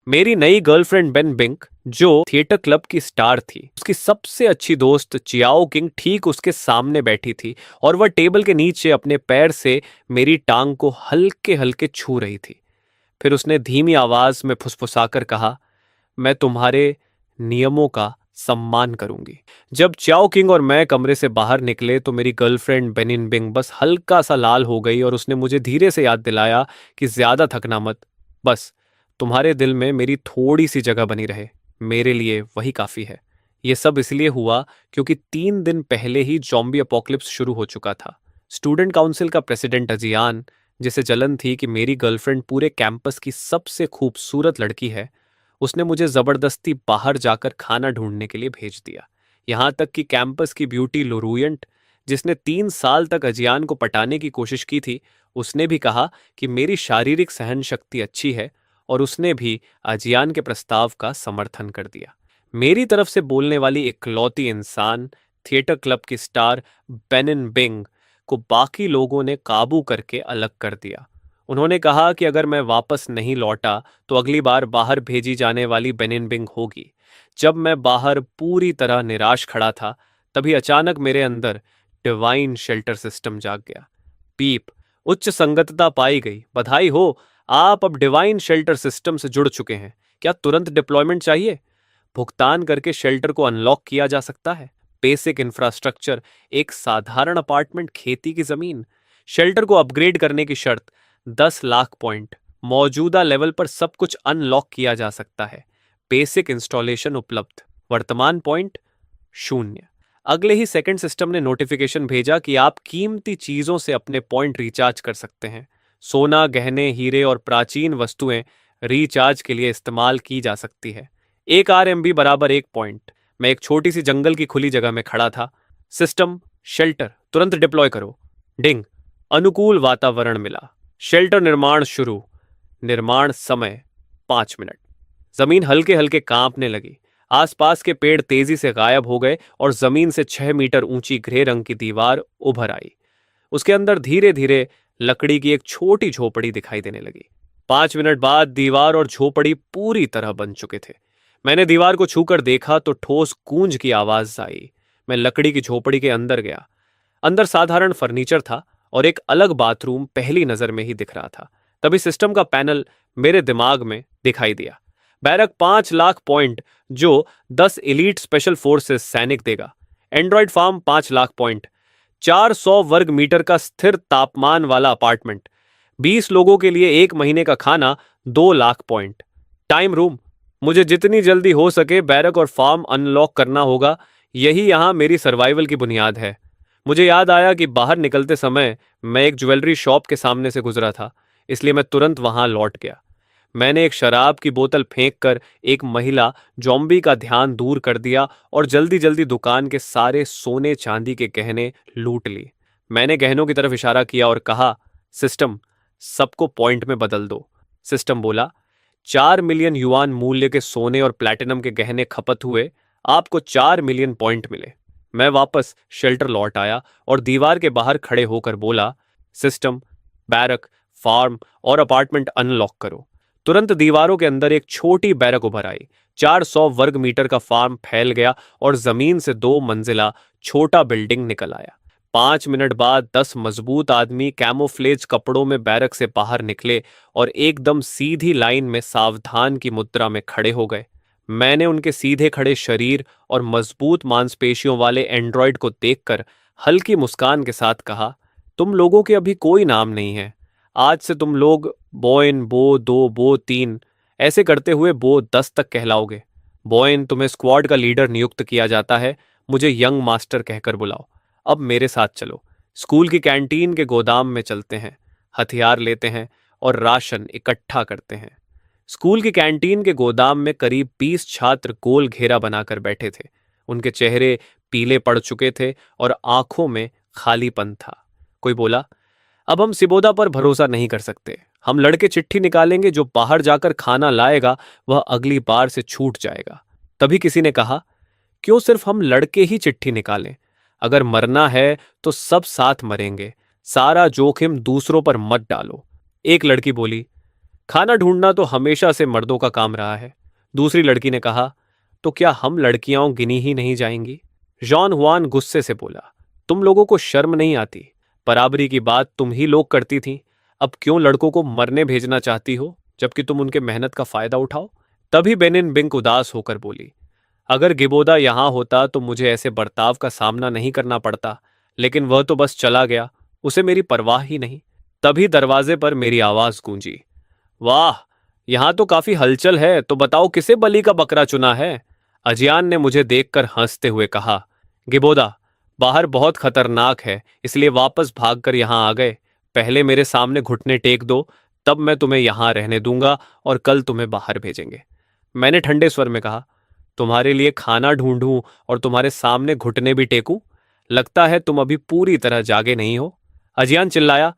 मेरी नई girlfriend Ben बिंक जो थिएटर क्लब की स्टार थी, उसकी सबसे अच्छी दोस्त चियाओ किंग ठीक उसके सामने बैठी थी और वह टेबल के नीचे अपने पैर से मेरी टांग को हल्के हल्के छू रही थी। फिर उसने धीमी आवाज में फुसफुसाकर कहा, मैं तुम्हारे नियमों का सम्मान करूंगी। जब चाओ किंग और मैं कमरे से बाहर निकले तो मेरी गर्लफ्रेंड बेनिन बिंग बस हल्का सा लाल हो गई और उसने मुझे धीरे से याद दिलाया कि ज्यादा थकना मत, बस तुम्हारे दिल में मेरी थोड़ी सी जगह बनी रहे, मेरे लिए वही काफी है। यह सब इसलिए हुआ क्योंकि 3 दिन पहले ही जॉम्बी अपोकलिप्स शुरू हो चुका था। स्टूडेंट काउंसिल का प्रेसिडेंट अजियान, जिसे जलन थी कि मेरी गर्लफ्रेंड पूरे कैंपस की सबसे खूबसूरत लड़की है, उसने मुझे जबरदस्ती बाहर जाकर खाना ढूंढने के लिए भेज दिया। यहां तक कि कैंपस की ब्यूटी लोरुयंट, जिसने 3 साल तक अजियान को पटाने की कोशिश की थी, उसने भी कहा कि मेरी शारीरिक सहन शक्ति अच्छी है और उसने भी अजियान के प्रस्ताव का समर्थन कर दिया। मेरी तरफ से बोलने वाली इकलौती इंसान, थिएटर क्लब की स्टार बेनिन बिंग को बाकी लोगों ने काबू करके अलग कर दिया। उन्होंने कहा कि अगर मैं वापस नहीं लौटा तो अगली बार बाहर भेजी जाने वाली बेनिन बिंग होगी। जब मैं बाहर पूरी तरह निराश खड़ा था, तभी अचानक मेरे अंदर डिवाइन शेल्टर सिस्टम जाग गया। पीप, उच्च संगतता पाई गई, बधाई हो, आप अब डिवाइन शेल्टर सिस्टम से जुड़ चुके हैं। क्या तुरंत डिप्लॉयमेंट चाहिए? भुगतान करके शेल्टर को अनलॉक किया जा सकता है। बेसिक इंफ्रास्ट्रक्चर, एक साधारण अपार्टमेंट, खेती की जमीन। शेल्टर को अपग्रेड करने की शर्त, 10 लाख पॉइंट। मौजूदा लेवल पर सब कुछ अनलॉक किया जा सकता है। बेसिक इंस्टॉलेशन उपलब्ध। वर्तमान पॉइंट 0। अगले ही सेकंड सिस्टम ने नोटिफिकेशन भेजा कि आप कीमती चीजों से अपने पॉइंट रिचार्ज कर सकते हैं। सोना, गहने, हीरे और प्राचीन वस्तुएं रिचार्ज के लिए इस्तेमाल की जा सकती है। 1 RMB बराबर 1 पॉइंट। मैं एक छोटी सी जंगल की खुली जगह में खड़ा था। सिस्टम, शेल्टर तुरंत डिप्लॉय करो। डिंग, अनुकूल वातावरण मिला। शेल्टर निर्माण शुरू। निर्माण समय 5 मिनट। जमीन हल्के हल्के कांपने लगी। आसपास के पेड़ तेजी से गायब हो गए और जमीन से 6 मीटर ऊंची ग्रे रंग की दीवार उभर आई। उसके अंदर धीरे धीरे लकड़ी की एक छोटी झोपड़ी दिखाई देने लगी। 5 मिनट बाद दीवार और झोपड़ी पूरी तरह बन चुके थे। मैंने दीवार को छूकर देखा तो ठोस गूंज की आवाज आई। मैं लकड़ी की झोपड़ी के अंदर गया। अंदर साधारण फर्नीचर था और एक अलग बाथरूम पहली नजर में ही दिख रहा था। तभी सिस्टम का पैनल मेरे दिमाग में दिखाई दिया। बैरक 5 लाख पॉइंट, जो 10 एलीट स्पेशल फोर्सेस सैनिक देगा। एंड्रॉइड फार्म 5 लाख पॉइंट, 400 वर्ग मीटर का स्थिर तापमान वाला अपार्टमेंट, 20 लोगों के लिए 1 महीने का खाना, 2 लाख पॉइंट। टाइम रूम, मुझे जितनी जल्दी हो सके बैरक और फार्म अनलॉक करना होगा। यही यहां मेरी सर्वाइवल की बुनियाद है। मुझे याद आया कि बाहर निकलते समय मैं एक ज्वेलरी शॉप के सामने से गुजरा था, इसलिए मैं तुरंत वहां लौट गया। मैंने एक शराब की बोतल फेंक कर एक महिला जॉम्बी का ध्यान दूर कर दिया और जल्दी जल्दी दुकान के सारे सोने चांदी के गहने लूट लिए। मैंने गहनों की तरफ इशारा किया और कहा, सिस्टम, सबको पॉइंट में बदल दो। सिस्टम बोला, 4 मिलियन युआन मूल्य के सोने और प्लैटिनम के गहने खपत हुए, आपको 4 मिलियन पॉइंट मिले। मैं वापस शेल्टर लौट आया और दीवार के बाहर खड़े होकर बोला, सिस्टम, बैरक, फार्म और अपार्टमेंट अनलॉक करो। तुरंत दीवारों के अंदर एक छोटी बैरक उभर आई। 400 वर्ग मीटर का फार्म फैल गया और जमीन से 2 मंजिला छोटा बिल्डिंग निकल आया। 5 मिनट बाद 10 मजबूत आदमी कैमोफ्लेज कपड़ों में बैरक से बाहर निकले और एकदम सीधी लाइन में सावधान की मुद्रा में खड़े हो गए। मैंने उनके सीधे खड़े शरीर और मजबूत मांसपेशियों वाले एंड्रॉयड को देखकर हल्की मुस्कान के साथ कहा, तुम लोगों के अभी कोई नाम नहीं है। आज से तुम लोग बोइन, बो 2, बो 3 ऐसे करते हुए बो 10 तक कहलाओगे। बोइन, तुम्हें स्क्वाड का लीडर नियुक्त किया जाता है। मुझे यंग मास्टर कहकर बुलाओ। अब मेरे साथ चलो। स्कूल की कैंटीन के गोदाम में चलते हैं, हथियार लेते हैं और राशन इकट्ठा करते हैं। स्कूल की कैंटीन के गोदाम में करीब 20 छात्र गोल घेरा बनाकर बैठे थे। उनके चेहरे पीले पड़ चुके थे और आंखों में खालीपन था। कोई बोला, अब हम सिबोदा पर भरोसा नहीं कर सकते। हम लड़के चिट्ठी निकालेंगे, जो बाहर जाकर खाना लाएगा वह अगली बार से छूट जाएगा। तभी किसी ने कहा, क्यों सिर्फ हम लड़के ही चिट्ठी निकालें? अगर मरना है तो सब साथ मरेंगे। सारा जोखिम दूसरों पर मत डालो। एक लड़की बोली, खाना ढूंढना तो हमेशा से मर्दों का काम रहा है। दूसरी लड़की ने कहा, तो क्या हम लड़कियां गिनी ही नहीं जाएंगी? जॉन हुआन गुस्से से बोला, तुम लोगों को शर्म नहीं आती? बराबरी की बात तुम ही लोग करती थी, अब क्यों लड़कों को मरने भेजना चाहती हो जबकि तुम उनके मेहनत का फायदा उठाओ? तभी बेनिन बिंक उदास होकर बोली, अगर गिबोदा यहां होता तो मुझे ऐसे बर्ताव का सामना नहीं करना पड़ता, लेकिन वह तो बस चला गया, उसे मेरी परवाह ही नहीं। तभी दरवाजे पर मेरी आवाज गूंजी, वाह, यहां तो काफी हलचल है, तो बताओ किसे बलि का बकरा चुना है? अजियान ने मुझे देखकर हंसते हुए कहा, गिबोदा, बाहर बहुत खतरनाक है, इसलिए वापस भागकर यहां आ गए। पहले मेरे सामने घुटने टेक दो, तब मैं तुम्हें यहां रहने दूंगा और कल तुम्हें बाहर भेजेंगे। मैंने ठंडे स्वर में कहा, तुम्हारे लिए खाना ढूंढूं और तुम्हारे सामने घुटने भी टेकूं? लगता है तुम अभी पूरी तरह जागे नहीं हो। अजियान चिल्लाया,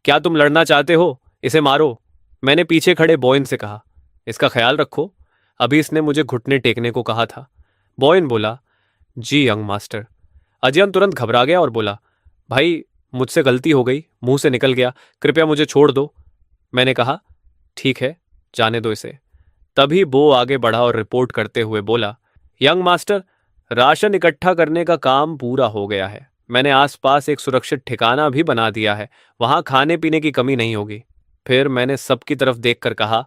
क्या तुम लड़ना चाहते हो? इसे मारो। मैंने पीछे खड़े बॉयन से कहा, इसका ख्याल रखो, अभी इसने मुझे घुटने टेकने को कहा था। बॉयन बोला, जी यंग मास्टर। अजियान तुरंत घबरा गया और बोला, भाई, मुझसे गलती हो गई, मुंह से निकल गया, कृपया मुझे छोड़ दो। मैंने कहा, ठीक है, जाने दो इसे। तभी बो आगे बढ़ा और रिपोर्ट करते हुए बोला, यंग मास्टर, राशन इकट्ठा करने का काम पूरा हो गया है। मैंने आसपास एक सुरक्षित ठिकाना भी बना दिया है, वहां खाने पीने की कमी नहीं होगी। फिर मैंने सबकी तरफ देखकर कहा,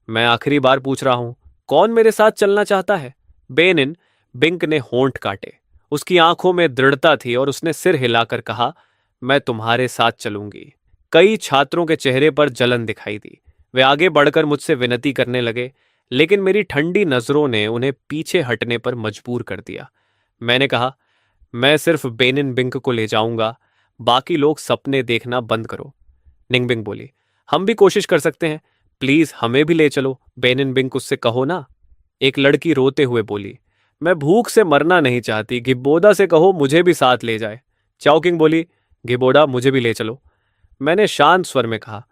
मैं आखिरी बार पूछ रहा हूं, कौन मेरे साथ चलना चाहता है? बेनिन बिंक ने होंठ काटे। उसकी आंखों में दृढ़ता थी और उसने सिर हिलाकर कहा, मैं तुम्हारे साथ चलूंगी। कई छात्रों के चेहरे पर जलन दिखाई दी। वे आगे बढ़कर मुझसे विनती करने लगे, लेकिन मेरी ठंडी नजरों ने उन्हें पीछे हटने पर मजबूर कर दिया। मैंने कहा, मैं सिर्फ बेनिन बिंक को ले जाऊंगा, बाकी लोग सपने देखना बंद करो। निंगबिंग बोली, हम भी कोशिश कर सकते हैं, प्लीज हमें भी ले चलो, बेनिन बिंक उससे कहो ना। एक लड़की रोते हुए बोली, मैं भूख से मरना नहीं चाहती, गिब्बोदा से कहो मुझे भी साथ ले जाए। चाओकिंग बोली, गिबोडा मुझे भी ले चलो। मैंने शांत स्वर में कहा,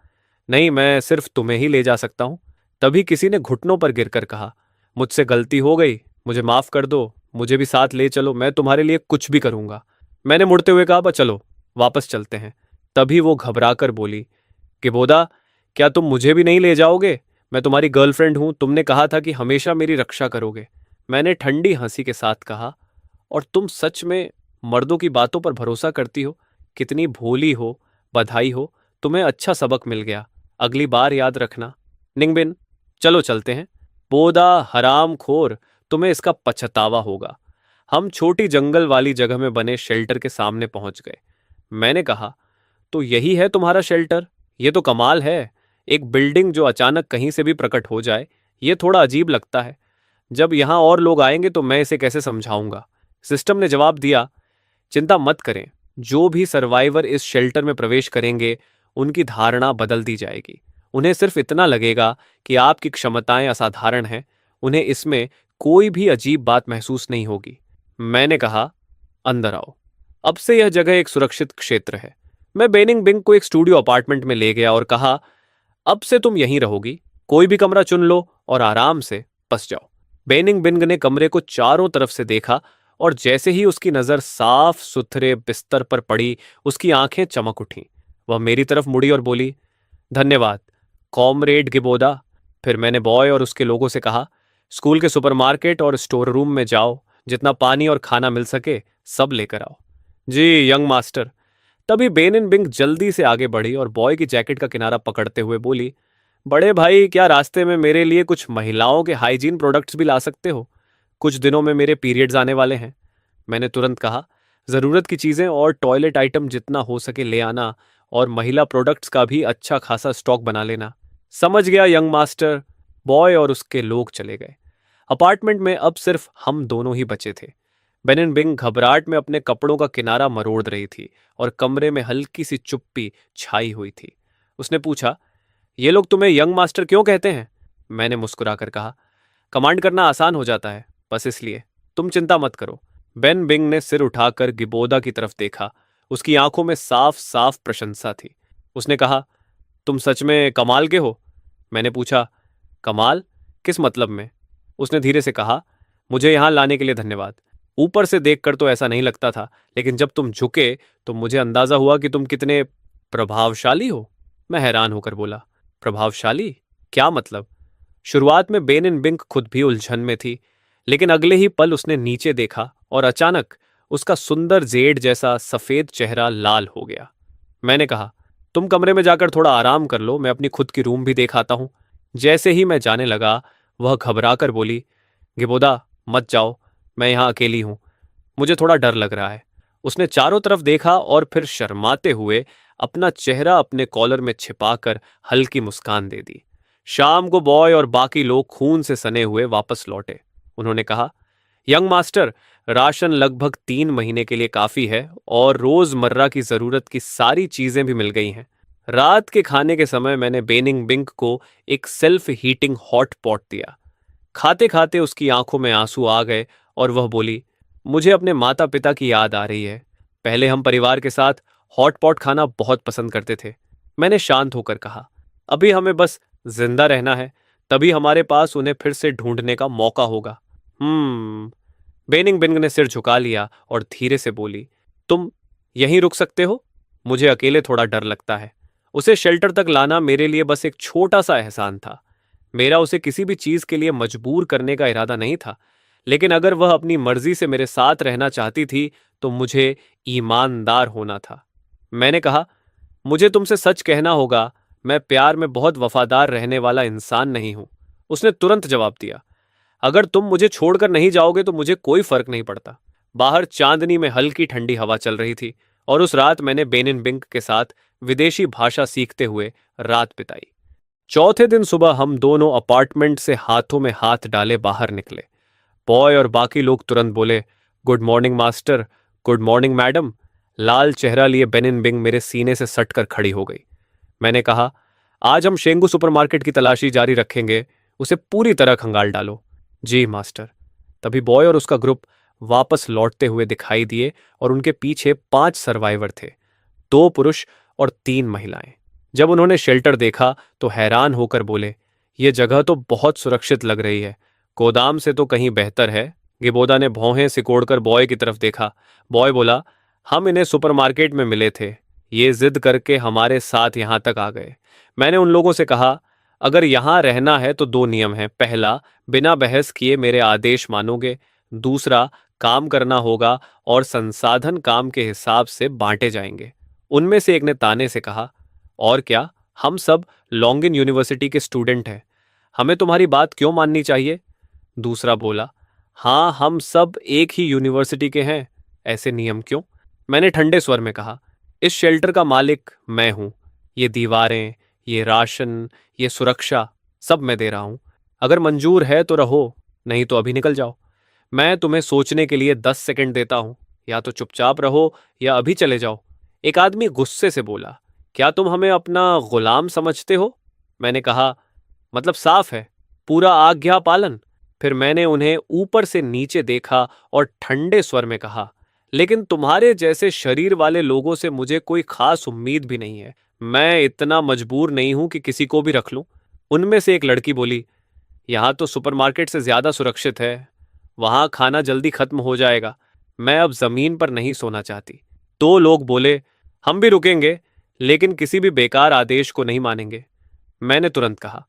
नहीं, मैं सिर्फ तुम्हें ही ले जा सकता हूं। तभी किसी ने घुटनों पर गिरकर कहा, मुझसे गलती हो गई, मुझे माफ कर दो, मुझे भी साथ ले चलो, मैं तुम्हारे लिए कुछ भी करूंगा। मैंने मुड़ते हुए कहा, बस चलो, वापस चलते हैं। तभी वो घबराकर बोली, गिबोदा, क्या तुम मुझे भी नहीं ले जाओगे? मैं तुम्हारी गर्लफ्रेंड हूं, तुमने कहा था कि हमेशा मेरी रक्षा करोगे। मैंने ठंडी हंसी के साथ कहा, और तुम सच में मर्दों की बातों पर भरोसा करती हो? कितनी भोली हो, बधाई हो, तुम्हें अच्छा सबक मिल गया, अगली बार याद रखना। निंगबिन, चलो चलते हैं। बोदा, हराम खोर, तुम्हें इसका पछतावा होगा। हम छोटी जंगल वाली जगह में बने शेल्टर के सामने पहुंच गए। मैंने कहा, तो यही है तुम्हारा शेल्टर? ये तो कमाल है, एक बिल्डिंग जो अचानक कहीं से भी प्रकट हो जाए, ये थोड़ा अजीब लगता है। जब यहां और लोग आएंगे तो मैं इसे कैसे समझाऊंगा? सिस्टम ने जवाब दिया, चिंता मत करें, जो भी सर्वाइवर इस शेल्टर में प्रवेश करेंगे उनकी धारणा बदल दी जाएगी। उन्हें सिर्फ इतना लगेगा कि आपकी क्षमताएं असाधारण हैं, उन्हें इसमें कोई भी अजीब बात महसूस नहीं होगी। मैंने कहा, अंदर आओ, अब से यह जगह एक सुरक्षित क्षेत्र है। मैं बेनिंग बिंग को एक स्टूडियो अपार्टमेंट में ले गया और कहा, अब से तुम यहीं रहोगी, कोई भी कमरा चुन लो और आराम से बस जाओ। बेनिंग बिंग ने कमरे को चारों तरफ से देखा और जैसे ही उसकी नजर साफ सुथरे बिस्तर पर पड़ी, उसकी आंखें चमक उठीं। वह मेरी तरफ मुड़ी और बोली, धन्यवाद कॉमरेड गिबोदा। फिर मैंने बॉय और उसके लोगों से कहा, स्कूल के सुपरमार्केट और स्टोर रूम में जाओ, जितना पानी और खाना मिल सके सब लेकर आओ। जी यंग मास्टर। तभी बेनिन बिंग जल्दी से आगे बढ़ी और बॉय की जैकेट का किनारा पकड़ते हुए बोली, बड़े भाई, क्या रास्ते में मेरे लिए कुछ महिलाओं के हाइजीन प्रोडक्ट्स भी ला सकते हो? कुछ दिनों में मेरे पीरियड्स आने वाले हैं। मैंने तुरंत कहा, जरूरत की चीजें और टॉयलेट आइटम जितना हो सके ले आना, और महिला प्रोडक्ट्स का भी अच्छा खासा स्टॉक बना लेना। समझ गया यंग मास्टर। बॉय और उसके लोग चले गए। अपार्टमेंट में अब सिर्फ हम दोनों ही बचे थे। बेनिन बिंग घबराहट में अपने कपड़ों का किनारा मरोड़ रही थी और कमरे में हल्की सी चुप्पी छाई हुई थी। उसने पूछा, ये लोग तुम्हें यंग मास्टर क्यों कहते हैं? मैंने मुस्कुराकर कहा, कमांड करना आसान हो जाता है, बस इसलिए। तुम चिंता मत करो। बेन बिंग ने सिर उठाकर गिबोदा की तरफ देखा। उसकी आंखों में साफ साफ प्रशंसा थी। उसने कहा, तुम सच में कमाल के हो? मैंने पूछा, कमाल? किस मतलब में? उसने धीरे से कहा, मुझे यहां लाने के लिए धन्यवाद। ऊपर से देखकर तो ऐसा नहीं लगता था, लेकिन जब तुम झुके तो मुझे अंदाजा हुआ कि तुम कितने प्रभावशाली हो। मैं हैरान होकर बोला, प्रभावशाली? क्या मतलब? शुरुआत में बेन इन बिंक खुद भी उलझन में थी, लेकिन अगले ही पल उसने नीचे देखा और अचानक उसका सुंदर जेड जैसा सफेद चेहरा लाल हो गया। मैंने कहा, तुम कमरे में जाकर थोड़ा आराम कर लो, मैं अपनी खुद की रूम भी देख आता हूं। जैसे ही मैं जाने लगा, वह घबराकर बोली, गिबोदा, मत जाओ, मैं यहां अकेली हूं, मुझे थोड़ा डर लग रहा है। उसने चारों तरफ देखा और फिर शर्माते हुए अपना चेहरा अपने कॉलर में छिपाकर हल्की मुस्कान दे दी। शाम को बॉय और बाकी लोग खून से सने हुए वापस लौटे। उन्होंने कहा, यंग मास्टर, राशन लगभग 3 महीने के लिए काफी है और रोजमर्रा की जरूरत की सारी चीजें भी मिल गई हैं। रात के खाने के समय मैंने बेनिंग बिंक को एक सेल्फ हीटिंग हॉट पॉट दिया। खाते खाते उसकी आंखों में आंसू आ गए और वह बोली, मुझे अपने माता पिता की याद आ रही है। पहले हम परिवार के साथ हॉट पॉट खाना बहुत पसंद करते थे। मैंने शांत होकर कहा, अभी हमें बस जिंदा रहना है, तभी हमारे पास उन्हें फिर से ढूंढने का मौका होगा। बेनिंग बिंग ने सिर झुका लिया और धीरे से बोली, तुम यहीं रुक सकते हो? मुझे अकेले थोड़ा डर लगता है। उसे शेल्टर तक लाना मेरे लिए बस एक छोटा सा एहसान था। मेरा उसे किसी भी चीज के लिए मजबूर करने का इरादा नहीं था, लेकिन अगर वह अपनी मर्जी से मेरे साथ रहना चाहती थी तो मुझे ईमानदार होना था। मैंने कहा, मुझे तुमसे सच कहना होगा, मैं प्यार में बहुत वफादार रहने वाला इंसान नहीं हूं। उसने तुरंत जवाब दिया, अगर तुम मुझे छोड़कर नहीं जाओगे तो मुझे कोई फर्क नहीं पड़ता। बाहर चांदनी में हल्की ठंडी हवा चल रही थी और उस रात मैंने बेनिन बिंक के साथ विदेशी भाषा सीखते हुए रात बिताई। चौथे दिन सुबह हम दोनों अपार्टमेंट से हाथों में हाथ डाले बाहर निकले। बॉय और बाकी लोग तुरंत बोले, good morning master, good morning madam. लाल चेहरा लिए बेनिन बिंग मेरे सीने से सटकर खड़ी हो गई। मैंने कहा, आज हम शेंगू सुपरमार्केट की तलाशी जारी रखेंगे, उसे पूरी तरह खंगाल डालो। जी मास्टर। तभी बॉय और उसका ग्रुप वापस लौटते हुए दिखाई दिए और उनके पीछे 5 सर्वाइवर थे, 2 पुरुष और 3 महिलाएं। जब उन्होंने शेल्टर देखा तो हैरान होकर बोले, ये जगह तो बहुत सुरक्षित लग रही है, गोदाम से तो कहीं बेहतर है। गिबोदा ने भौहें सिकोड़कर बॉय की तरफ देखा। बॉय बोला, हम इन्हें सुपरमार्केट में मिले थे, ये जिद करके हमारे साथ यहां तक आ गए। मैंने उन लोगों से कहा, अगर यहां रहना है तो 2 नियम हैं। पहला, बिना बहस किए मेरे आदेश मानोगे। दूसरा, काम करना होगा और संसाधन काम के हिसाब से बांटे जाएंगे। उनमें से एक ने ताने से कहा, और क्या, हम सब लॉन्गिन यूनिवर्सिटी के स्टूडेंट हैं, हमें तुम्हारी बात क्यों माननी चाहिए? दूसरा बोला, हाँ, हम सब एक ही यूनिवर्सिटी के हैं, ऐसे नियम क्यों? मैंने ठंडे स्वर में कहा, इस शेल्टर का मालिक मैं हूं। ये दीवारें, ये राशन, ये सुरक्षा, सब मैं दे रहा हूं। अगर मंजूर है तो रहो, नहीं तो अभी निकल जाओ। मैं तुम्हें सोचने के लिए 10 सेकंड देता हूं, या तो चुपचाप रहो या अभी चले जाओ। एक आदमी गुस्से से बोला, क्या तुम हमें अपना गुलाम समझते हो? मैंने कहा, मतलब साफ है, पूरा आज्ञा पालन। फिर मैंने उन्हें ऊपर से नीचे देखा और ठंडे स्वर में कहा, लेकिन तुम्हारे जैसे शरीर वाले लोगों से मुझे कोई खास उम्मीद भी नहीं है। मैं इतना मजबूर नहीं हूं कि किसी को भी रख लूं। उनमें से एक लड़की बोली, यहां तो सुपरमार्केट से ज्यादा सुरक्षित है, वहां खाना जल्दी खत्म हो जाएगा। मैं अब जमीन पर नहीं सोना चाहती। 2 लोग बोले, हम भी रुकेंगे, लेकिन किसी भी बेकार आदेश को नहीं मानेंगे। मैंने तुरंत कहा,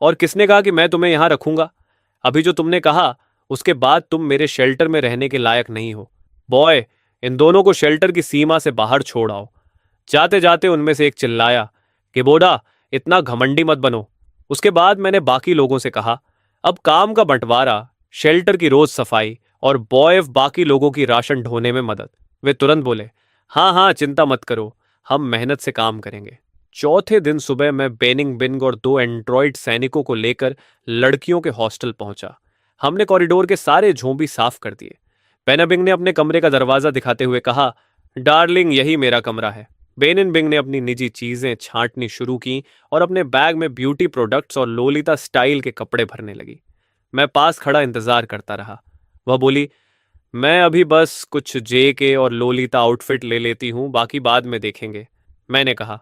और किसने कहा कि मैं तुम्हें यहां रखूंगा? अभी जो तुमने कहा उसके बाद तुम मेरे शेल्टर में रहने के लायक नहीं हो। बॉय, इन दोनों को शेल्टर की सीमा से बाहर छोड़ आओ। जाते जाते उनमें से एक चिल्लाया, किबोडा, इतना घमंडी मत बनो। उसके बाद मैंने बाकी लोगों से कहा, अब काम का बंटवारा, शेल्टर की रोज सफाई और बॉय बाकी लोगों की राशन ढोने में मदद। वे तुरंत बोले, हाँ हाँ, चिंता मत करो, हम मेहनत से काम करेंगे। चौथे दिन सुबह मैं बेनिंग बिंग और 2 एंड्रॉइड सैनिकों को लेकर लड़कियों के हॉस्टल पहुंचा। हमने कॉरिडोर के सारे झोंबी साफ कर दिए। बेनाबिंग ने अपने कमरे का दरवाजा दिखाते हुए कहा, डार्लिंग, यही मेरा कमरा है। बेनिन बिंग ने अपनी निजी चीजें छांटनी शुरू की और अपने बैग में ब्यूटी प्रोडक्ट्स और लोलिता स्टाइल के कपड़े भरने लगी। मैं पास खड़ा इंतजार करता रहा। वह बोली, मैं अभी बस कुछ जेके और लोलिता आउटफिट ले लेती हूं, बाकी बाद में देखेंगे। मैंने कहा,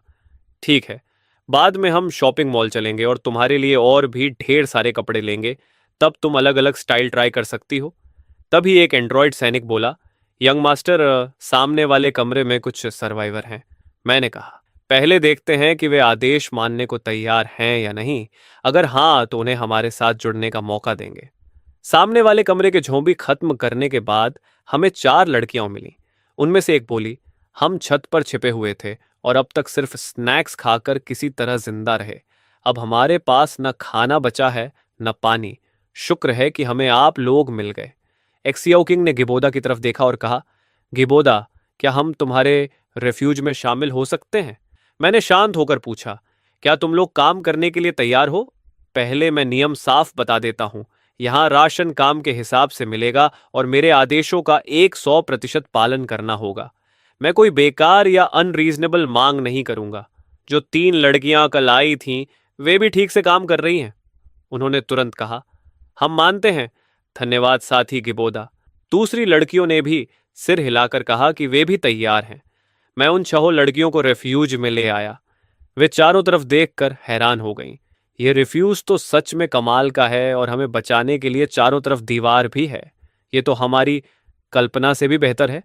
ठीक है, बाद में हम शॉपिंग मॉल चलेंगे और तुम्हारे लिए और भी ढेर सारे कपड़े लेंगे, तब तुम अलग अलग स्टाइल ट्राई कर सकती हो। तभी एक एंड्रॉयड सैनिक बोला, यंग मास्टर, सामने वाले कमरे में कुछ सर्वाइवर हैं। मैंने कहा, पहले देखते हैं कि वे आदेश मानने को तैयार हैं या नहीं। अगर हाँ तो उन्हें हमारे साथ जुड़ने का मौका देंगे। सामने वाले कमरे के झोंबी खत्म करने के बाद हमें 4 लड़कियां मिली। उनमें से एक बोली, हम छत पर छिपे हुए थे और अब तक सिर्फ स्नैक्स खाकर किसी तरह जिंदा रहे। अब हमारे पास न खाना बचा है न पानी। शुक्र है कि हमें आप लोग मिल गए। एक्सियाओ किंग ने गिबोदा की तरफ देखा और कहा, गिबोदा, क्या हम तुम्हारे रेफ्यूज में शामिल हो सकते हैं? मैंने शांत होकर पूछा, क्या तुम लोग काम करने के लिए तैयार हो? पहले मैं नियम साफ बता देता हूं। यहां राशन काम के हिसाब से मिलेगा और मेरे आदेशों का 100% पालन करना होगा। मैं कोई बेकार या अनरीजनेबल मांग नहीं करूंगा। जो 3 लड़कियां कल आई थीं, वे भी ठीक से काम कर रही हैं। उन्होंने तुरंत कहा, हम मानते हैं। धन्यवाद साथी गिबोदा। दूसरी लड़कियों ने भी सिर हिलाकर कहा कि वे भी तैयार हैं। मैं उन 6 लड़कियों को रेफ्यूज में ले आया। वे चारों तरफ देखकर हैरान हो गईं। ये रिफ्यूज तो सच में कमाल का है और हमें बचाने के लिए चारों तरफ दीवार भी है। ये तो हमारी कल्पना से भी बेहतर है।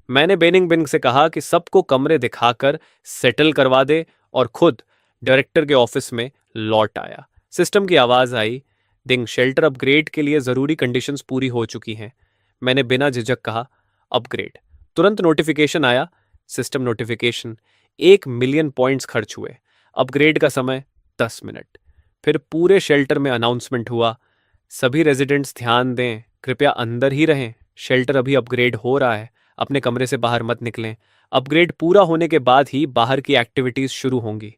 मैंने बेनिंग बिंग से कहा कि सबको कमरे दिखाकर सेटल करवा दे और खुद डायरेक्टर के ऑफिस में लौट आया। सिस्टम की आवाज आई, डिंग, शेल्टर अपग्रेड के लिए जरूरी कंडीशंस पूरी हो चुकी हैं। मैंने बिना झिझक कहा, अपग्रेड। तुरंत नोटिफिकेशन आया, सिस्टम नोटिफिकेशन। 1 मिलियन पॉइंट्स खर्च हुए। अपग्रेड का समय 10 मिनट। फिर पूरे शेल्टर में अनाउंसमेंट हुआ, सभी रेजिडेंट्स ध्यान दें, कृपया अंदर ही रहें। शेल्टर अभी अपग्रेड हो रहा है, अपने कमरे से बाहर मत निकलें। अपग्रेड पूरा होने के बाद ही बाहर की एक्टिविटीज शुरू होंगी।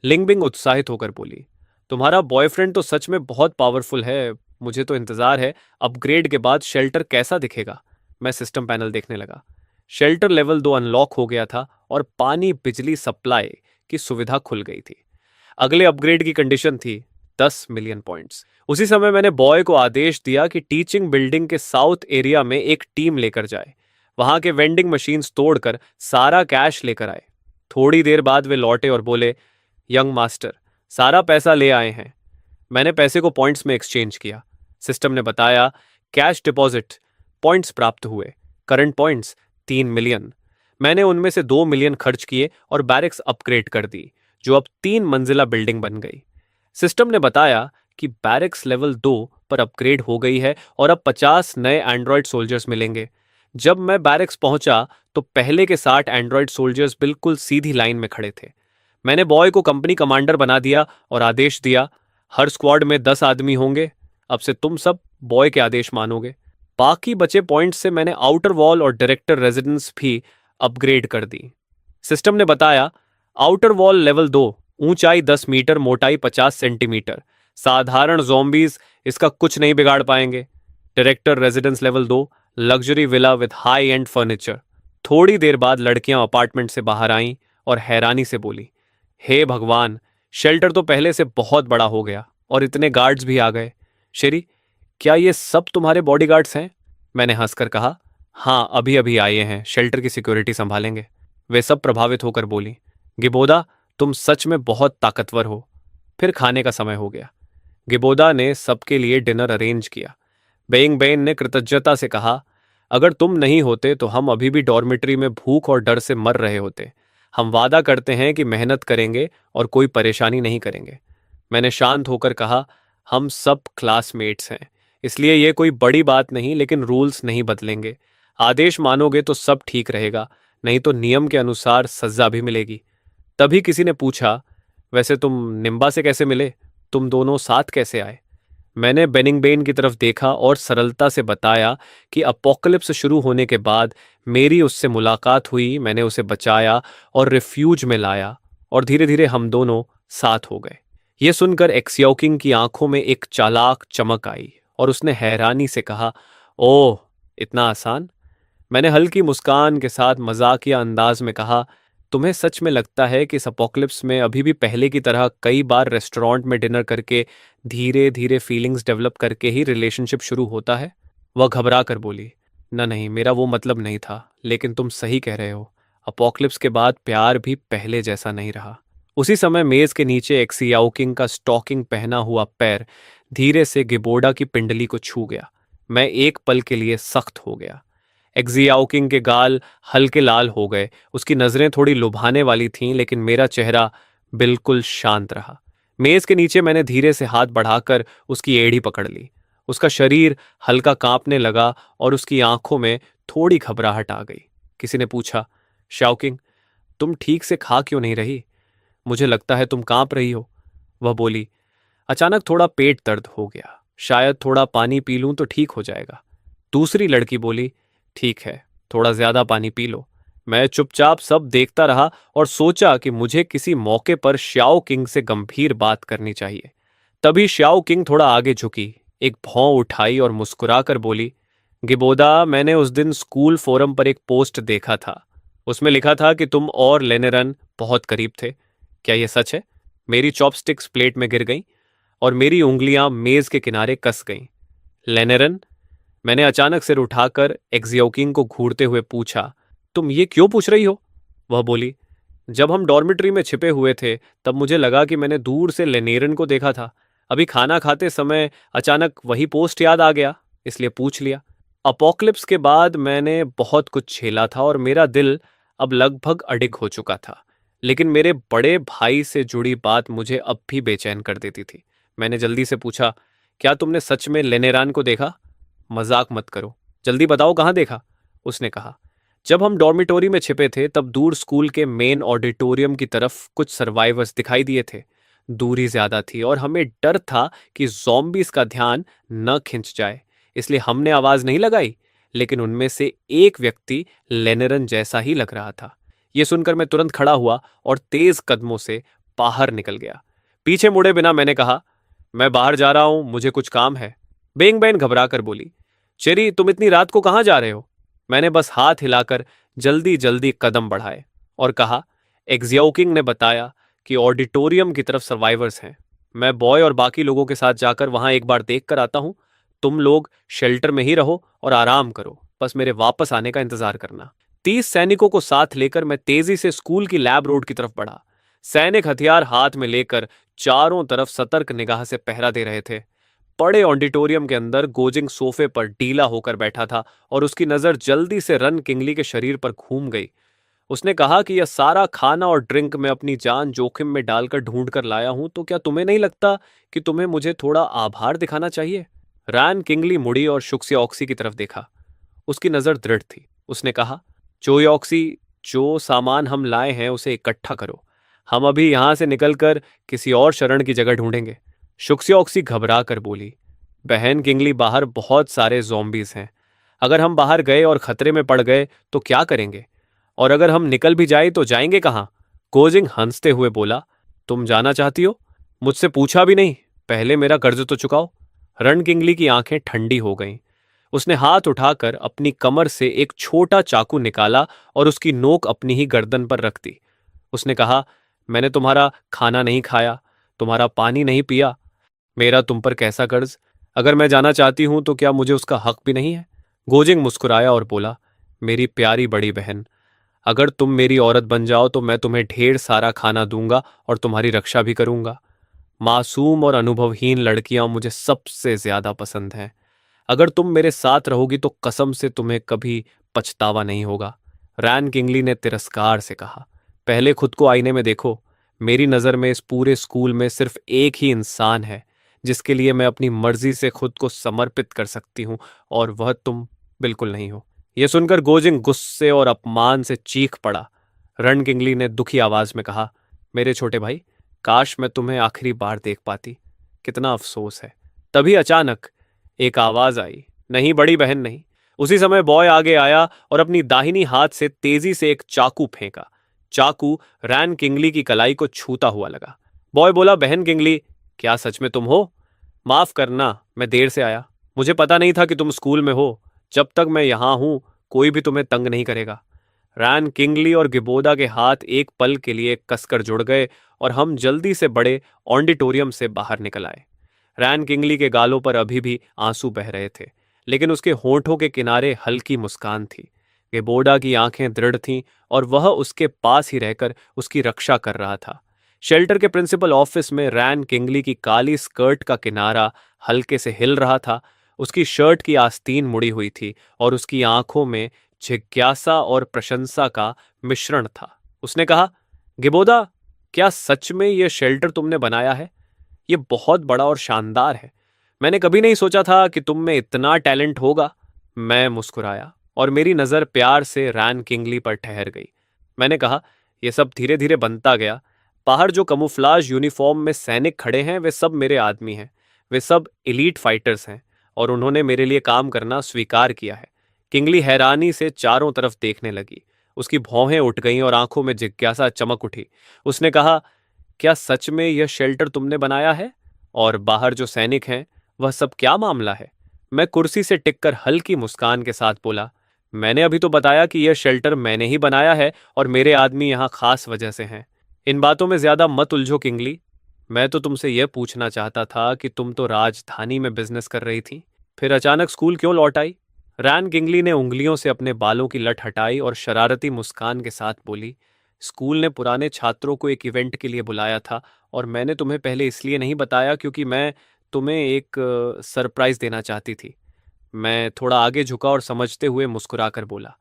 लिंगबिंग उत्साहित होकर बोली, तुम्हारा बॉयफ्रेंड तो सच में बहुत पावरफुल है। मुझे तो इंतजार है अपग्रेड के बाद शेल्टर कैसा दिखेगा। मैं सिस्टम पैनल देखने लगा। शेल्टर लेवल 2 अनलॉक हो गया था और पानी बिजली सप्लाई की सुविधा खुल गई थी। अगले अपग्रेड की कंडीशन थी 10 मिलियन पॉइंट्स। उसी समय मैंने बॉय को आदेश दिया कि टीचिंग बिल्डिंग के साउथ एरिया में एक टीम लेकर जाए। वहां के वेंडिंग मशीन्स तोड़कर सारा कैश लेकर आए। थोड़ी देर बाद वे लौटे और बोले, यंग मास्टर, सारा पैसा ले आए हैं। मैंने पैसे को पॉइंट्स में एक्सचेंज किया। सिस्टम ने बताया, कैश डिपॉजिट पॉइंट्स प्राप्त हुए। Current points 3 million. मैंने उनमें से 2 मिलियन खर्च किए और बैरिक्स अपग्रेड कर दी, जो अब 3 मंजिला बिल्डिंग बन गई। सिस्टम ने बताया कि बैरिक्स लेवल 2 पर अपग्रेड हो गई है और अब 50 नए एंड्रॉयड सोल्जर्स मिलेंगे। जब मैं बैरिक्स पहुंचा तो पहले के 60 एंड्रॉयड सोल्जर्स बिल्कुल सीधी लाइन में खड़े थे। मैंने बॉय को कंपनी कमांडर बना दिया और आदेश दिया, हर स्क्वाड में 10 आदमी होंगे। अब से तुम सब बॉय के आदेश मानोगे। बाकी बचे पॉइंट्स से मैंने आउटर वॉल और डायरेक्टर रेजिडेंस भी अपग्रेड कर दी। सिस्टम ने बताया, आउटर वॉल लेवल 2, ऊंचाई 10 मीटर, मोटाई 50 सेंटीमीटर। साधारण ज़ॉम्बीज इसका कुछ नहीं बिगाड़ पाएंगे। Director residence level 2, luxury villa with high and furniture. थोड़ी देर बाद लड़कियां अपार्टमेंट से बाहर आईं और हैरानी से बोली, हे भगवान, शेल्टर तो पहले से बहुत बड़ा हो गया और इतने गार्ड्स भी आ गए। शेरी, क्या ये सब तुम्हारे बॉडीगार्ड्स हैं? मैंने हंसकर कहा, हाँ, अभी अभी आए हैं, शेल्टर की सिक्योरिटी संभालेंगे। वे सब प्रभावित होकर बोली, गिबोदा, तुम सच में बहुत ताकतवर हो। फिर खाने का समय हो गया। गिबोदा ने सबके लिए डिनर अरेंज किया। बेइंग बेन ने कृतज्ञता से कहा, अगर तुम नहीं होते तो हम अभी भी डॉर्मेट्री में भूख और डर से मर रहे होते। हम वादा करते हैं कि मेहनत करेंगे और कोई परेशानी नहीं करेंगे। मैंने शांत होकर कहा, हम सब क्लासमेट्स हैं, इसलिए ये कोई बड़ी बात नहीं, लेकिन रूल्स नहीं बदलेंगे। आदेश मानोगे तो सब ठीक रहेगा, नहीं तो नियम के अनुसार सजा भी मिलेगी। तभी किसी ने पूछा, वैसे तुम निम्बा से कैसे मिले? तुम दोनों साथ कैसे आए? मैंने बेनिंगबेन की तरफ देखा और सरलता से बताया कि अपोकलिप्स शुरू होने के बाद मेरी उससे मुलाकात हुई, मैंने उसे बचाया और रिफ्यूज में लाया और धीरे धीरे हम दोनों साथ हो गए। यह सुनकर एक्सियाओकिंग की आंखों में एक चालाक चमक आई और उसने हैरानी से कहा, ओह, इतना आसान? मैंने हल्की मुस्कान के साथ मजाकिया अंदाज में कहा, तुम्हें सच में लगता है कि इस अपोकलिप्स में अभी भी पहले की तरह कई बार रेस्टोरेंट में डिनर करके धीरे धीरे फीलिंग्स डेवलप करके ही रिलेशनशिप शुरू होता है? वह घबरा कर बोली, नहीं, मेरा वो मतलब नहीं था, लेकिन तुम सही कह रहे हो। अपोकलिप्स के बाद प्यार भी पहले जैसा नहीं रहा। उसी समय मेज के नीचे एक्सियाओकिंग का स्टॉकिंग पहना हुआ पैर धीरे से गिबोडा की पिंडली को छू गया। मैं एक पल के लिए सख्त हो गया। एग्जियाओकिंग के गाल हल्के लाल हो गए, उसकी नज़रें थोड़ी लुभाने वाली थीं, लेकिन मेरा चेहरा बिल्कुल शांत रहा। मेज़ के नीचे मैंने धीरे से हाथ बढ़ाकर उसकी एड़ी पकड़ ली। उसका शरीर हल्का कांपने लगा और उसकी आंखों में थोड़ी घबराहट आ गई। किसी ने पूछा, शाओकिंग, तुम ठीक से खा क्यों नहीं रही? मुझे लगता है तुम कांप रही हो। वह बोली। अचानक थोड़ा पेट दर्द हो गया, शायद थोड़ा पानी पी लूं तो ठीक हो जाएगा। दूसरी लड़की बोली, ठीक है, थोड़ा ज्यादा पानी पी लो। मैं चुपचाप सब देखता रहा और सोचा कि मुझे किसी मौके पर श्याओ किंग से गंभीर बात करनी चाहिए। तभी श्याओ किंग थोड़ा आगे झुकी, एक भौं उठाई और मुस्कुराकर बोली, गिबोदा, मैंने उस दिन स्कूल फोरम पर एक पोस्ट देखा था। उसमें लिखा था कि तुम और लेनेरन बहुत करीब थे। क्या यह सच है? मेरी चॉपस्टिक्स प्लेट में गिर गईं और मेरी उंगलियां मेज के किनारे कस गईं। लेनेरन? मैंने अचानक सिर उठाकर एक्जियोकिंग को घूरते हुए पूछा, तुम ये क्यों पूछ रही हो? वह बोली, जब हम डॉर्मिटरी में छिपे हुए थे तब मुझे लगा कि मैंने दूर से लेनेरन को देखा था। अभी खाना खाते समय अचानक वही पोस्ट याद आ गया, इसलिए पूछ लिया। अपोक्लिप्स के बाद मैंने बहुत कुछ झेला था और मेरा दिल अब लगभग अडिग हो चुका था, लेकिन मेरे बड़े भाई से जुड़ी बात मुझे अब भी बेचैन कर देती थी। मैंने जल्दी से पूछा, क्या तुमने सच में लेनेरान को देखा? मजाक मत करो, जल्दी बताओ कहाँ देखा? उसने कहा, जब हम डॉर्मिटोरी में छिपे थे तब दूर स्कूल के मेन ऑडिटोरियम की तरफ कुछ सर्वाइवर्स दिखाई दिए थे। दूरी ज्यादा थी और हमें डर था कि ज़ॉम्बीज का ध्यान न खिंच जाए, इसलिए हमने आवाज नहीं लगाई, लेकिन उनमें से एक व्यक्ति लेनेरन जैसा ही लग रहा था। यह सुनकर मैं तुरंत खड़ा हुआ और तेज कदमों से बाहर निकल गया। पीछे मुड़े बिना मैंने कहा, मैं बाहर जा रहा हूं, मुझे कुछ काम है। बेंग बैन घबरा कर बोली, चेरी, तुम इतनी रात को कहां जा रहे हो? मैंने बस हाथ हिलाकर जल्दी जल्दी कदम बढ़ाए और कहा, एक्जियोकिंग ने बताया कि ऑडिटोरियम की तरफ सर्वाइवर्स हैं। मैं बॉय और बाकी लोगों के साथ जाकर वहां एक बार देख कर आता हूं। तुम लोग शेल्टर में ही रहो और आराम करो, बस मेरे वापस आने का इंतजार करना। 30 सैनिकों को साथ लेकर मैं तेजी से स्कूल की लैब रोड की तरफ बढ़ा। सैनिक हथियार हाथ में लेकर चारों तरफ सतर्क निगाह से पहरा दे रहे थे। बड़े ऑडिटोरियम के अंदर गोजिंग सोफे पर ढीला होकर बैठा था और उसकी नजर जल्दी से रन किंगली के शरीर पर घूम गई। उसने कहा कि यह सारा खाना और ड्रिंक मैं अपनी जान जोखिम में डालकर ढूंढ कर लाया हूं, तो क्या तुम्हें नहीं लगता कि तुम्हें मुझे थोड़ा आभार दिखाना चाहिए? रैन किंगली मुड़ी और शुक्सियोक्सी की तरफ देखा। उसकी नजर दृढ़ थी। उसने कहा, चोयोक्सी, जो सामान हम लाए हैं उसे इकट्ठा करो। हम अभी यहां से निकलकर किसी और शरण की जगह ढूंढेंगे। शुक्सियोक्सी घबरा कर बोली, बहन किंगली, बाहर बहुत सारे ज़ॉम्बीज हैं। अगर हम बाहर गए और खतरे में पड़ गए तो क्या करेंगे? और अगर हम निकल भी जाए तो जाएंगे कहाँ? गोजिंग हंसते हुए बोला, तुम जाना चाहती हो? मुझसे पूछा भी नहीं, पहले मेरा कर्ज तो चुकाओ। रण किंगली की आंखें ठंडी हो गईं। उसने हाथ उठाकर अपनी कमर से एक छोटा चाकू निकाला और उसकी नोक अपनी ही गर्दन पर रख दी। उसने कहा, मैंने तुम्हारा खाना नहीं खाया, तुम्हारा पानी नहीं पिया। मेरा तुम पर कैसा कर्ज? अगर मैं जाना चाहती हूं तो क्या मुझे उसका हक भी नहीं है? गोजिंग मुस्कुराया और बोला, मेरी प्यारी बड़ी बहन, अगर तुम मेरी औरत बन जाओ तो मैं तुम्हें ढेर सारा खाना दूंगा और तुम्हारी रक्षा भी करूंगा। मासूम और अनुभवहीन लड़कियां मुझे सबसे ज्यादा पसंद हैं। अगर तुम मेरे साथ रहोगी तो कसम से तुम्हें कभी पछतावा नहीं होगा। रैन किंगली ने तिरस्कार से कहा, पहले खुद को आईने में देखो। मेरी नज़र में इस पूरे स्कूल में सिर्फ एक ही इंसान है जिसके लिए मैं अपनी मर्जी से खुद को समर्पित कर सकती हूं, और वह तुम बिल्कुल नहीं हो। यह सुनकर गोजिंग गुस्से और अपमान से चीख पड़ा। रण किंगली ने दुखी आवाज में कहा, मेरे छोटे भाई, काश मैं तुम्हें आखिरी बार देख पाती। कितना अफसोस है। तभी अचानक एक आवाज आई, नहीं बड़ी बहन नहीं। उसी समय बॉय आगे आया और अपनी दाहिनी हाथ से तेजी से एक चाकू फेंका। चाकू रैन किंगली की कलाई को छूता हुआ लगा। बॉय बोला, बहन किंगली, क्या सच में तुम हो? माफ करना, मैं देर से आया। मुझे पता नहीं था कि तुम स्कूल में हो। जब तक मैं यहां हूं कोई भी तुम्हें तंग नहीं करेगा। रैन किंगली और गिबोदा के हाथ एक पल के लिए कसकर जुड़ गए और हम जल्दी से बड़े ऑडिटोरियम से बाहर निकल आए। रैन किंगली के गालों पर अभी भी आंसू बह रहे थे, लेकिन उसके होठों के किनारे हल्की मुस्कान थी। गिबोदा की आंखें दृढ़ थीं और वह उसके पास ही रहकर उसकी रक्षा कर रहा था। शेल्टर के प्रिंसिपल ऑफिस में रैन किंगली की काली स्कर्ट का किनारा हल्के से हिल रहा था। उसकी शर्ट की आस्तीन मुड़ी हुई थी और उसकी आंखों में जिज्ञासा और प्रशंसा का मिश्रण था। उसने कहा, गिबोदा, क्या सच में यह शेल्टर तुमने बनाया है? ये बहुत बड़ा और शानदार है। मैंने कभी नहीं सोचा था कि तुम में इतना टैलेंट होगा। मैं मुस्कुराया और मेरी नज़र प्यार से रैन किंगली पर ठहर गई। मैंने कहा, यह सब धीरे धीरे बनता गया। बाहर जो कमुफ्लाज यूनिफॉर्म में सैनिक खड़े हैं वे सब मेरे आदमी हैं। वे सब एलीट फाइटर्स हैं और उन्होंने मेरे लिए काम करना स्वीकार किया है। किंगली हैरानी से चारों तरफ देखने लगी। उसकी भौहें उठ गईं और आंखों में जिज्ञासा चमक उठी। उसने कहा, क्या सच में यह शेल्टर तुमने बनाया है? और बाहर जो सैनिक हैं वह सब क्या मामला है? मैं कुर्सी से टिककर हल्की मुस्कान के साथ बोला, मैंने अभी तो बताया कि यह शेल्टर मैंने ही बनाया है और मेरे आदमी यहाँ खास वजह से हैं। इन बातों में ज्यादा मत उलझो किंगली। मैं तो तुमसे यह पूछना चाहता था कि तुम तो राजधानी में बिजनेस कर रही थी, फिर अचानक स्कूल क्यों लौट आई? रैन किंगली ने उंगलियों से अपने बालों की लट हटाई और शरारती मुस्कान के साथ बोली, स्कूल ने पुराने छात्रों को एक इवेंट के लिए बुलाया था और मैंने तुम्हें पहले इसलिए नहीं बताया क्योंकि मैं तुम्हें एक सरप्राइज देना चाहती थी। मैं थोड़ा आगे झुका और समझते हुए मुस्कुराकर बोला,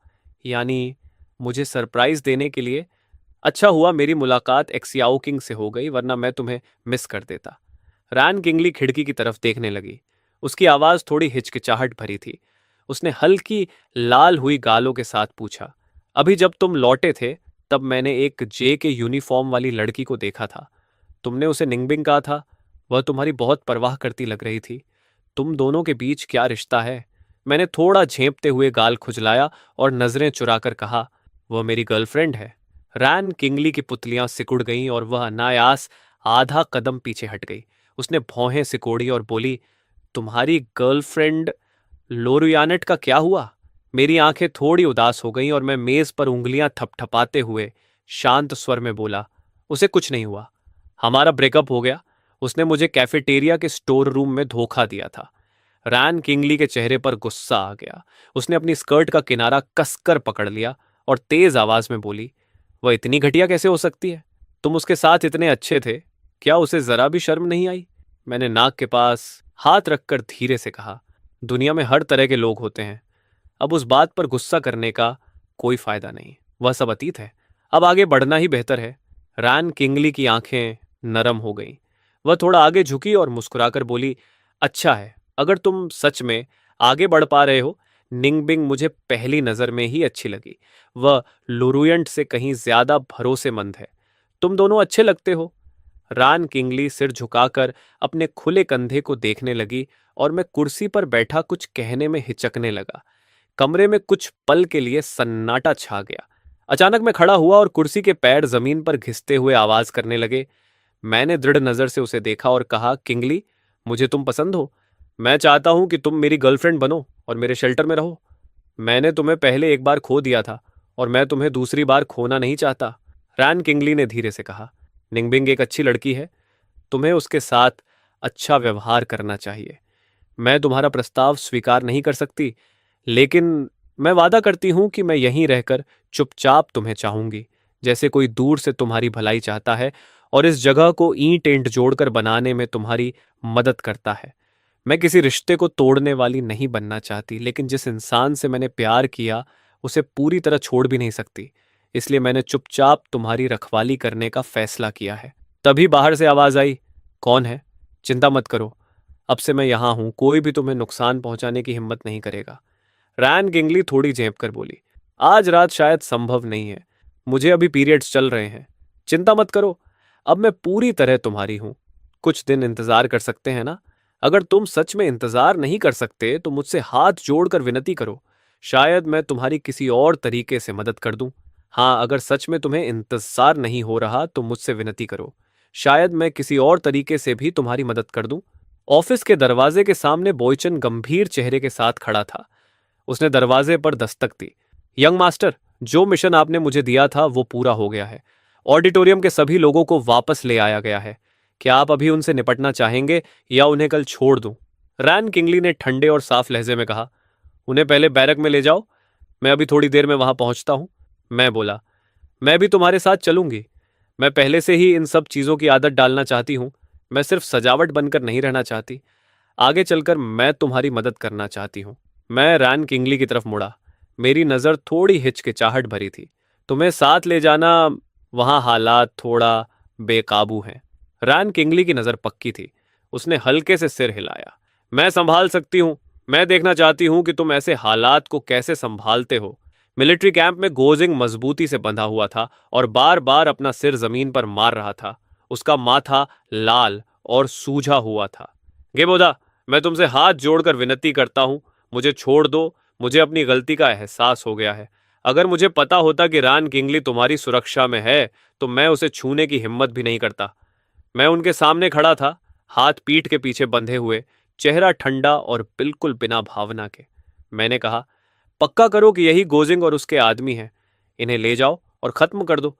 यानी मुझे सरप्राइज देने के लिए? अच्छा हुआ मेरी मुलाकात एक्सियाओ किंग से हो गई, वरना मैं तुम्हें मिस कर देता। रैन किंगली खिड़की की तरफ देखने लगी। उसकी आवाज थोड़ी हिचकिचाहट भरी थी। उसने हल्की लाल हुई गालों के साथ पूछा, अभी जब तुम लौटे थे तब मैंने एक जे के यूनिफॉर्म वाली लड़की को देखा था। तुमने उसे निंगबिंग कहा था। वह तुम्हारी बहुत परवाह करती लग रही थी। तुम दोनों के बीच क्या रिश्ता है? मैंने थोड़ा झेंपते हुए गाल खुजलाया और नजरें चुराकर कहा, वह मेरी गर्लफ्रेंड है। रैन किंगली की पुतलियां सिकुड़ गईं और वह अनायास आधा कदम पीछे हट गई। उसने भौहें सिकोड़ी और बोली, तुम्हारी गर्लफ्रेंड लोरुयानेट का क्या हुआ? मेरी आंखें थोड़ी उदास हो गईं और मैं मेज पर उंगलियां थपथपाते हुए शांत स्वर में बोला, उसे कुछ नहीं हुआ। हमारा ब्रेकअप हो गया। उसने मुझे कैफेटेरिया के स्टोर रूम में धोखा दिया था। रैन किंगली के चेहरे पर गुस्सा आ गया। उसने अपनी स्कर्ट का किनारा कसकर पकड़ लिया और तेज आवाज में बोली, वह इतनी घटिया कैसे हो सकती है? तुम उसके साथ इतने अच्छे थे, क्या उसे जरा भी शर्म नहीं आई? मैंने नाक के पास हाथ रखकर धीरे से कहा, दुनिया में हर तरह के लोग होते हैं। अब उस बात पर गुस्सा करने का कोई फायदा नहीं। वह सब अतीत है। अब आगे बढ़ना ही बेहतर है। रैन किंगली की आंखें नरम हो गईं। वह थोड़ा आगे झुकी और मुस्कुराकर बोली, अच्छा है, अगर तुम सच में आगे बढ़ पा रहे हो। निंगबिंग मुझे पहली नजर में ही अच्छी लगी। वह लुरुयंट से कहीं ज्यादा भरोसेमंद है। तुम दोनों अच्छे लगते हो। रान किंगली सिर झुकाकर अपने खुले कंधे को देखने लगी और मैं कुर्सी पर बैठा कुछ कहने में हिचकने लगा। कमरे में कुछ पल के लिए सन्नाटा छा गया। अचानक मैं खड़ा हुआ और कुर्सी के पैर जमीन पर घिसते हुए आवाज करने लगे। मैंने दृढ़ नजर से उसे देखा और कहा, किंगली, मुझे तुम पसंद हो। मैं चाहता हूं कि तुम मेरी गर्लफ्रेंड बनो और मेरे शेल्टर में रहो। मैंने तुम्हें पहले एक बार खो दिया था और मैं तुम्हें दूसरी बार खोना नहीं चाहता। रैन किंगली ने धीरे से कहा, निंगबिंग एक अच्छी लड़की है। तुम्हें उसके साथ अच्छा व्यवहार करना चाहिए। मैं तुम्हारा प्रस्ताव स्वीकार नहीं कर सकती, लेकिन मैं वादा करती हूं कि मैं यहीं रहकर चुपचाप तुम्हें चाहूंगी, जैसे कोई दूर से तुम्हारी भलाई चाहता है और इस जगह को ईंट ईंट जोड़कर बनाने में तुम्हारी मदद करता है। मैं किसी रिश्ते को तोड़ने वाली नहीं बनना चाहती, लेकिन जिस इंसान से मैंने प्यार किया उसे पूरी तरह छोड़ भी नहीं सकती। इसलिए मैंने चुपचाप तुम्हारी रखवाली करने का फैसला किया है। तभी बाहर से आवाज आई, कौन है? चिंता मत करो, अब से मैं यहां हूं। कोई भी तुम्हें नुकसान पहुंचाने की हिम्मत नहीं करेगा। रैन किंगली थोड़ी झेंप कर बोली, आज रात शायद संभव नहीं है। मुझे अभी पीरियड्स चल रहे हैं। चिंता मत करो, अब मैं पूरी तरह तुम्हारी हूं। कुछ दिन इंतजार कर सकते हैं ना? अगर तुम सच में इंतजार नहीं कर सकते तो मुझसे हाथ जोड़कर विनती करो। शायद मैं तुम्हारी किसी और तरीके से मदद कर दूं। हाँ, अगर सच में तुम्हें इंतजार नहीं हो रहा तो मुझसे विनती करो। शायद मैं किसी और तरीके से भी तुम्हारी मदद कर दूं। ऑफिस के दरवाजे के सामने बॉयचन गंभीर चेहरे के साथ खड़ा था। उसने दरवाजे पर दस्तक दी। यंग मास्टर, जो मिशन आपने मुझे दिया था वो पूरा हो गया है। ऑडिटोरियम के सभी लोगों को वापस ले आया गया है। क्या आप अभी उनसे निपटना चाहेंगे या उन्हें कल छोड़ दूं? रैन किंगली ने ठंडे और साफ लहजे में कहा, उन्हें पहले बैरक में ले जाओ। मैं अभी थोड़ी देर में वहां पहुंचता हूं। मैं बोला, मैं भी तुम्हारे साथ चलूंगी। मैं पहले से ही इन सब चीजों की आदत डालना चाहती हूं। मैं सिर्फ सजावट बनकर नहीं रहना चाहती। आगे चलकर मैं तुम्हारी मदद करना चाहती हूँ। मैं रैन किंगली की तरफ मुड़ा। मेरी नज़र थोड़ी हिचकिचाहट भरी थी। तुम्हें साथ ले जाना, वहाँ हालात थोड़ा बेकाबू हैं। रैन किंगली की नज़र पक्की थी। उसने हल्के से सिर हिलाया। मैं संभाल सकती हूँ। मैं देखना चाहती हूँ कि तुम ऐसे हालात को कैसे संभालते हो। मिलिट्री कैंप में गोजिंग मजबूती से बंधा हुआ था और बार बार अपना सिर जमीन पर मार रहा था। उसका माथा लाल और सूझा हुआ था। गेबोदा, मैं तुमसे हाथ जोड़कर विनती करता हूं, मुझे छोड़ दो। मुझे अपनी गलती का एहसास हो गया है। अगर मुझे पता होता कि रान किंगली तुम्हारी सुरक्षा में है तो मैं उसे छूने की हिम्मत भी नहीं करता। मैं उनके सामने खड़ा था, हाथ पीठ के पीछे बंधे हुए, चेहरा ठंडा और बिल्कुल बिना भावना के। मैंने कहा, पक्का करो कि यही गोजिंग और उसके आदमी हैं। इन्हें ले जाओ और खत्म कर दो।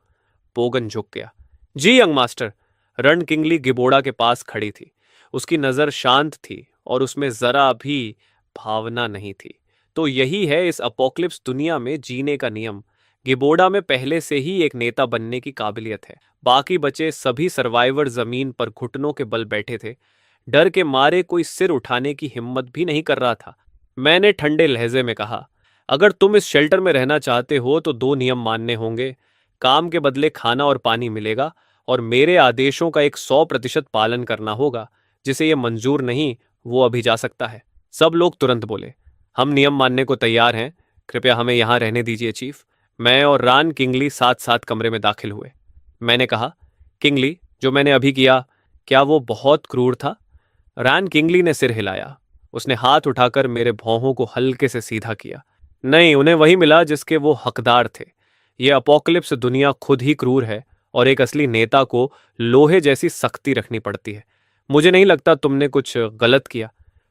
पोगन झुक गया। जी यंग मास्टर। रण किंगली गिबोड़ा के पास खड़ी थी। उसकी नजर शांत थी और उसमें जरा भी भावना नहीं थी। तो यही है इस अपोक्लिप्स दुनिया में जीने का नियम। गिबोड़ा में पहले से ही एक नेता बनने की काबिलियत है। बाकी बचे सभी सर्वाइवर जमीन पर घुटनों के बल बैठे थे। डर के मारे कोई सिर उठाने की हिम्मत भी नहीं कर रहा था। मैंने ठंडे लहजे में कहा, अगर तुम इस शेल्टर में रहना चाहते हो तो दो नियम मानने होंगे। काम के बदले खाना और पानी मिलेगा और मेरे आदेशों का एक 100% पालन करना होगा। जिसे यह मंजूर नहीं, वो अभी जा सकता है। सब लोग तुरंत बोले, हम नियम मानने को तैयार हैं। कृपया हमें यहां रहने दीजिए चीफ। मैं और रान किंगली साथ साथ कमरे में दाखिल हुए। मैंने कहा, किंगली, जो मैंने अभी किया, क्या वो बहुत क्रूर था? रान किंगली ने सिर हिलाया। उसने हाथ उठाकर मेरे भौहों को हल्के से सीधा किया। नहीं, उन्हें वही मिला जिसके वो हकदार थे। ये अपोकलिप्स दुनिया खुद ही क्रूर है और एक असली नेता को लोहे जैसी सख्ती रखनी पड़ती है। मुझे नहीं लगता तुमने कुछ गलत किया।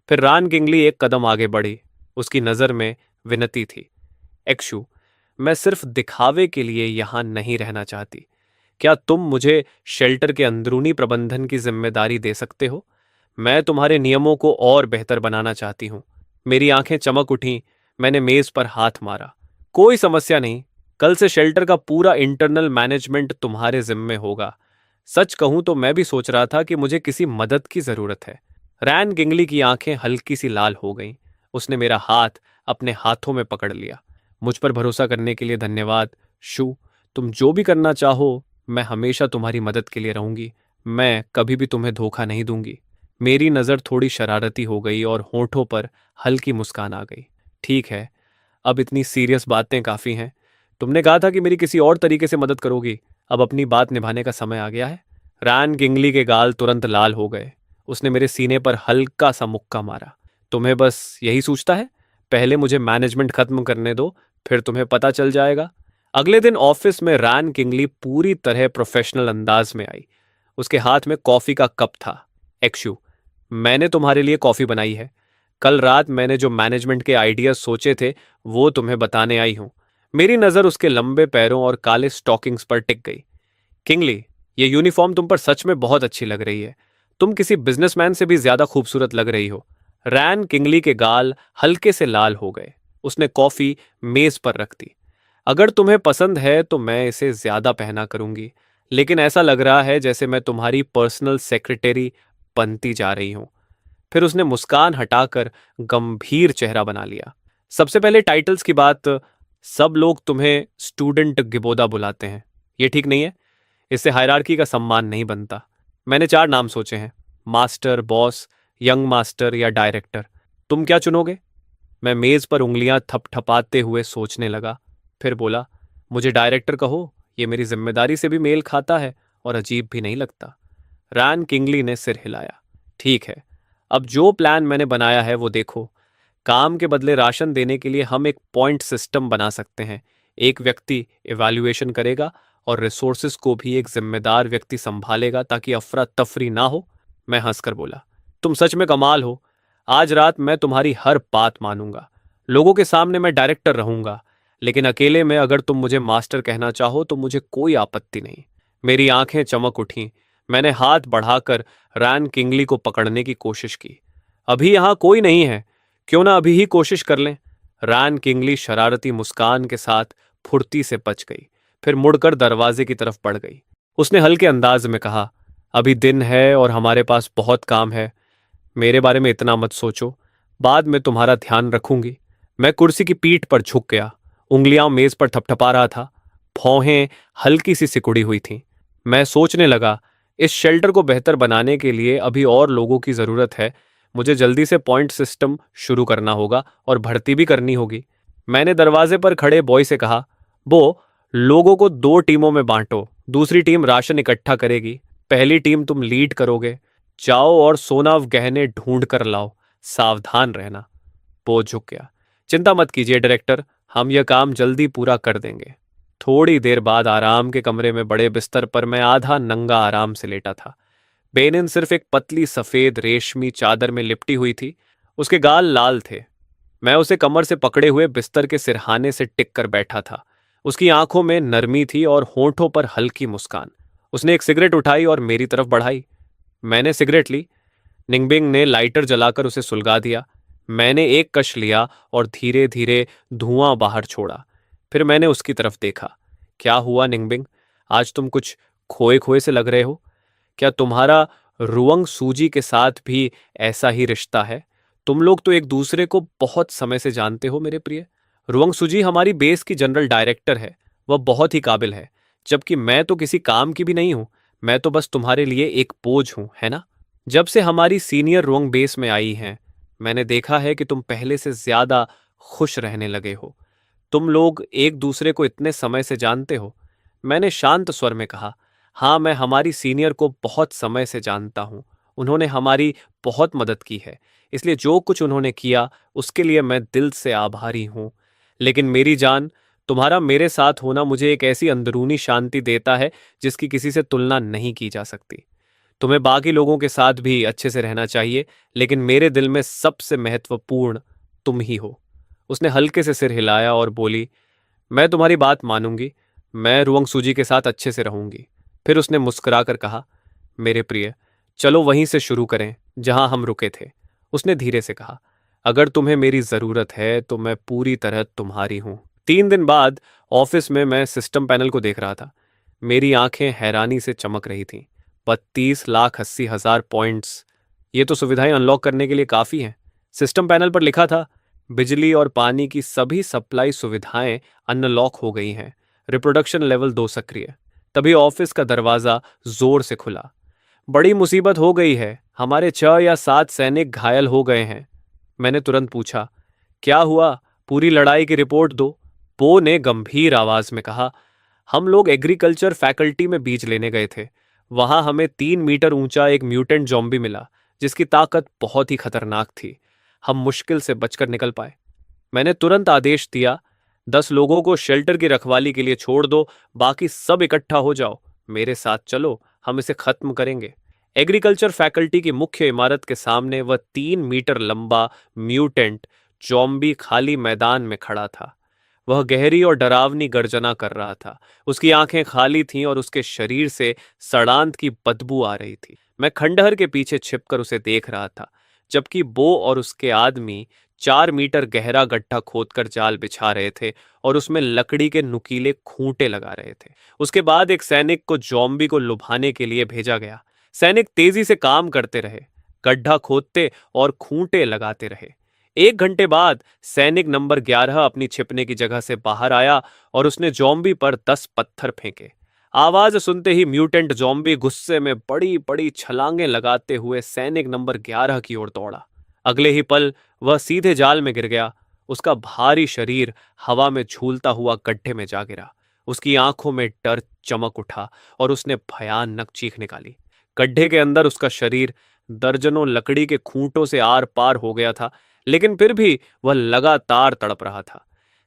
फिर रान किंगली एक कदम आगे बढ़ी। उसकी नज़र में विनती थी। एक्शु, मैं सिर्फ दिखावे के लिए यहां नहीं रहना चाहती। क्या तुम मुझे शेल्टर के अंदरूनी प्रबंधन की जिम्मेदारी दे सकते हो? मैं तुम्हारे नियमों को और बेहतर बनाना चाहती हूँ। मेरी आंखें चमक उठीं। मैंने मेज पर हाथ मारा। कोई समस्या नहीं। कल से शेल्टर का पूरा इंटरनल मैनेजमेंट तुम्हारे जिम्मे होगा। सच कहूं तो मैं भी सोच रहा था कि मुझे किसी मदद की जरूरत है। रैन किंगली की आंखें हल्की सी लाल हो गईं। उसने मेरा हाथ अपने हाथों में पकड़ लिया। मुझ पर भरोसा करने के लिए धन्यवाद शू। तुम जो भी करना चाहो, मैं हमेशा तुम्हारी मदद के लिए रहूंगी। मैं कभी भी तुम्हें धोखा नहीं दूंगी। मेरी नज़र थोड़ी शरारती हो गई और होठों पर हल्की मुस्कान आ गई। ठीक है, अब इतनी सीरियस बातें काफ़ी हैं। तुमने कहा था कि मेरी किसी और तरीके से मदद करोगी। अब अपनी बात निभाने का समय आ गया है। रैन किंगली के गाल तुरंत लाल हो गए। उसने मेरे सीने पर हल्का सा मुक्का मारा। तुम्हें बस यही सूझता है? पहले मुझे मैनेजमेंट खत्म करने दो, फिर तुम्हें पता चल जाएगा। अगले दिन ऑफिस में रैन किंगली पूरी तरह प्रोफेशनल अंदाज में आई। उसके हाथ में कॉफी का कप था। एक्शु, मैंने तुम्हारे लिए कॉफी बनाई है। कल रात मैंने जो मैनेजमेंट के आइडियाज सोचे थे वो तुम्हें बताने आई हूं। मेरी नजर उसके लंबे पैरों और काले स्टॉकिंग्स पर टिक गई। किंगली, ये यूनिफॉर्म तुम पर सच में बहुत अच्छी लग रही है। तुम किसी बिजनेसमैन से भी ज्यादा खूबसूरत लग रही हो। रैन किंगली के गाल हल्के से लाल हो गए। उसने कॉफी मेज पर रख दी। अगर तुम्हें पसंद है तो मैं इसे ज्यादा पहना करूंगी, लेकिन ऐसा लग रहा है जैसे मैं तुम्हारी पर्सनल सेक्रेटरी बनती जा रही हूं। फिर उसने मुस्कान हटाकर गंभीर चेहरा बना लिया। सबसे पहले टाइटल्स की बात। सब लोग तुम्हें स्टूडेंट गिबोदा बुलाते हैं। ये ठीक नहीं है। इससे हायरार्की का सम्मान नहीं बनता। मैंने 4 नाम सोचे हैं, मास्टर, बॉस, यंग मास्टर या डायरेक्टर। तुम क्या चुनोगे? मैं मेज पर उंगलियां थपथपाते हुए सोचने लगा। फिर बोला, मुझे डायरेक्टर कहो। ये मेरी जिम्मेदारी से भी मेल खाता है और अजीब भी नहीं लगता। रैन किंगली ने सिर हिलाया। ठीक है, अब जो प्लान मैंने बनाया है वो देखो। काम के बदले राशन देने के लिए हम एक पॉइंट सिस्टम बना सकते हैं। एक व्यक्ति इवैल्यूएशन करेगा और रिसोर्सेज को भी एक जिम्मेदार व्यक्ति संभालेगा ताकि अफरा तफरी ना हो। मैं हंसकर बोला, तुम सच में कमाल हो। आज रात मैं तुम्हारी हर बात मानूंगा। लोगों के सामने मैं डायरेक्टर रहूंगा, लेकिन अकेले में अगर तुम मुझे मास्टर कहना चाहो तो मुझे कोई आपत्ति नहीं। मेरी आंखें चमक उठीं। मैंने हाथ बढ़ाकर रैन किंगली को पकड़ने की कोशिश की। अभी यहां कोई नहीं है, क्यों ना अभी ही कोशिश कर लें? रैन किंगली शरारती मुस्कान के साथ फुर्ती से बच गई, फिर मुड़कर दरवाजे की तरफ बढ़ गई। उसने हल्के अंदाज में कहा, अभी दिन है और हमारे पास बहुत काम है। मेरे बारे में इतना मत सोचो, बाद में तुम्हारा ध्यान रखूंगी। मैं कुर्सी की पीठ पर झुक गया, उंगलियां मेज पर थपथपा रहा था, भौहें हल्की सी सिकुड़ी हुई थीं। मैं सोचने लगा, इस शेल्टर को बेहतर बनाने के लिए अभी और लोगों की जरूरत है। मुझे जल्दी से पॉइंट सिस्टम शुरू करना होगा और भर्ती भी करनी होगी। मैंने दरवाजे पर खड़े बॉय से कहा, बो, लोगों को दो टीमों में बांटो, दूसरी टीम राशन इकट्ठा करेगी, पहली टीम तुम लीड करोगे। जाओ और सोना गहने ढूंढ कर लाओ, सावधान रहना। वो झुक गया। चिंता मत कीजिए डायरेक्टर, हम यह काम जल्दी पूरा कर देंगे। थोड़ी देर बाद आराम के कमरे में बड़े बिस्तर पर मैं आधा नंगा आराम से लेटा था। बेनिन सिर्फ एक पतली सफेद रेशमी चादर में लिपटी हुई थी। उसके गाल लाल थे। मैं उसे कमर से पकड़े हुए बिस्तर के सिरहाने से टिक कर बैठा था। उसकी आंखों में नरमी थी और होंठों पर हल्की मुस्कान। उसने एक सिगरेट उठाई और मेरी तरफ बढ़ाई। मैंने सिगरेट ली। निंगबिंग ने लाइटर जलाकर उसे सुलगा दिया। मैंने एक कश लिया और धीरे धीरे धुआं बाहर छोड़ा। फिर मैंने उसकी तरफ देखा। क्या हुआ निंगबिंग? आज तुम कुछ खोए खोए से लग रहे हो। क्या तुम्हारा रुअंग सूजी के साथ भी ऐसा ही रिश्ता है? तुम लोग तो एक दूसरे को बहुत समय से जानते हो मेरे प्रिय। रुअंग सूजी हमारी बेस की जनरल डायरेक्टर है। वह बहुत ही काबिल है, जबकि मैं तो किसी काम की भी नहीं हूं। मैं तो बस तुम्हारे लिए एक बोझ हूं, है ना? जब से हमारी सीनियर रोंग बेस में आई हैं, मैंने देखा है कि तुम पहले से ज्यादा खुश रहने लगे हो। तुम लोग एक दूसरे को इतने समय से जानते हो। मैंने शांत स्वर में कहा, हाँ, मैं हमारी सीनियर को बहुत समय से जानता हूं। उन्होंने हमारी बहुत मदद की है, इसलिए जो कुछ उन्होंने किया उसके लिए मैं दिल से आभारी हूं। लेकिन मेरी जान, तुम्हारा मेरे साथ होना मुझे एक ऐसी अंदरूनी शांति देता है जिसकी किसी से तुलना नहीं की जा सकती। तुम्हें बाकी लोगों के साथ भी अच्छे से रहना चाहिए, लेकिन मेरे दिल में सबसे महत्वपूर्ण तुम ही हो। उसने हल्के से सिर हिलाया और बोली, मैं तुम्हारी बात मानूंगी। मैं रुअंग सूजी के साथ अच्छे से रहूंगी। फिर उसने मुस्कुराकर कहा, मेरे प्रिय, चलो वहीं से शुरू करें जहां हम रुके थे। उसने धीरे से कहा, अगर तुम्हें मेरी जरूरत है तो मैं पूरी तरह तुम्हारी हूं। 3 दिन बाद ऑफिस में मैं सिस्टम पैनल को देख रहा था। मेरी आंखें हैरानी से चमक रही थीं। 32,80,000 पॉइंट्स, ये तो सुविधाएं अनलॉक करने के लिए काफी हैं। सिस्टम पैनल पर लिखा था, बिजली और पानी की सभी सप्लाई सुविधाएं अनलॉक हो गई हैं। रिप्रोडक्शन लेवल 2 सक्रिय। तभी ऑफिस का दरवाजा जोर से खुला। बड़ी मुसीबत हो गई है, हमारे 6 या 7 सैनिक घायल हो गए हैं। मैंने तुरंत पूछा, क्या हुआ? पूरी लड़ाई की रिपोर्ट दो। पो ने गंभीर आवाज में कहा, हम लोग एग्रीकल्चर फैकल्टी में बीज लेने गए थे। वहां हमें 3 मीटर ऊंचा एक म्यूटेंट जॉम्बी मिला, जिसकी ताकत बहुत ही खतरनाक थी। हम मुश्किल से बचकर निकल पाए। मैंने तुरंत आदेश दिया, 10 लोगों को शेल्टर की रखवाली के लिए छोड़ दो, बाकी सब इकट्ठा हो जाओ। मेरे साथ चलो, हम इसे खत्म करेंगे। एग्रीकल्चर फैकल्टी की मुख्य इमारत के सामने वह 3 मीटर लंबा म्यूटेंट जॉम्बी खाली मैदान में खड़ा था। वह गहरी और डरावनी गर्जना कर रहा था। उसकी आंखें खाली थीं और उसके शरीर से सड़ांत की बदबू आ रही थी। मैं खंडहर के पीछे छिपकर उसे देख रहा था, जबकि बो और उसके आदमी 4 मीटर गहरा गड्ढा खोदकर जाल बिछा रहे थे और उसमें लकड़ी के नुकीले खूंटे लगा रहे थे। उसके बाद एक सैनिक को जॉम्बी को लुभाने के लिए भेजा गया। सैनिक तेजी से काम करते रहे, गड्ढा खोदते और खूंटे लगाते रहे। 1 घंटे बाद सैनिक नंबर 11 अपनी छिपने की जगह से बाहर आया और उसने जॉम्बी पर 10 पत्थर फेंके। आवाज सुनते ही म्यूटेंट जॉम्बी गुस्से में बड़ी बड़ी छलांगें लगाते हुए सैनिक नंबर 11 की ओर दौड़ा। अगले ही पल वह सीधे जाल में गिर गया। उसका भारी शरीर हवा में झूलता हुआ गड्ढे में जा गिरा। उसकी आंखों में डर चमक उठा और उसने भयानक चीख निकाली। गड्ढे के अंदर उसका शरीर दर्जनों लकड़ी के खूंटों से आर पार हो गया था, लेकिन फिर भी वह लगातार तड़प रहा था।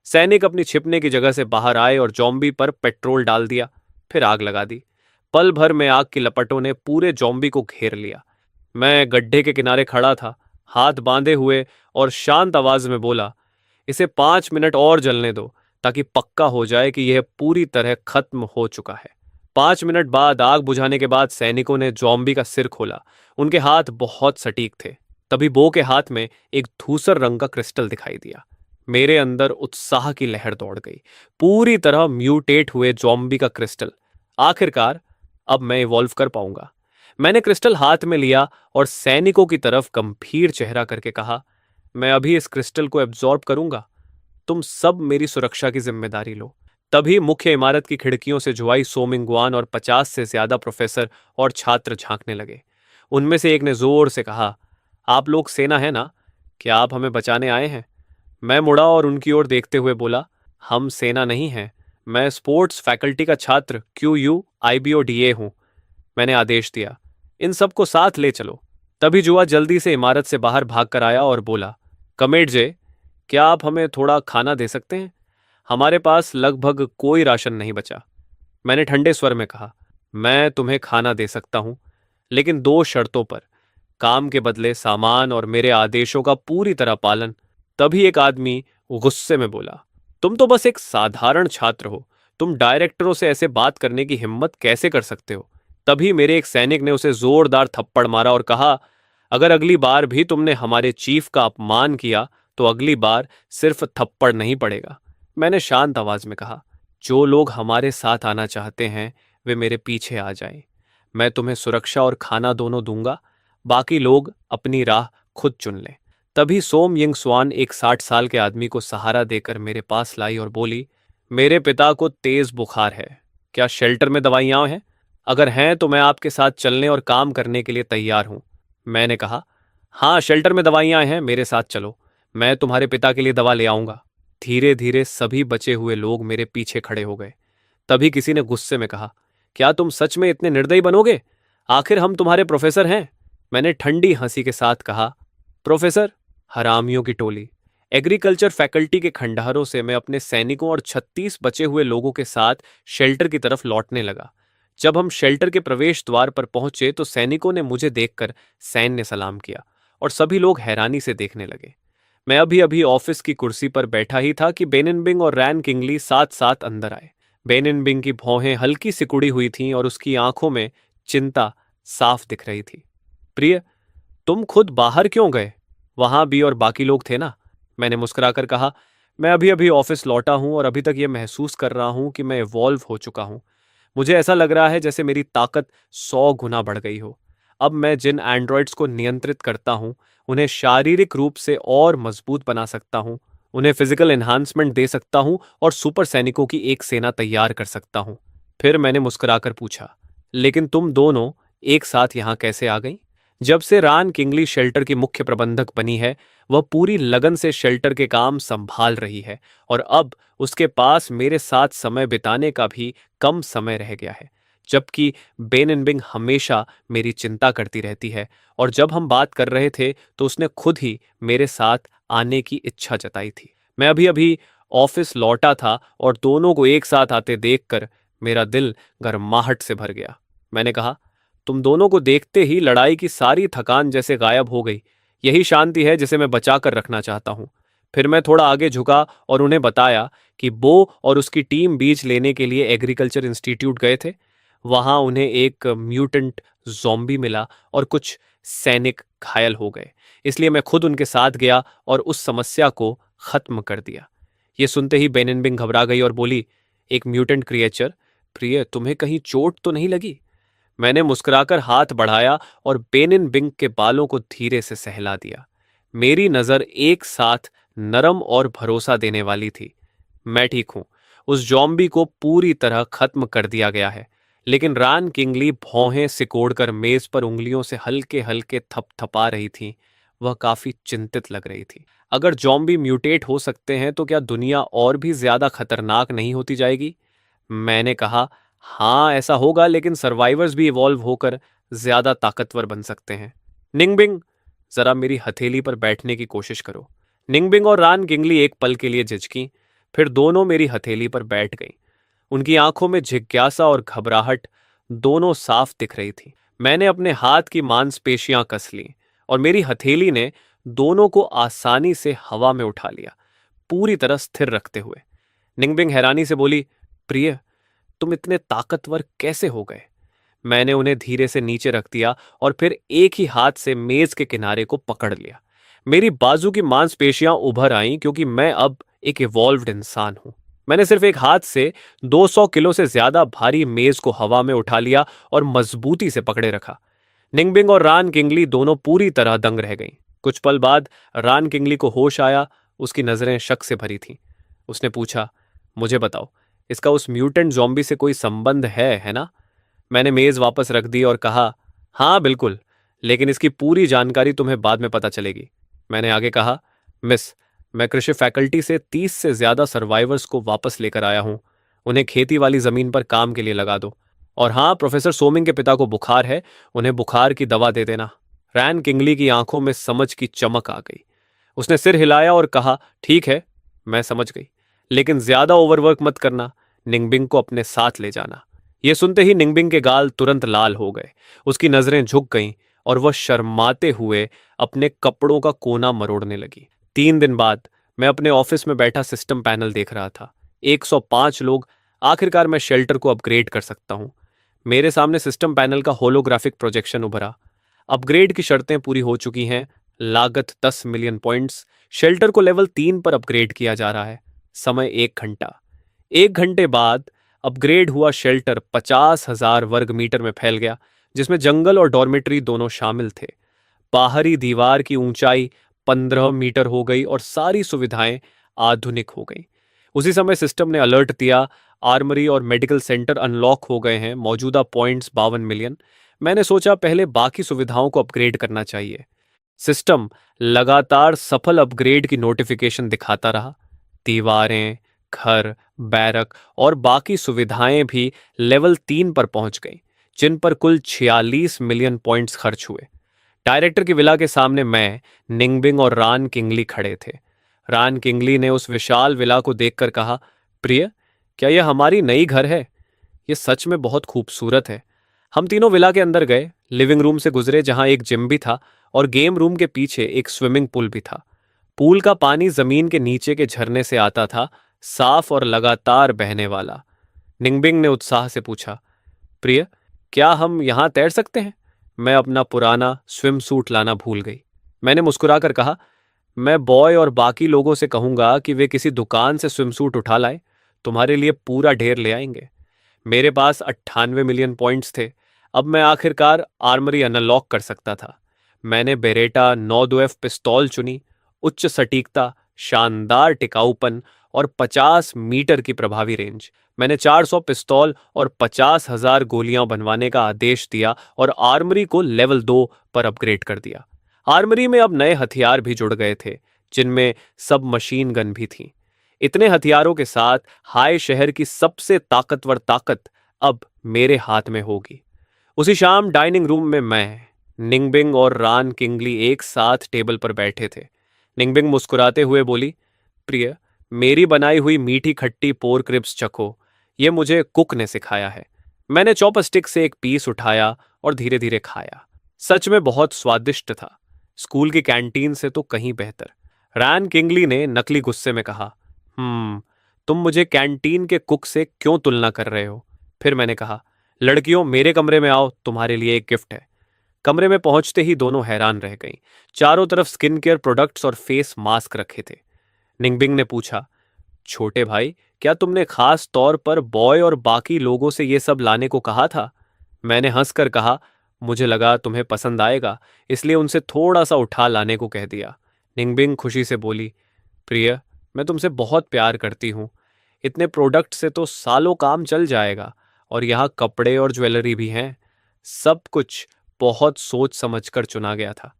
सैनिक अपनी छिपने की जगह से बाहर आए और जॉम्बी पर पेट्रोल डाल दिया, फिर आग लगा दी। पल भर में आग की लपटों ने पूरे जॉम्बी को घेर लिया। मैं गड्ढे के किनारे खड़ा था, हाथ बांधे हुए, और शांत आवाज में बोला, इसे 5 मिनट और जलने दो ताकि पक्का हो जाए कि यह पूरी तरह खत्म हो चुका है। 5 मिनट बाद आग बुझाने के बाद सैनिकों ने जॉम्बी का सिर खोला। उनके हाथ बहुत सटीक थे। तभी बो के हाथ में एक धूसर रंग का क्रिस्टल दिखाई दिया। मेरे अंदर उत्साह की लहर दौड़ गई। पूरी तरह म्यूटेट हुए जॉम्बी का क्रिस्टल। आखिरकार अब मैं इवॉल्व कर पाऊंगा। मैंने क्रिस्टल हाथ में लिया और सैनिकों की तरफ गंभीर चेहरा करके कहा, मैं अभी इस क्रिस्टल को एब्जॉर्ब करूंगा, तुम सब मेरी सुरक्षा की जिम्मेदारी लो। तभी मुख्य इमारत की खिड़कियों से जुआई सोमिंगवान और 50 से ज्यादा प्रोफेसर और छात्र झांकने लगे। उनमें से एक ने जोर से कहा, आप लोग सेना है ना? क्या आप हमें बचाने आए हैं? मैं मुड़ा और उनकी ओर देखते हुए बोला, हम सेना नहीं हैं, मैं स्पोर्ट्स फैकल्टी का छात्र QU IBODA हूं। मैंने आदेश दिया, इन सबको साथ ले चलो। तभी जुआ जल्दी से इमारत से बाहर भाग कर आया और बोला, कमेट जे, क्या आप हमें थोड़ा खाना दे सकते हैं? हमारे पास लगभग कोई राशन नहीं बचा। मैंने ठंडे स्वर में कहा, मैं तुम्हें खाना दे सकता हूं, लेकिन 2 शर्तों पर, काम के बदले सामान और मेरे आदेशों का पूरी तरह पालन। तभी एक आदमी गुस्से में बोला, तुम तो बस एक साधारण छात्र हो, तुम डायरेक्टरों से ऐसे बात करने की हिम्मत कैसे कर सकते हो? तभी मेरे एक सैनिक ने उसे जोरदार थप्पड़ मारा और कहा, अगर अगली बार भी तुमने हमारे चीफ का अपमान किया तो अगली बार सिर्फ थप्पड़ नहीं पड़ेगा। मैंने शांत आवाज में कहा, जो लोग हमारे साथ आना चाहते हैं वे मेरे पीछे आ जाएं। मैं तुम्हें सुरक्षा और खाना दोनों दूंगा, बाकी लोग अपनी राह खुद चुन लें। तभी सोम यिंग स्वान एक 60 साल के आदमी को सहारा देकर मेरे पास लाई और बोली, मेरे पिता को तेज बुखार है, क्या शेल्टर में दवाइयां हैं? अगर हैं तो मैं आपके साथ चलने और काम करने के लिए तैयार हूं। मैंने कहा, हाँ शेल्टर में दवाइयां हैं, मेरे साथ चलो, मैं तुम्हारे पिता के लिए दवा ले आऊंगा। धीरे धीरे सभी बचे हुए लोग मेरे पीछे खड़े हो गए। तभी किसी ने गुस्से में कहा, क्या तुम सच में इतने निर्दयी बनोगे? आखिर हम तुम्हारे प्रोफेसर हैं। मैंने ठंडी हंसी के साथ कहा, प्रोफेसर? हरामियों की टोली। एग्रीकल्चर फैकल्टी के खंडहरों से मैं अपने सैनिकों और 36 बचे हुए लोगों के साथ शेल्टर की तरफ लौटने लगा। जब हम शेल्टर के प्रवेश द्वार पर पहुंचे तो सैनिकों ने मुझे देखकर सैन्य सलाम किया और सभी लोग हैरानी से देखने लगे। मैं अभी अभी ऑफिस की कुर्सी पर बैठा ही था कि बेनिनबिंग और रैन किंगली साथ साथ अंदर आए। बेनिनबिंग की भौहें हल्की सिकुड़ी हुई थीं और उसकी आंखों में चिंता साफ दिख रही थी। प्रिय, तुम खुद बाहर क्यों गए? वहां भी और बाकी लोग थे ना? मैंने मुस्कुराकर कहा, मैं अभी अभी ऑफिस लौटा हूं और अभी तक यह महसूस कर रहा हूं कि मैं इवॉल्व हो चुका हूं। मुझे ऐसा लग रहा है जैसे मेरी ताकत 100 गुना बढ़ गई हो। अब मैं जिन एंड्रॉइड्स को नियंत्रित करता हूं उन्हें शारीरिक रूप से और मजबूत बना सकता हूं, उन्हें फिजिकल एनहांसमेंट दे सकता हूं और सुपर सैनिकों की एक सेना तैयार कर सकता हूं। फिर मैंने मुस्कुराकर पूछा, लेकिन तुम दोनों एक साथ यहां कैसे आ गई? जब से रान किंगली शेल्टर की मुख्य प्रबंधक बनी है, वह पूरी लगन से शेल्टर के काम संभाल रही है और अब उसके पास मेरे साथ समय बिताने का भी कम समय रह गया है। जबकि बेनिनबिंग हमेशा मेरी चिंता करती रहती है और जब हम बात कर रहे थे तो उसने खुद ही मेरे साथ आने की इच्छा जताई थी। मैं अभी अभी ऑफिस लौटा था और दोनों को एक साथ आते देखकर मेरा दिल गर्माहट से भर गया। मैंने कहा, तुम दोनों को देखते ही लड़ाई की सारी थकान जैसे गायब हो गई। यही शांति है जिसे मैं बचा कर रखना चाहता हूं। फिर मैं थोड़ा आगे झुका और उन्हें बताया कि बो और उसकी टीम बीज लेने के लिए एग्रीकल्चर इंस्टीट्यूट गए थे। वहां उन्हें एक म्यूटेंट ज़ॉम्बी मिला और कुछ सैनिक घायल हो गए, इसलिए मैं खुद उनके साथ गया और उस समस्या को खत्म कर दिया। ये सुनते ही बेनिनबिंग घबरा गई और बोली, एक म्यूटेंट क्रिएचर? प्रिय, तुम्हें कहीं चोट तो नहीं लगी? मैंने मुस्कुराकर हाथ बढ़ाया और बेनिनबिंग के बालों को धीरे से सहला दिया। मेरी नजर एक साथ नरम और भरोसा देने वाली थी। मैं ठीक हूं, उस जॉम्बी को पूरी तरह खत्म कर दिया गया है। लेकिन रान किंगली भौहें सिकोड़कर मेज पर उंगलियों से हल्के हल्के थपथपा रही थी। वह काफी चिंतित लग रही थी। अगर जॉम्बी म्यूटेट हो सकते हैं तो क्या दुनिया और भी ज्यादा खतरनाक नहीं होती जाएगी? मैंने कहा, हाँ ऐसा होगा, लेकिन सर्वाइवर्स भी इवॉल्व होकर ज्यादा ताकतवर बन सकते हैं। निंगबिंग, जरा मेरी हथेली पर बैठने की कोशिश करो। निंगबिंग और रान किंगली एक पल के लिए झिझकी, फिर दोनों मेरी हथेली पर बैठ गईं। उनकी आंखों में जिज्ञासा और घबराहट दोनों साफ दिख रही थी। मैंने अपने हाथ की मांसपेशियां कस लीं और मेरी हथेली ने दोनों को आसानी से हवा में उठा लिया, पूरी तरह स्थिर रखते हुए। निंगबिंग हैरानी से बोली, प्रिय, तुम इतने ताकतवर कैसे हो गए? मैंने उन्हें धीरे से नीचे रख दिया और फिर एक ही हाथ से मेज के किनारे को पकड़ लिया। मेरी बाजू की मांसपेशियां उभर आईं क्योंकि मैं अब एक इवॉल्व्ड इंसान हूं। मैंने सिर्फ एक हाथ से 200 किलो से ज्यादा भारी मेज को हवा में उठा लिया और मजबूती से पकड़े रखा। निंगबिंग और रान किंगली दोनों पूरी तरह दंग रह गईं। कुछ पल बाद रान किंगली को होश आया। उसकी नजरें शक से भरी थीं। उसने पूछा, मुझे बताओ, इसका उस म्यूटेंट जॉम्बी से कोई संबंध है ना? मैंने मेज वापस रख दी और कहा, हाँ बिल्कुल, लेकिन इसकी पूरी जानकारी तुम्हें बाद में पता चलेगी। मैंने आगे कहा, मिस, मैं कृषि फैकल्टी से 30 से ज्यादा सर्वाइवर्स को वापस लेकर आया हूं। उन्हें खेती वाली जमीन पर काम के लिए लगा दो। और हाँ, प्रोफेसर सोमिंग के पिता को बुखार है, उन्हें बुखार की दवा दे देना। रैन किंगली की आंखों में समझ की चमक आ गई। उसने सिर हिलाया और कहा, ठीक है, मैं समझ गई, लेकिन ज्यादा ओवरवर्क मत करना। निंगबिंग को अपने साथ ले जाना। यह सुनते ही निंगबिंग के गाल तुरंत लाल हो गए। उसकी नजरें झुक गईं और वह शर्माते हुए अपने कपड़ों का कोना मरोड़ने लगी। 3 दिन बाद मैं अपने ऑफिस में बैठा सिस्टम पैनल देख रहा था। 105 लोग। आखिरकार मैं शेल्टर को अपग्रेड कर सकता हूं। मेरे सामने सिस्टम पैनल का होलोग्राफिक प्रोजेक्शन उभरा। अपग्रेड की शर्तें पूरी हो चुकी हैं। लागत 10 मिलियन पॉइंट्स। शेल्टर को लेवल 3 पर अपग्रेड किया जा रहा है। समय 1 घंटा। 1 घंटे बाद अपग्रेड हुआ शेल्टर 50,000 वर्ग मीटर में फैल गया, जिसमें जंगल और डॉर्मेट्री दोनों शामिल थे। बाहरी दीवार की ऊंचाई 15 मीटर हो गई और सारी सुविधाएं आधुनिक हो गई। उसी समय सिस्टम ने अलर्ट दिया, आर्मरी और मेडिकल सेंटर अनलॉक हो गए हैं। मौजूदा पॉइंट्स 52 मिलियन। मैंने सोचा पहले बाकी सुविधाओं को अपग्रेड करना चाहिए। सिस्टम लगातार सफल अपग्रेड की नोटिफिकेशन दिखाता रहा। दीवारें, घर, बैरक और बाकी सुविधाएं भी लेवल 3 पर पहुंच गईं, जिन पर कुल 46 मिलियन पॉइंट्स खर्च हुए। डायरेक्टर की विला के सामने मैं, निंगबिंग और रान किंगली खड़े थे। रान किंगली ने उस विशाल विला को देखकर कहा, प्रिय, क्या यह हमारी नई घर है? यह सच में बहुत खूबसूरत है। हम तीनों विला के अंदर गए, लिविंग रूम से गुजरे जहां एक जिम भी था और गेम रूम के पीछे एक स्विमिंग पूल भी था। पूल का पानी जमीन के नीचे के झरने से आता था, साफ और लगातार बहने वाला। निंगबिंग ने उत्साह से पूछा, प्रिय, क्या हम यहां तैर सकते हैं? मैं अपना पुराना स्विम सूट लाना भूल गई। मैंने मुस्कुराकर कहा, मैं बॉय और बाकी लोगों से कहूंगा कि वे किसी दुकान से स्विम सूट उठा लाए। तुम्हारे लिए पूरा ढेर ले आएंगे। मेरे पास 98 मिलियन पॉइंट्स थे। अब मैं आखिरकार आर्मरी अनलॉक कर सकता था। मैंने बेरेटा 92F पिस्तौल चुनी। उच्च सटीकता, शानदार टिकाऊपन और 50 मीटर की प्रभावी रेंज। मैंने 400 पिस्तौल और 50,000 गोलियां बनवाने का आदेश दिया और आर्मरी को लेवल 2 पर अपग्रेड कर दिया। आर्मरी में अब नए हथियार भी जुड़ गए थे, जिनमें सब मशीन गन भी थीं। इतने हथियारों के साथ हाय शहर की सबसे ताकतवर ताकत अब मेरे हाथ में होगी। उसी शाम डाइनिंग रूम में मैं, निंगबिंग और रान किंगली एक साथ टेबल पर बैठे थे। निंगबिंग मुस्कुराते हुए बोली, प्रिय, मेरी बनाई हुई मीठी खट्टी पोर्क रिब्स चखो। ये मुझे कुक ने सिखाया है। मैंने चॉपस्टिक से एक पीस उठाया और धीरे धीरे खाया। सच में बहुत स्वादिष्ट था। स्कूल की कैंटीन से तो कहीं बेहतर। रैन किंगली ने नकली गुस्से में कहा, तुम मुझे कैंटीन के कुक से क्यों तुलना कर रहे हो? फिर मैंने कहा, लड़कियों, मेरे कमरे में आओ, तुम्हारे लिए एक गिफ्ट है। कमरे में पहुंचते ही दोनों हैरान रह गईं। चारों तरफ स्किन केयर प्रोडक्ट्स और फेस मास्क रखे थे। निंगबिंग ने पूछा, छोटे भाई, क्या तुमने खास तौर पर बॉय और बाकी लोगों से ये सब लाने को कहा था? मैंने हंसकर कहा, मुझे लगा तुम्हें पसंद आएगा, इसलिए उनसे थोड़ा सा उठा लाने को कह दिया। निंगबिंग खुशी से बोली, प्रिय, मैं तुमसे बहुत प्यार करती हूँ। इतने प्रोडक्ट से तो सालों काम चल जाएगा, और यहाँ कपड़े और ज्वेलरी भी हैं। सब कुछ बहुत सोच समझकर चुना गया था।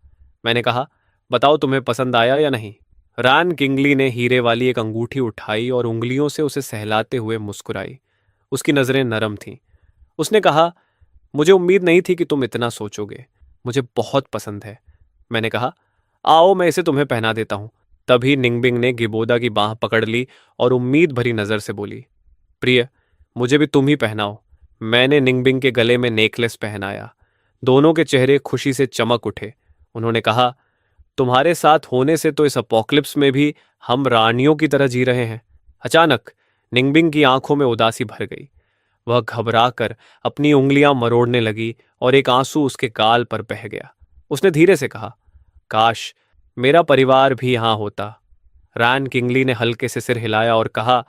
मैंने कहा, बताओ तुम्हें पसंद आया या नहीं? रान किंगली ने हीरे वाली एक अंगूठी उठाई और उंगलियों से उसे सहलाते हुए मुस्कुराई। उसकी नजरें नरम थीं। उसने कहा, मुझे उम्मीद नहीं थी कि तुम इतना सोचोगे। मुझे बहुत पसंद है। मैंने कहा, आओ मैं इसे तुम्हें पहना देता हूं। तभी निंगबिंग ने गिबोदा की बांह पकड़ ली और उम्मीद भरी नजर से बोली, प्रिय, मुझे भी तुम ही पहनाओ। मैंने निंगबिंग के गले में नेकलेस पहनाया। दोनों के चेहरे खुशी से चमक उठे। उन्होंने कहा, तुम्हारे साथ होने से तो इस अपोक्लिप्स में भी हम रानियों की तरह जी रहे हैं। अचानक निंगबिंग की आंखों में उदासी भर गई। वह घबराकर अपनी उंगलियां मरोड़ने लगी और एक आंसू उसके गाल पर बह गया। उसने धीरे से कहा, काश मेरा परिवार भी यहां होता। रैन किंगली ने हल्के से सिर हिलाया और कहा,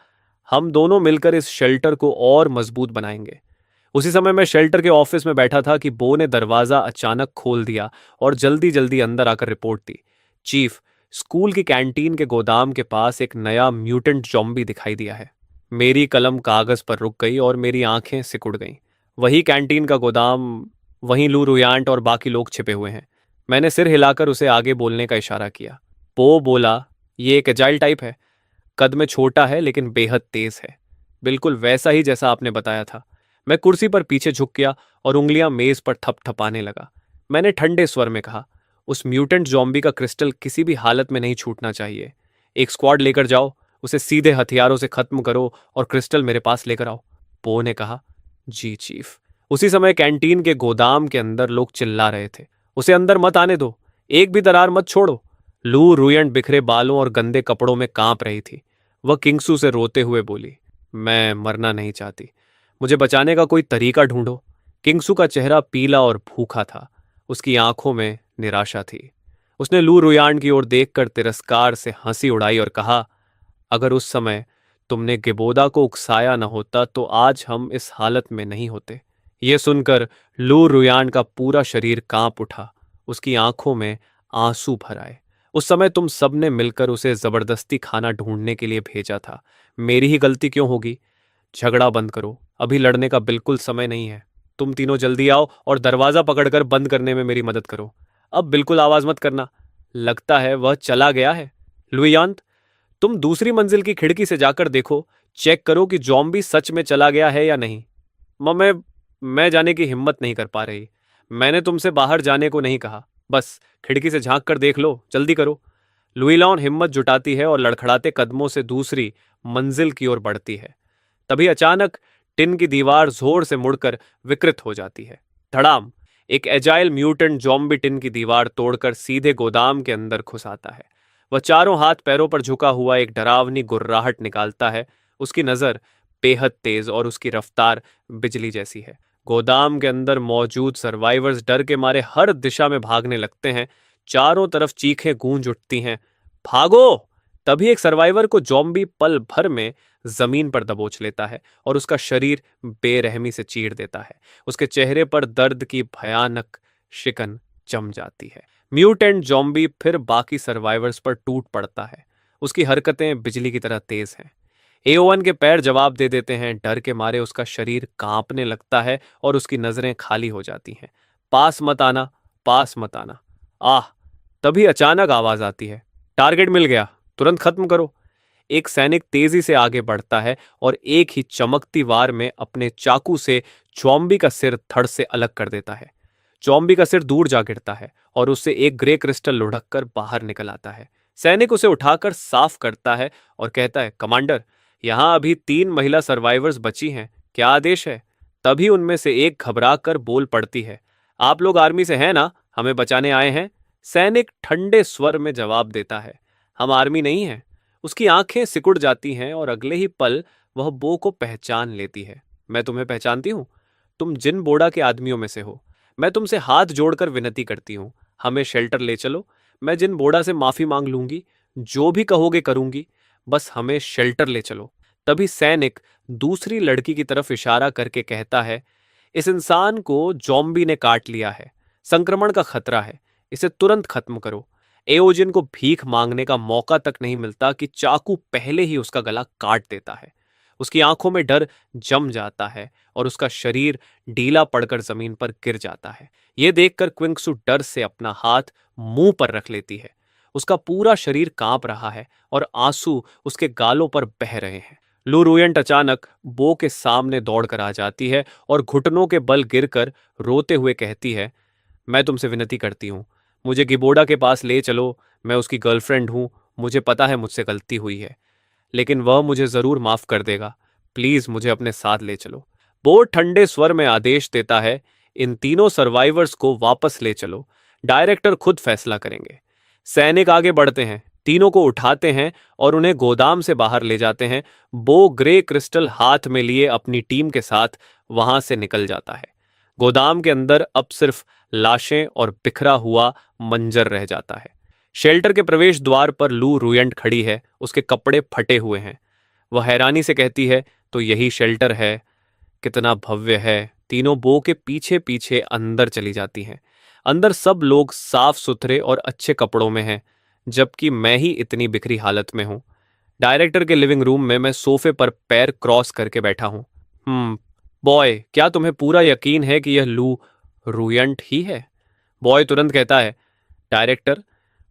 हम दोनों मिलकर इस शेल्टर को और मजबूत बनाएंगे। उसी समय मैं शेल्टर के ऑफिस में बैठा था कि बो ने दरवाजा अचानक खोल दिया और जल्दी जल्दी अंदर आकर रिपोर्ट दी। चीफ, स्कूल की कैंटीन के गोदाम के पास एक नया म्यूटेंट जॉम्बी दिखाई दिया है। मेरी कलम कागज पर रुक गई और मेरी आंखें सिकुड़ गईं। वही कैंटीन का गोदाम, वहीं लू रुयांट और बाकी लोग छिपे हुए हैं। मैंने सिर हिलाकर उसे आगे बोलने का इशारा किया। पो बोला, ये एक एजाइल टाइप है। कद में छोटा है लेकिन बेहद तेज है। बिल्कुल वैसा ही जैसा आपने बताया था। मैं कुर्सी पर पीछे झुक गया और उंगलियां मेज पर थपथपाने लगा। मैंने ठंडे स्वर में कहा, उस म्यूटेंट जॉम्बी का क्रिस्टल किसी भी हालत में नहीं छूटना चाहिए। एक स्क्वाड लेकर जाओ, उसे सीधे हथियारों से खत्म करो और क्रिस्टल मेरे पास लेकर आओ। पो ने कहा, जी चीफ। उसी समय कैंटीन के गोदाम के अंदर लोग चिल्ला रहे थे, उसे अंदर मत आने दो, एक भी दरार मत छोड़ो। लू रुयंट बिखरे बालों और गंदे कपड़ों में कांप रही थी। वह किंगसू से रोते हुए बोली, मैं मरना नहीं चाहती, मुझे बचाने का कोई तरीका ढूंढो। किंगसू का चेहरा पीला और भूखा था। उसकी आंखों में निराशा थी। उसने लू रुयान की ओर देखकर तिरस्कार से हंसी उड़ाई और कहा, अगर उस समय तुमने गिबोदा को उकसाया न होता तो आज हम इस हालत में नहीं होते। यह सुनकर लू रुयान का पूरा शरीर कांप उठा। उसकी आंखों में आंसू भर आए। उस समय तुम सबने मिलकर उसे जबरदस्ती खाना ढूंढने के लिए भेजा था। मेरी ही गलती क्यों होगी? झगड़ा बंद करो, अभी लड़ने का बिल्कुल समय नहीं है। तुम तीनों जल्दी आओ और दरवाजा पकड़कर बंद करने में मेरी मदद करो। अब बिल्कुल आवाज मत करना, लगता है वह चला गया है। लुइयांत, तुम दूसरी मंजिल की खिड़की से जाकर देखो, चेक करो कि जॉम्बी सच में चला गया है या नहीं। मैं मैं जाने की हिम्मत नहीं कर पा रही। मैंने तुमसे बाहर जाने को नहीं कहा, बस खिड़की से झांक कर देख लो, जल्दी करो। लुईलॉन हिम्मत जुटाती है और लड़खड़ाते कदमों से दूसरी मंजिल की ओर बढ़ती है। तभी अचानक टिन की दीवार जोर से मुड़कर विकृत हो जाती है। धड़ाम! एक एजाइल म्यूटेंट जॉम्बी टिन की दीवार तोड़कर सीधे गोदाम के अंदर घुस आता है। वह चारों हाथ पैरों पर झुका हुआ एक डरावनी गुर्राहट निकालता है। उसकी नजर बेहद तेज और उसकी रफ्तार बिजली जैसी है। गोदाम के अंदर मौजूद सर्वाइवर्स डर के मारे हर दिशा में भागने लगते हैं। चारों तरफ चीखें गूंज उठती हैं, भागो! तभी एक सर्वाइवर को जॉम्बी पल भर में जमीन पर दबोच लेता है और उसका शरीर बेरहमी से चीर देता है। उसके चेहरे पर दर्द की भयानक शिकन जम जाती है। म्यूटेंट जॉम्बी फिर बाकी सर्वाइवर्स पर टूट पड़ता है। उसकी हरकतें बिजली की तरह तेज हैं। एओवन के पैर जवाब दे देते हैं। डर के मारे उसका शरीर कांपने लगता है और उसकी नजरें खाली हो जाती हैं। पास मत आना, पास मत आना। आह! तभी अचानक आवाज आती है, टारगेट मिल गया, तुरंत खत्म करो। एक सैनिक तेजी से आगे बढ़ता है और एक ही चमकती वार में अपने चाकू से जॉम्बी का सिर धड़ से अलग कर देता है। जॉम्बी का सिर दूर जा गिरता है और उससे एक ग्रे क्रिस्टल लुढ़क कर बाहर निकल आता है। सैनिक उसे उठाकर साफ करता है और कहता है, कमांडर, यहाँ अभी 3 महिला सर्वाइवर्स बची हैं, क्या आदेश है? तभी उनमें से एक घबरा कर बोल पड़ती है, आप लोग आर्मी से हैं ना, हमें बचाने आए हैं? सैनिक ठंडे स्वर में जवाब देता है, हम आर्मी नहीं हैं। उसकी आंखें सिकुड़ जाती हैं और अगले ही पल वह बो को पहचान लेती है। मैं तुम्हें पहचानती हूँ, तुम जिन बोड़ा के आदमियों में से हो। मैं तुमसे हाथ जोड़कर विनती करती हूँ, हमें शेल्टर ले चलो। मैं जिन बोड़ा से माफी मांग लूंगी, जो भी कहोगे करूंगी, बस हमें शेल्टर ले चलो। तभी सैनिक दूसरी लड़की की तरफ इशारा करके कहता है, इस इंसान को जॉम्बी ने काट लिया है, संक्रमण का खतरा है, इसे तुरंत खत्म करो। एओजिन को भीख मांगने का मौका तक नहीं मिलता कि चाकू पहले ही उसका गला काट देता है। उसकी आंखों में डर जम जाता है और उसका शरीर ढीला पड़कर जमीन पर गिर जाता है। यह देखकर क्विंक्सू डर से अपना हाथ मुंह पर रख लेती है। उसका पूरा शरीर कांप रहा है और आंसू उसके गालों पर बह रहे हैं। लुरुयंट अचानक बो के सामने दौड़कर आ जाती है और घुटनों के बल गिरकर रोते हुए कहती है, मैं तुमसे विनती करती हूँ, मुझे गिबोडा के पास ले चलो। मैं उसकी गर्लफ्रेंड हूँ, मुझे पता है मुझसे गलती हुई है, लेकिन वह मुझे जरूर माफ कर देगा। प्लीज मुझे अपने साथ ले चलो। बो ठंडे स्वर में आदेश देता है, इन तीनों सर्वाइवर्स को वापस ले चलो, डायरेक्टर खुद फैसला करेंगे। सैनिक आगे बढ़ते हैं, तीनों को उठाते हैं और उन्हें गोदाम से बाहर ले जाते हैं। बो ग्रे क्रिस्टल हाथ में लिए अपनी टीम के साथ वहां से निकल जाता है। गोदाम के अंदर अब सिर्फ लाशें और बिखरा हुआ मंजर रह जाता है। शेल्टर के प्रवेश द्वार पर लू रुयंट खड़ी है, उसके कपड़े फटे हुए हैं। वह हैरानी से कहती है, तो यही शेल्टर है, कितना भव्य है, तीनों बो के पीछे पीछे अंदर चली जाती हैं। अंदर सब लोग साफ सुथरे और अच्छे कपड़ों में हैं, जबकि मैं ही इतनी बिखरी हालत में हूँ। डायरेक्टर के लिविंग रूम में मैं सोफे पर पैर क्रॉस करके बैठा हूँ। बॉय, क्या तुम्हें पूरा यकीन है कि यह लू रुयंट ही है? बॉय तुरंत कहता है, डायरेक्टर,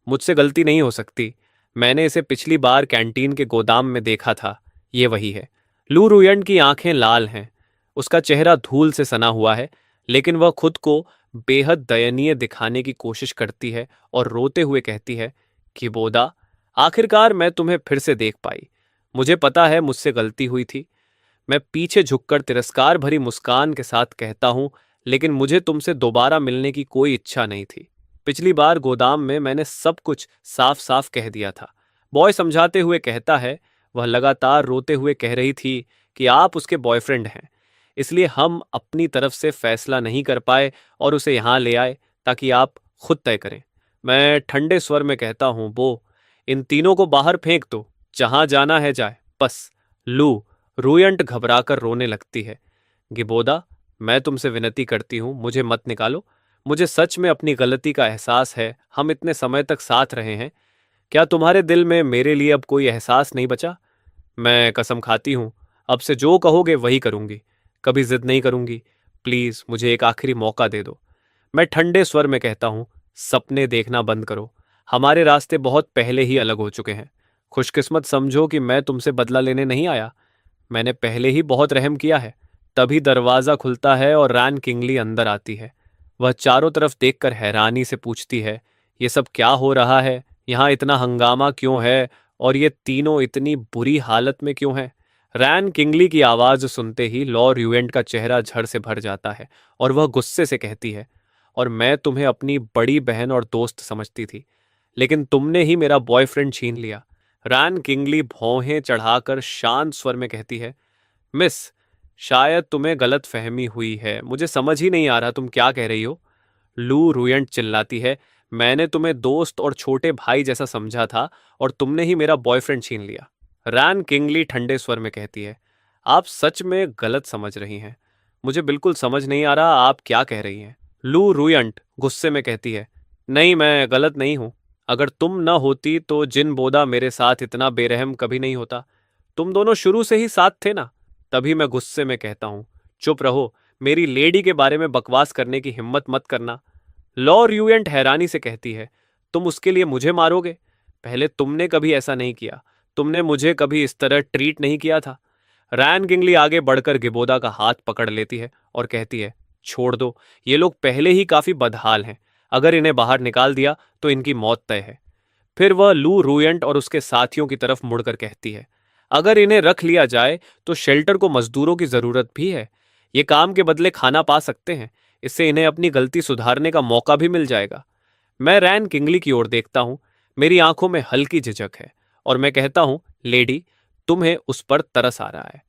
मुझसे गलती नहीं हो सकती। मैंने इसे पिछली बार कैंटीन के गोदाम में देखा था। ये वही है। लू रुयंट की आंखें लाल हैं, उसका चेहरा धूल से सना हुआ है, लेकिन वह खुद को बेहद दयनीय दिखाने की कोशिश करती है और रोते हुए कहती है कि बोदा, आखिरकार मैं तुम्हें फिर से देख पाई। मुझे पता है मुझसे गलती हुई थी। मैं पीछे झुककर तिरस्कार भरी मुस्कान के साथ कहता हूं, लेकिन मुझे तुमसे दोबारा मिलने की कोई इच्छा नहीं थी। पिछली बार गोदाम में मैंने सब कुछ साफ साफ कह दिया था। बॉय समझाते हुए कहता है, वह लगातार रोते हुए कह रही थी कि आप उसके बॉयफ्रेंड हैं, इसलिए हम अपनी तरफ से फैसला नहीं कर पाए और उसे यहाँ ले आए ताकि आप खुद तय करें। मैं ठंडे स्वर में कहता हूँ, बो, इन तीनों को बाहर फेंक दो, जहां जाना है जाए, बस। लू रुयंट घबराकर रोने लगती है। गिबोदा, मैं तुमसे विनती करती हूँ, मुझे मत निकालो। मुझे सच में अपनी गलती का एहसास है। हम इतने समय तक साथ रहे हैं। क्या तुम्हारे दिल में मेरे लिए अब कोई एहसास नहीं बचा? मैं कसम खाती हूँ, अब से जो कहोगे वही करूंगी। कभी जिद नहीं करूंगी। प्लीज मुझे एक आखिरी मौका दे दो। मैं ठंडे स्वर में कहता हूँ, सपने देखना बंद करो। हमारे रास्ते बहुत पहले ही अलग हो चुके हैं। खुशकिस्मत समझो कि मैं तुमसे बदला लेने नहीं आया। मैंने पहले ही बहुत रहम किया है। तभी दरवाजा खुलता है और रैन किंगली अंदर आती है। वह चारों तरफ देखकर हैरानी से पूछती है, ये सब क्या हो रहा है? यहाँ इतना हंगामा क्यों है? और ये तीनों इतनी बुरी हालत में क्यों हैं? रैन किंगली की आवाज सुनते ही लॉ र्यूएंट का चेहरा झड़ से भर जाता है और वह गुस्से से कहती है, और मैं तुम्हें अपनी बड़ी बहन और दोस्त समझती थी, लेकिन तुमने ही मेरा बॉयफ्रेंड छीन लिया। रैन किंगली भौहें चढ़ाकर शांत स्वर में कहती है, मिस, शायद तुम्हें गलत फहमी हुई है। मुझे समझ ही नहीं आ रहा तुम क्या कह रही हो। लू रुयंट चिल्लाती है, मैंने तुम्हें दोस्त और छोटे भाई जैसा समझा था और तुमने ही मेरा बॉयफ्रेंड छीन लिया। रैन किंगली ठंडे स्वर में कहती है, आप सच में गलत समझ रही हैं। मुझे बिल्कुल समझ नहीं आ रहा आप क्या कह रही हैं। लू रुयंट गुस्से में कहती है, नहीं, मैं गलत नहीं हूं। अगर तुम न होती तो जिन बोदा मेरे साथ इतना बेरहम कभी नहीं होता। तुम दोनों शुरू से ही साथ थे ना। तभी मैं गुस्से में कहता हूं, चुप रहो। मेरी लेडी के बारे में बकवास करने की हिम्मत मत करना। लॉ र्यूएंट हैरानी से कहती है, तुम उसके लिए मुझे मारोगे? पहले तुमने कभी ऐसा नहीं किया। तुमने मुझे कभी इस तरह ट्रीट नहीं किया था। रैन किंगली आगे बढ़कर गिबोदा का हाथ पकड़ लेती है और कहती है, छोड़ दो। ये लोग पहले ही काफी बदहाल हैं। अगर इन्हें बाहर निकाल दिया तो इनकी मौत तय है। फिर वह लू रुयंट और उसके साथियों की तरफ मुड़कर कहती है, अगर इन्हें रख लिया जाए तो शेल्टर को मजदूरों की जरूरत भी है। ये काम के बदले खाना पा सकते हैं। इससे इन्हें अपनी गलती सुधारने का मौका भी मिल जाएगा। मैं रैन किंगली की ओर देखता हूं। मेरी आंखों में हल्की झिझक है और मैं कहता हूं, लेडी, तुम्हें उस पर तरस आ रहा है,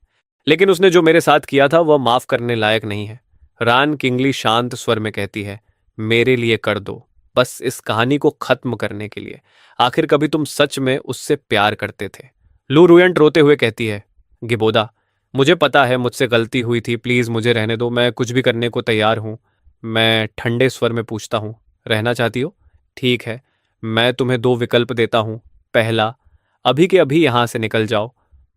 लेकिन उसने जो मेरे साथ किया था वह माफ करने लायक नहीं है। रैन किंगली शांत स्वर में कहती है, मेरे लिए कर दो, बस इस कहानी को खत्म करने के लिए। आखिर कभी तुम सच में उससे प्यार करते थे? लू रुयंट रोते हुए कहती है, गिबोदा, मुझे पता है मुझसे गलती हुई थी। प्लीज मुझे रहने दो। मैं कुछ भी करने को तैयार हूं। मैं ठंडे स्वर में पूछता हूं, रहना चाहती हो? ठीक है, मैं तुम्हें दो विकल्प देता हूं। पहला, अभी के अभी यहां से निकल जाओ।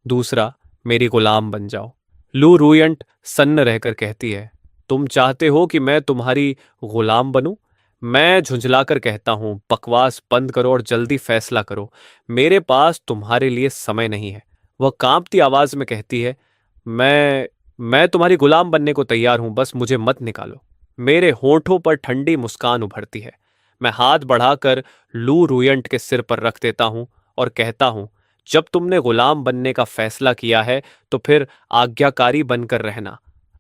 दूसरा, मेरी गुलाम बन जाओ। लू रुयंट सन्न रहकर कहती है, तुम चाहते हो कि मैं तुम्हारी गुलाम बनूं? मैं झुंझलाकर कहता हूं, बकवास बंद करो और जल्दी फैसला करो। मेरे पास तुम्हारे लिए समय नहीं है। वह कांपती आवाज में कहती है, मैं तुम्हारी गुलाम बनने को तैयार हूं, बस मुझे मत निकालो। मेरे होठों पर ठंडी मुस्कान उभरती है। मैं हाथ बढ़ाकर लू रुयंट के सिर पर रख देता हूं और कहता हूं, जब तुमने गुलाम बनने का फैसला किया है तो फिर आज्ञाकारी बनकर रहना।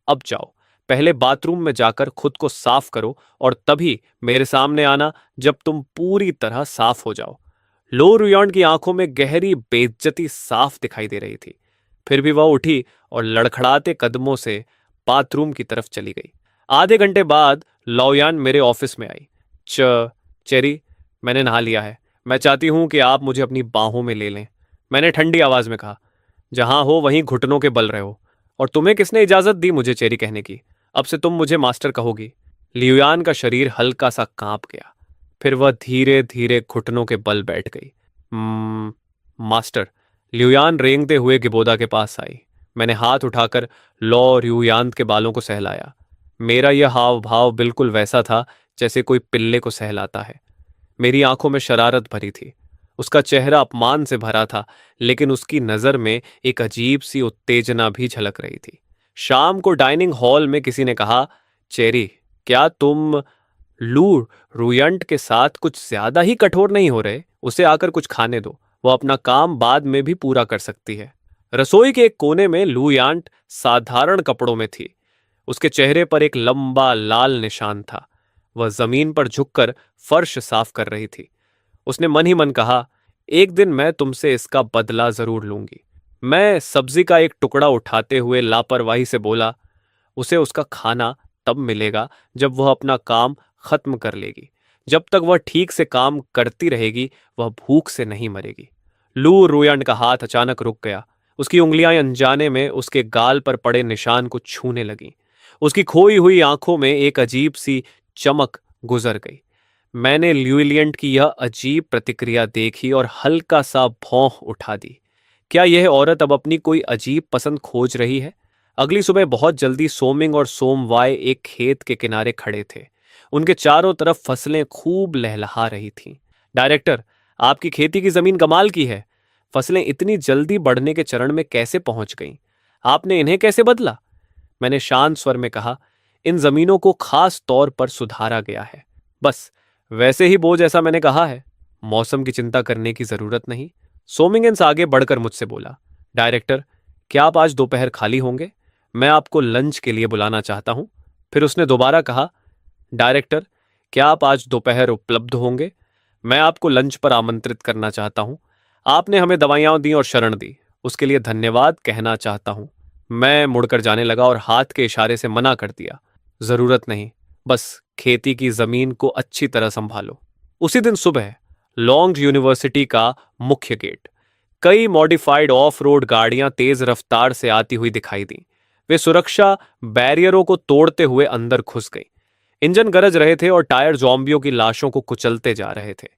अब जाओ, पहले बाथरूम में जाकर खुद को साफ करो और तभी मेरे सामने आना जब तुम पूरी तरह साफ हो जाओ। लो रुयॉन की आंखों में गहरी बेइज्जती साफ दिखाई दे रही थी। फिर भी वह उठी और लड़खड़ाते कदमों से बाथरूम की तरफ चली गई। आधे घंटे बाद लॉयान मेरे ऑफिस में आई। चेरी, मैंने नहा लिया है। मैं चाहती हूं कि आप मुझे अपनी बाहों में ले लें। मैंने ठंडी आवाज में कहा, जहां हो वहीं घुटनों के बल रहे हो। और तुम्हें किसने इजाजत दी मुझे चेरी कहने की? अब से तुम मुझे मास्टर कहोगी। लियुयान का शरीर हल्का सा कांप गया। फिर वह धीरे धीरे घुटनों के बल बैठ गई। मास्टर। लियुयान रेंगते हुए गिबोदा के पास आई। मैंने हाथ उठाकर लॉ र्युयांत के बालों को सहलाया। मेरा यह हाव भाव बिल्कुल वैसा था जैसे कोई पिल्ले को सहलाता है। मेरी आंखों में शरारत भरी थी। उसका चेहरा अपमान से भरा था, लेकिन उसकी नजर में एक अजीब सी उत्तेजना भी झलक रही थी। शाम को डाइनिंग हॉल में किसी ने कहा, चेरी, क्या तुम लू रुयंट के साथ कुछ ज्यादा ही कठोर नहीं हो रहे? उसे आकर कुछ खाने दो, वो अपना काम बाद में भी पूरा कर सकती है। रसोई के एक कोने में लू यांट साधारण कपड़ों में थी। उसके चेहरे पर एक लंबा लाल निशान था। वह जमीन पर झुककर फर्श साफ कर रही थी। उसने मन ही मन कहा, एक दिन मैं तुमसे इसका बदला जरूर लूंगी। मैं सब्जी का एक टुकड़ा उठाते हुए लापरवाही से बोला, उसे उसका खाना तब मिलेगा जब वह अपना काम खत्म कर लेगी। जब तक वह ठीक से काम करती रहेगी, वह भूख से नहीं मरेगी। लू रुयंड का हाथ अचानक रुक गया। उसकी उंगलियां अनजाने में उसके गाल पर पड़े निशान को छूने लगीं। उसकी खोई हुई आंखों में एक अजीब सी चमक गुजर गई। मैंने ल्यूलियंट की यह अजीब प्रतिक्रिया देखी और हल्का सा भौं उठा दी। क्या यह औरत अब अपनी कोई अजीब पसंद खोज रही है? अगली सुबह बहुत जल्दी सोमिंग और सोमवाय एक खेत के किनारे खड़े थे। उनके चारों तरफ फसलें खूब लहलहा रही थीं। डायरेक्टर, आपकी खेती की जमीन कमाल की है। फसलें इतनी जल्दी बढ़ने के चरण में कैसे पहुंच गईं? आपने इन्हें कैसे बदला? मैंने शांत स्वर में कहा, इन जमीनों को खास तौर पर सुधारा गया है। बस वैसे ही बोझ, ऐसा मैंने कहा है। मौसम की चिंता करने की जरूरत नहीं। सोमिंगन्स आगे बढ़कर मुझसे बोला, डायरेक्टर, क्या आप आज दोपहर खाली होंगे? मैं आपको लंच के लिए बुलाना चाहता हूं। फिर उसने दोबारा कहा, डायरेक्टर, क्या आप आज दोपहर उपलब्ध होंगे? मैं आपको लंच पर आमंत्रित करना चाहता हूं। आपने हमें दवाइयां दी और शरण दी, उसके लिए धन्यवाद कहना चाहता हूं। मैं मुड़कर जाने लगा और हाथ के इशारे से मना कर दिया, जरूरत नहीं, बस खेती की जमीन को अच्छी तरह संभालो। उसी दिन सुबह लॉन्ग यूनिवर्सिटी का मुख्य गेट, कई मॉडिफाइड ऑफ रोड गाड़ियां तेज रफ्तार से आती हुई दिखाई दी। वे सुरक्षा बैरियरों को तोड़ते हुए अंदर घुस गई। इंजन गरज रहे थे और टायर जॉम्बियों की लाशों को कुचलते जा रहे थे।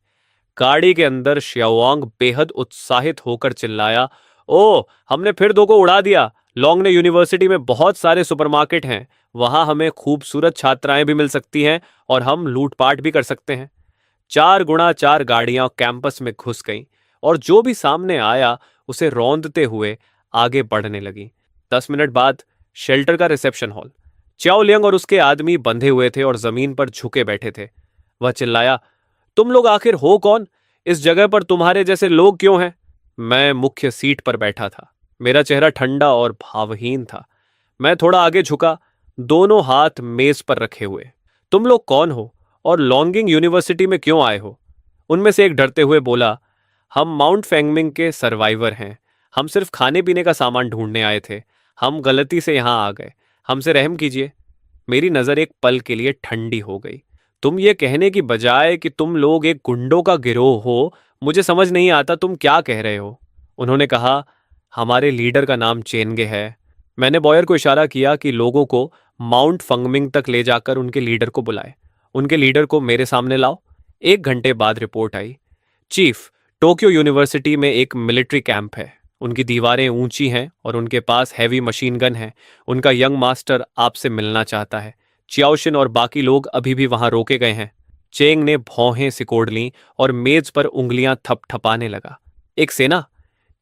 गाड़ी के अंदर श्याओवांग बेहद उत्साहित होकर चिल्लाया, ओ, हमने फिर दो को उड़ा दिया। लॉन्ग ने यूनिवर्सिटी में बहुत सारे सुपरमार्केट हैं, वहां हमें खूबसूरत छात्राएं भी मिल सकती हैं और हम लूटपाट भी कर सकते हैं। 4x4 गाड़ियां कैंपस में घुस गईं और जो भी सामने आया उसे रौंदते हुए आगे बढ़ने लगी। 10 मिनट बाद शेल्टर का रिसेप्शन हॉल। च्याओ लियांग और उसके आदमी बंधे हुए थे और जमीन पर झुके बैठे थे। वह चिल्लाया, तुम लोग आखिर हो कौन? इस जगह पर तुम्हारे जैसे लोग क्यों हैं? मैं मुख्य सीट पर बैठा था। मेरा चेहरा ठंडा और भावहीन था। मैं थोड़ा आगे झुका, दोनों हाथ मेज पर रखे हुए। तुम लोग कौन हो और लॉन्गिंग यूनिवर्सिटी में क्यों आए हो? उनमें से एक डरते हुए बोला, हम माउंट फेंगमिंग के सर्वाइवर हैं। हम सिर्फ खाने पीने का सामान ढूंढने आए थे। हम गलती से यहां आ गए। हमसे रहम कीजिए। मेरी नजर एक पल के लिए ठंडी हो गई। तुम ये कहने की बजाय कि तुम लोग एक गुंडों का गिरोह हो, मुझे समझ नहीं आता तुम क्या कह रहे हो। उन्होंने कहा, हमारे लीडर का नाम चेनगे है। मैंने बॉयर को इशारा किया कि लोगों को माउंट फंगमिंग तक ले जाकर उनके लीडर को बुलाए। उनके लीडर को मेरे सामने लाओ। 1 घंटे बाद रिपोर्ट आई, चीफ, टोक्यो यूनिवर्सिटी में एक मिलिट्री कैंप है। उनकी दीवारें ऊंची हैं और उनके पास हैवी मशीन गन है। उनका यंग मास्टर आपसे मिलना चाहता है। चियाओशिन और बाकी लोग अभी भी वहां रोके गए हैं। चेंग ने भौहें सिकोड़ लीं और मेज पर उंगलियां थपथपाने लगा। एक सेना?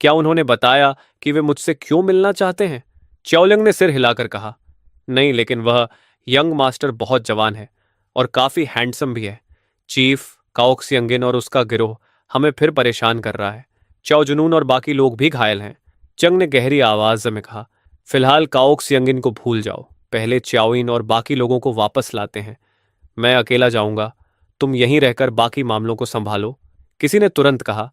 क्या उन्होंने बताया कि वे मुझसे क्यों मिलना चाहते हैं? च्याओलिंग ने सिर हिलाकर कहा, नहीं, लेकिन वह यंग मास्टर बहुत जवान है और काफी हैंडसम भी है। चीफ, काओक्सियंगिन और उसका गिरोह हमें फिर परेशान कर रहा है। चाओ जुनून और बाकी लोग भी घायल हैं। चंग ने गहरी आवाज में कहा, फिलहाल काओक्सियंगिन को भूल जाओ। पहले च्याओइन और बाकी लोगों को वापस लाते हैं। मैं अकेला जाऊंगा, तुम यहीं रहकर बाकी मामलों को संभालो। किसी ने तुरंत कहा,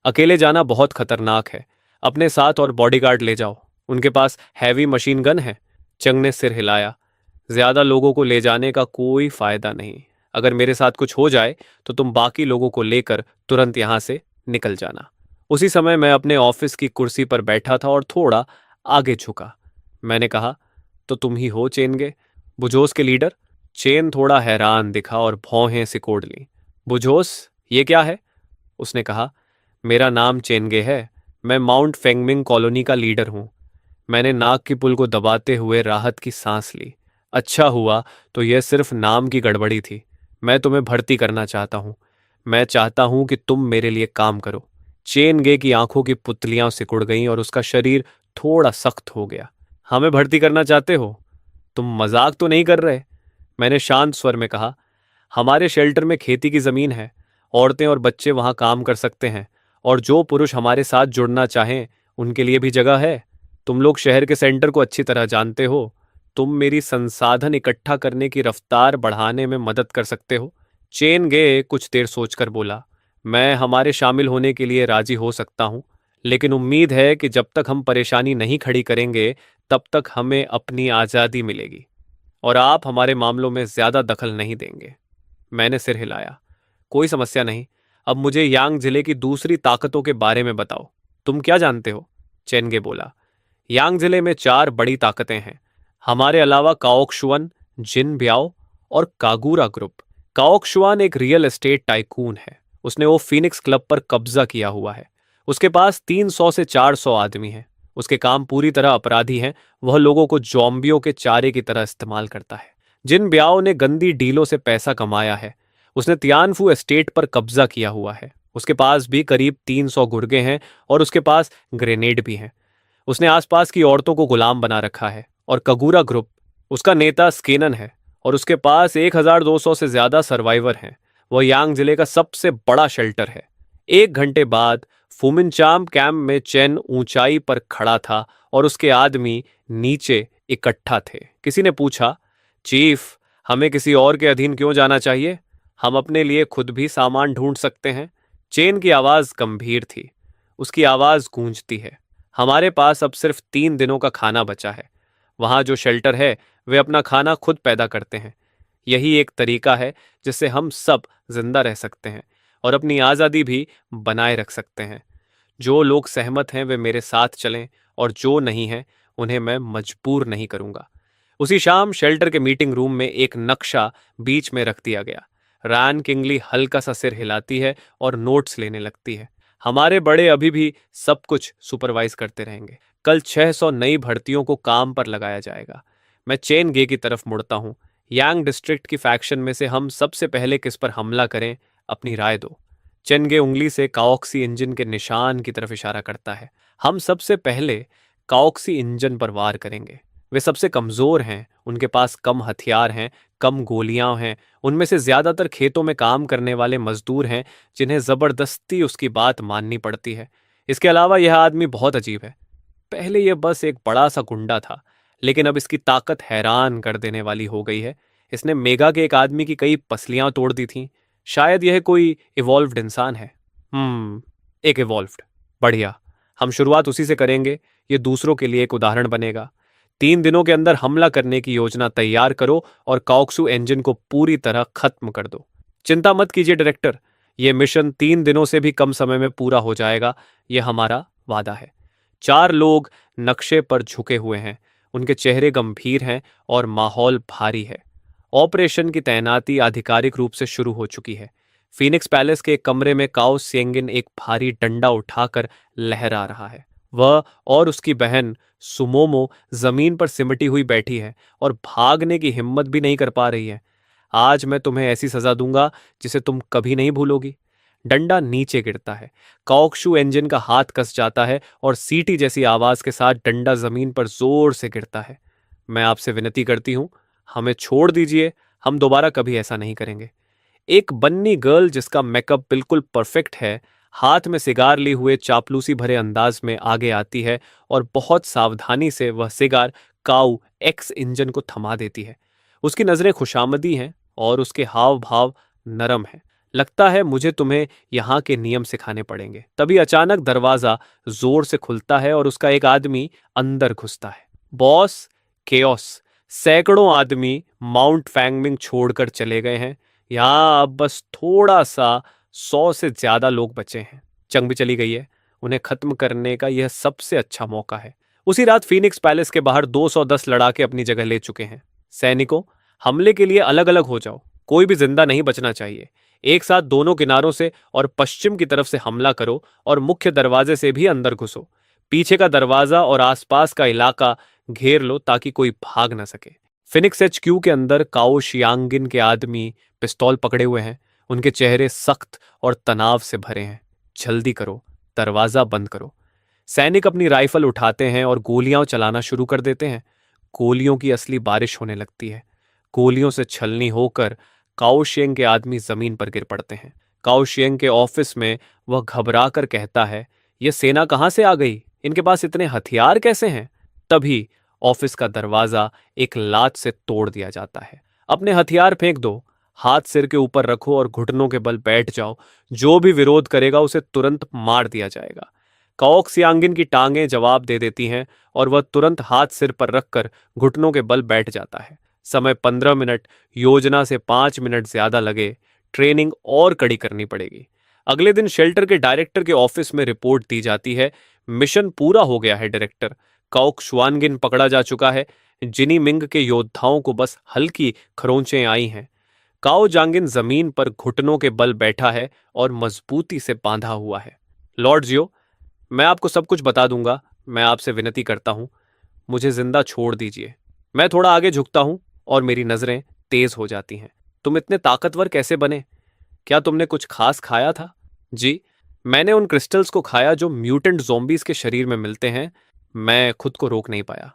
अकेले जाना बहुत खतरनाक है। अपने साथ और बॉडीगार्ड ले जाओ, उनके पास हैवी मशीन गन है। चंग ने सिर हिलाया, ज्यादा लोगों को ले जाने का कोई फायदा नहीं। अगर मेरे साथ कुछ हो जाए तो तुम बाकी लोगों को लेकर तुरंत यहां से निकल जाना। उसी समय मैं अपने ऑफिस की कुर्सी पर बैठा था और थोड़ा आगे झुका। मैंने कहा, तो तुम ही हो चेनगे? बुझोस के लीडर। चेन थोड़ा हैरान दिखा और भौहें सिकोड़ ली। बुझोस, ये क्या है? उसने कहा। मेरा नाम चेनगे है। मैं माउंट फेंगमिंग कॉलोनी का लीडर हूँ। मैंने नाक की पुल को दबाते हुए राहत की सांस ली। अच्छा हुआ तो यह सिर्फ नाम की गड़बड़ी थी। मैं तुम्हें भर्ती करना चाहता हूँ। मैं चाहता हूँ कि तुम मेरे लिए काम करो। चेनगे की आंखों की पुतलियां सिकुड़ गईं और उसका शरीर थोड़ा सख्त हो गया। हमें भर्ती करना चाहते हो? तुम मजाक तो नहीं कर रहे? मैंने शांत स्वर में कहा। हमारे शेल्टर में खेती की जमीन है। औरतें और बच्चे वहां काम कर सकते हैं। और जो पुरुष हमारे साथ जुड़ना चाहें उनके लिए भी जगह है। तुम लोग शहर के सेंटर को अच्छी तरह जानते हो। तुम मेरी संसाधन इकट्ठा करने की रफ्तार बढ़ाने में मदद कर सकते हो। चेन गे कुछ देर सोचकर बोला। मैं हमारे शामिल होने के लिए राजी हो सकता हूं, लेकिन उम्मीद है कि जब तक हम परेशानी नहीं खड़ी करेंगे तब तक हमें अपनी आज़ादी मिलेगी और आप हमारे मामलों में ज्यादा दखल नहीं देंगे। मैंने सिर हिलाया। कोई समस्या नहीं। अब मुझे यांग जिले की दूसरी ताकतों के बारे में बताओ। तुम क्या जानते हो? चेनगे बोला। यांग जिले में 4 बड़ी ताकतें हैं। हमारे अलावा काओक्शुअन, जिन ब्याओ और कागूरा ग्रुप। काओक्शुआन एक रियल एस्टेट टाइकून है। उसने वो फिनिक्स क्लब पर कब्जा किया हुआ है। उसके पास 300 से 400 आदमी हैं। उसके काम पूरी तरह अपराधी हैं। वह लोगों को जॉम्बियों के चारे की तरह इस्तेमाल करता है। जिन ब्याओ ने गंदी डीलों से पैसा कमाया है। उसने तियानफू एस्टेट पर कब्जा किया हुआ है। उसके पास भी करीब 300 गुर्गे हैं और उसके पास ग्रेनेड भी हैं। उसने आसपास की औरतों को गुलाम बना रखा है। और कगूरा ग्रुप, उसका नेता स्केनन है और उसके पास 1200 से ज्यादा सर्वाइवर हैं। वह यांग जिले का सबसे बड़ा शेल्टर है। 1 घंटे बाद फुमिनचाम कैंप में चैन ऊंचाई पर खड़ा था और उसके आदमी नीचे इकट्ठा थे। किसी ने पूछा, चीफ, हमें किसी और के अधीन क्यों जाना चाहिए? हम अपने लिए खुद भी सामान ढूंढ सकते हैं। चेन की आवाज गंभीर थी। उसकी आवाज गूंजती है। हमारे पास अब सिर्फ 3 दिनों का खाना बचा है। वहां जो शेल्टर है वे अपना खाना खुद पैदा करते हैं। यही एक तरीका है जिससे हम सब जिंदा रह सकते हैं और अपनी आज़ादी भी बनाए रख सकते हैं। जो लोग सहमत हैं वे मेरे साथ चलें और जो नहीं हैं उन्हें मैं मजबूर नहीं करूंगा। उसी शाम शेल्टर के मीटिंग रूम में एक नक्शा बीच में रख दिया गया। रैन किंगली हल्का सा सिर हिलाती है और नोट्स लेने लगती है। हमारे बड़े अभी भी सब कुछ सुपरवाइज करते रहेंगे। कल 600 नई भर्तियों को काम पर लगाया जाएगा। मैं चेन गे की तरफ मुड़ता हूँ। यांग डिस्ट्रिक्ट की फैक्शन में से हम सबसे पहले किस पर हमला करें, अपनी राय दो। चेनगे उंगली से काओक्सी इंजन के निशान की तरफ इशारा करता है। हम सबसे पहले काओक्सी इंजन पर वार करेंगे। वे सबसे कमजोर हैं। उनके पास कम हथियार हैं, कम गोलियां हैं। उनमें से ज्यादातर खेतों में काम करने वाले मजदूर हैं जिन्हें जबरदस्ती उसकी बात माननी पड़ती है। इसके अलावा यह आदमी बहुत अजीब है। पहले यह बस एक बड़ा सा गुंडा था, लेकिन अब इसकी ताकत हैरान कर देने वाली हो गई है। इसने मेगा के एक आदमी की कई पसलियां तोड़ दी थीं। शायद यह कोई इवॉल्व्ड इंसान है। एक इवॉल्व्ड। बढ़िया। हम शुरुआत उसी से करेंगे। ये दूसरों के लिए एक उदाहरण बनेगा। 3 दिनों के अंदर हमला करने की योजना तैयार करो और काओक्सू इंजन को पूरी तरह खत्म कर दो। चिंता मत कीजिए डायरेक्टर, यह मिशन 3 दिनों से भी कम समय में पूरा हो जाएगा। यह हमारा वादा है। 4 लोग नक्शे पर झुके हुए हैं। उनके चेहरे गंभीर हैं और माहौल भारी है। ऑपरेशन की तैनाती आधिकारिक रूप से शुरू हो चुकी है। फीनिक्स पैलेस के एक कमरे में काओ सेंगिन एक भारी डंडा उठाकर लहरा रहा है। वह और उसकी बहन सुमोमो जमीन पर सिमटी हुई बैठी है और भागने की हिम्मत भी नहीं कर पा रही है। आज मैं तुम्हें ऐसी सजा दूंगा जिसे तुम कभी नहीं भूलोगी। डंडा नीचे गिरता है। कॉकशू इंजन का हाथ कस जाता है और सीटी जैसी आवाज के साथ डंडा जमीन पर जोर से गिरता है। मैं आपसे विनती करती हूं, हमें छोड़ दीजिए। हम दोबारा कभी ऐसा नहीं करेंगे। एक बन्नी गर्ल जिसका मेकअप बिल्कुल परफेक्ट है, हाथ में सिगार लिए हुए चापलूसी भरे अंदाज में आगे आती है और बहुत सावधानी से वह सिगार काऊ एक्स इंजन को थमा देती है। उसकी नजरें खुशामदी हैं और उसके हाव भाव नरम हैं। लगता है मुझे तुम्हें यहाँ के नियम सिखाने पड़ेंगे। तभी अचानक दरवाजा जोर से खुलता है और उसका एक आदमी अंदर घुसता है। Boss, chaos. सैकड़ों आदमी माउंट फैंगमिंग छोड़कर चले गए हैं। यहाँ अब बस थोड़ा सा 100 से ज्यादा लोग बचे हैं। जंग भी चली गई है। उन्हें खत्म करने का यह सबसे अच्छा मौका है। उसी रात फीनिक्स पैलेस के बाहर 210 लड़ाके अपनी जगह ले चुके हैं। सैनिकों, हमले के लिए अलग अलग हो जाओ, कोई भी जिंदा नहीं बचना चाहिए। एक साथ दोनों किनारों से और पश्चिम की तरफ से हमला करो और मुख्य दरवाजे से भी अंदर घुसो। पीछे का दरवाजा और आसपास का इलाका घेर लो ताकि कोई भाग न सके। फिनिक्स HQ के अंदर काओ शियांगिन के आदमी पिस्तौल पकड़े हुए हैं। उनके चेहरे सख्त और तनाव से भरे हैं। जल्दी करो, दरवाजा बंद करो। सैनिक अपनी राइफल उठाते हैं और गोलियां चलाना शुरू कर देते हैं। गोलियों की असली बारिश होने लगती है। गोलियों से छलनी होकर काओशियंग के आदमी जमीन पर गिर पड़ते हैं। काओशियंग के ऑफिस में वह घबरा कर कहता है, यह सेना कहां से आ गई? इनके पास इतने हथियार कैसे हैं? तभी ऑफिस का दरवाजा एक लात से तोड़ दिया जाता है। अपने हथियार फेंक दो, हाथ सिर के ऊपर रखो और घुटनों के बल बैठ जाओ। जो भी विरोध करेगा उसे तुरंत मार दिया जाएगा। काओक सियांगिन की टांगें जवाब दे देती हैं और वह तुरंत हाथ सिर पर रखकर घुटनों के बल बैठ जाता है। समय 15 मिनट, योजना से 5 मिनट ज्यादा लगे। ट्रेनिंग और कड़ी करनी पड़ेगी। अगले दिन शेल्टर के डायरेक्टर के ऑफिस में रिपोर्ट दी जाती है। मिशन पूरा हो गया है डायरेक्टर। काओक शुआनगिन पकड़ा जा चुका है। जिनी मिंग के योद्धाओं को बस हल्की खरोंचें आई हैं। काओ जांगिन जमीन पर घुटनों के बल बैठा है और मजबूती से बांधा हुआ है। लॉर्ड जियो, मैं आपको सब कुछ बता दूंगा। मैं आपसे विनती करता हूं, मुझे जिंदा छोड़ दीजिए। मैं थोड़ा आगे झुकता हूं और मेरी नजरें तेज हो जाती हैं। तुम इतने ताकतवर कैसे बने? क्या तुमने कुछ खास खाया था? जी, मैंने उन क्रिस्टल्स को खाया जो म्यूटेंट ज़ोंबीज के शरीर में मिलते हैं। मैं खुद को रोक नहीं पाया।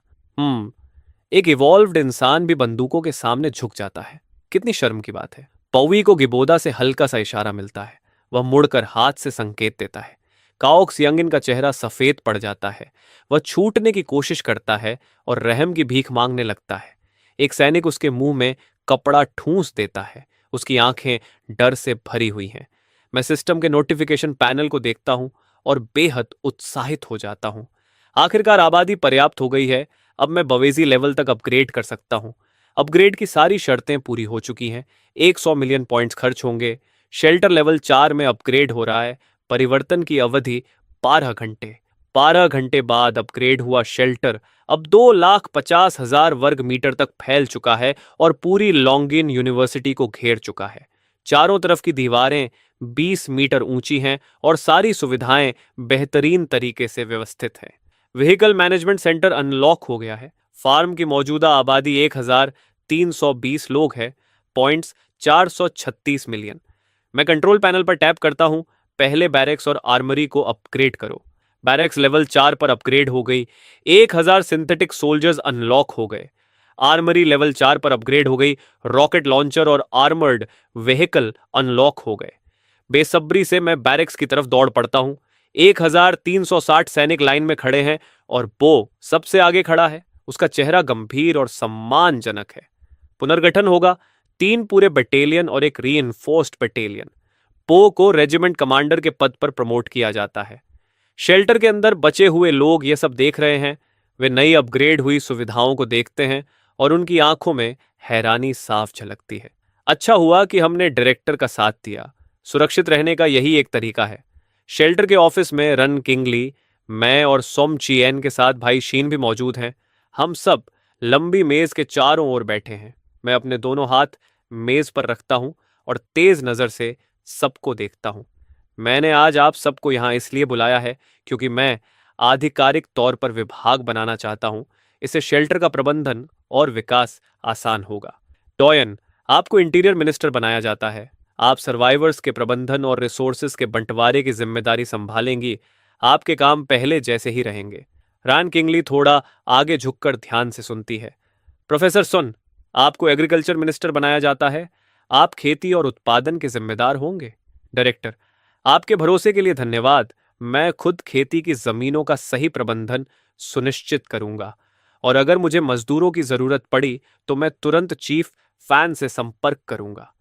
एक इवॉल्व्ड इंसान भी बंदूकों के सामने झुक जाता है। कितनी शर्म की बात है। पौवी को गिबोदा से हल्का सा इशारा मिलता है। वह मुड़कर हाथ से संकेत देता है। काओक सियांगिन का चेहरा सफेद पड़ जाता है। वह छूटने की कोशिश करता है और रहम की भीख मांगने लगता है। एक सैनिक उसके मुंह में कपड़ा ठूंस देता है। उसकी आंखें डर से भरी हुई हैं। मैं सिस्टम के नोटिफिकेशन पैनल को देखता हूं और बेहद उत्साहित हो जाता हूं। आखिरकार आबादी पर्याप्त हो गई है। अब मैं बवेजी लेवल तक अपग्रेड कर सकता हूं। अपग्रेड की सारी शर्तें पूरी हो चुकी हैं। 100 मिलियन पॉइंट्स खर्च होंगे। शेल्टर लेवल 4 में अपग्रेड हो रहा है। परिवर्तन की अवधि 12 घंटे। 12 घंटे बाद अपग्रेड हुआ शेल्टर अब 2,50,000 वर्ग मीटर तक फैल चुका है और पूरी लॉन्गिन यूनिवर्सिटी को घेर चुका है। चारों तरफ की दीवारें 20 मीटर ऊंची हैं और सारी सुविधाएं बेहतरीन तरीके से व्यवस्थित हैं। व्हीकल मैनेजमेंट सेंटर अनलॉक हो गया है। फार्म की मौजूदा आबादी 1,320 लोग है। Points 436 million. मैं कंट्रोल पैनल पर टैप करता हूं। पहले बैरेक्स और आर्मरी को अपग्रेड करो। बैरेक्स लेवल 4 पर अपग्रेड हो गई। 1,000 सिंथेटिक सोल्जर्स अनलॉक हो गए। आर्मरी लेवल 4 पर अपग्रेड हो गई। रॉकेट लॉन्चर और आर्मर्ड व्हीकल अनलॉक हो गए। बेसब्री से मैं बैरेक्स की तरफ दौड़ पड़ता हूं। 1,360 सैनिक लाइन में खड़े हैं और बो सबसे आगे खड़ा है। उसका चेहरा गंभीर और सम्मानजनक है। पुनर्गठन होगा। 3 पूरे बटालियन और एक रीइंफोर्स्ड बटालियन। पो को रेजिमेंट कमांडर के पद पर प्रमोट किया जाता है। शेल्टर के अंदर बचे हुए लोग ये सब देख रहे हैं। वे नई अपग्रेड हुई सुविधाओं को देखते हैं और उनकी आंखों में हैरानी साफ झलकती है। अच्छा हुआ कि हमने डायरेक्टर का साथ दिया। सुरक्षित रहने का यही एक तरीका है। शेल्टर के ऑफिस में रन किंगली, मैं और सोम चिएन के साथ भाई शीन भी मौजूद हैं। हम सब लंबी मेज के चारों ओर बैठे हैं। मैं अपने दोनों हाथ मेज पर रखता हूं और तेज नजर से सबको देखता हूं। मैंने आज आप सबको यहां इसलिए बुलाया है क्योंकि मैं आधिकारिक तौर पर विभाग बनाना चाहता हूं। इससे शेल्टर का प्रबंधन और विकास आसान होगा। टॉयन, आपको इंटीरियर मिनिस्टर बनाया जाता है। आप सर्वाइवर्स के प्रबंधन और रिसोर्सेज के बंटवारे की जिम्मेदारी संभालेंगी। आपके काम पहले जैसे ही रहेंगे। रान किंगली थोड़ा आगे झुककर ध्यान से सुनती है। प्रोफेसर सुन, आपको एग्रीकल्चर मिनिस्टर बनाया जाता है। आप खेती और उत्पादन के जिम्मेदार होंगे। डायरेक्टर, आपके भरोसे के लिए धन्यवाद। मैं खुद खेती की जमीनों का सही प्रबंधन सुनिश्चित करूंगा और अगर मुझे मजदूरों की जरूरत पड़ी तो मैं तुरंत चीफ फैन से संपर्क करूंगा।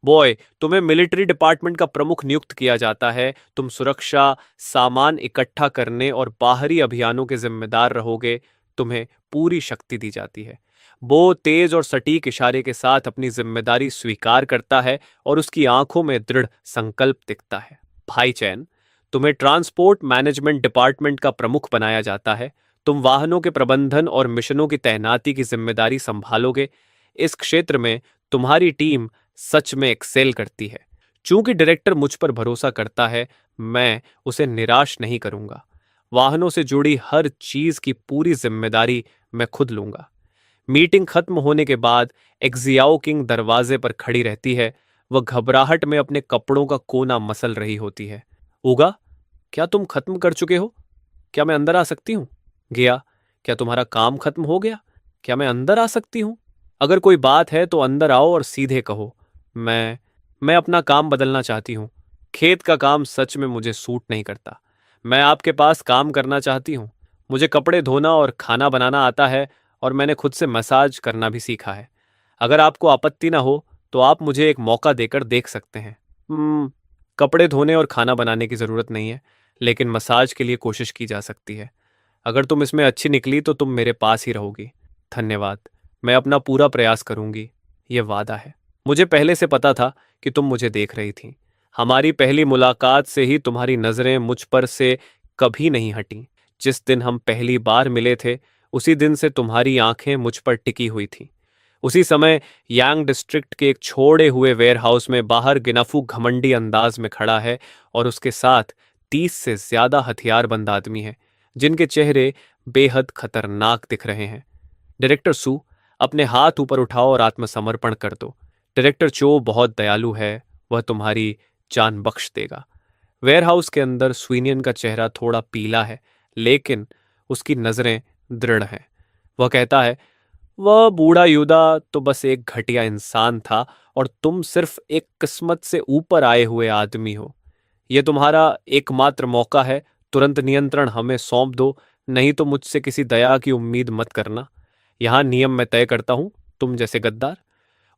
बॉय, तुम्हें मिलिट्री डिपार्टमेंट का प्रमुख नियुक्त किया जाता है। तुम सुरक्षा, सामान इकट्ठा करने और बाहरी अभियानों के जिम्मेदार रहोगे। तुम्हें पूरी शक्ति दी जाती है। वो तेज और सटीक इशारे के साथ अपनी जिम्मेदारी स्वीकार करता है और उसकी आंखों में दृढ़ संकल्प दिखता है। भाई चैन, तुम्हें ट्रांसपोर्ट मैनेजमेंट डिपार्टमेंट का प्रमुख बनाया जाता है। तुम वाहनों के प्रबंधन और मिशनों की तैनाती की जिम्मेदारी संभालोगे। इस क्षेत्र में तुम्हारी टीम सच में एक्सेल करती है। चूंकि डायरेक्टर मुझ पर भरोसा करता है, मैं उसे निराश नहीं करूंगा। वाहनों से जुड़ी हर चीज की पूरी जिम्मेदारी मैं खुद लूंगा। मीटिंग खत्म होने के बाद एक्जियाओ किंग दरवाजे पर खड़ी रहती है। वह घबराहट में अपने कपड़ों का कोना मसल रही होती है। उगा, क्या तुम खत्म कर चुके हो? क्या मैं अंदर आ सकती हूँ? गया, क्या तुम्हारा काम खत्म हो गया? क्या मैं अंदर आ सकती हूँ? अगर कोई बात है तो अंदर आओ और सीधे कहो। मैं अपना काम बदलना चाहती हूँ। खेत का काम सच में मुझे सूट नहीं करता। मैं आपके पास काम करना चाहती हूँ। मुझे कपड़े धोना और खाना बनाना आता है, और मैंने खुद से मसाज करना भी सीखा है। अगर आपको आपत्ति ना हो तो आप मुझे एक मौका देकर देख सकते हैं। कपड़े धोने और खाना बनाने की ज़रूरत नहीं है, लेकिन मसाज के लिए कोशिश की जा सकती है। अगर तुम इसमें अच्छी निकली तो तुम मेरे पास ही रहोगी। धन्यवाद। मैं अपना पूरा प्रयास करूंगी, ये वादा है। मुझे पहले से पता था कि तुम मुझे देख रही थी। हमारी पहली मुलाकात से ही तुम्हारी नज़रें मुझ पर से कभी नहीं हटी। जिस दिन हम पहली बार मिले थे, उसी दिन से तुम्हारी आंखें मुझ पर टिकी हुई थीं। उसी समय यांग डिस्ट्रिक्ट के एक छोड़े हुए वेयरहाउस में बाहर गिनाफू घमंडी अंदाज में खड़ा है, और उसके साथ 30 से ज्यादा हथियारबंद आदमी हैं, जिनके चेहरे बेहद खतरनाक दिख रहे हैं। डायरेक्टर सू, अपने हाथ ऊपर उठाओ और आत्मसमर्पण कर दो। डायरेक्टर चो बहुत दयालु है, वह तुम्हारी जान बख्श देगा। वेयरहाउस के अंदर स्वीनियन का चेहरा थोड़ा पीला है, लेकिन उसकी नजरें दृढ़ हैं। वह कहता है, वह बूढ़ा युदा तो बस एक घटिया इंसान था, और तुम सिर्फ एक किस्मत से ऊपर आए हुए आदमी हो। यह तुम्हारा एकमात्र मौका है। तुरंत नियंत्रण हमें सौंप दो, नहीं तो मुझसे किसी दया की उम्मीद मत करना। यहाँ नियम मैं तय करता हूँ, तुम जैसे गद्दार।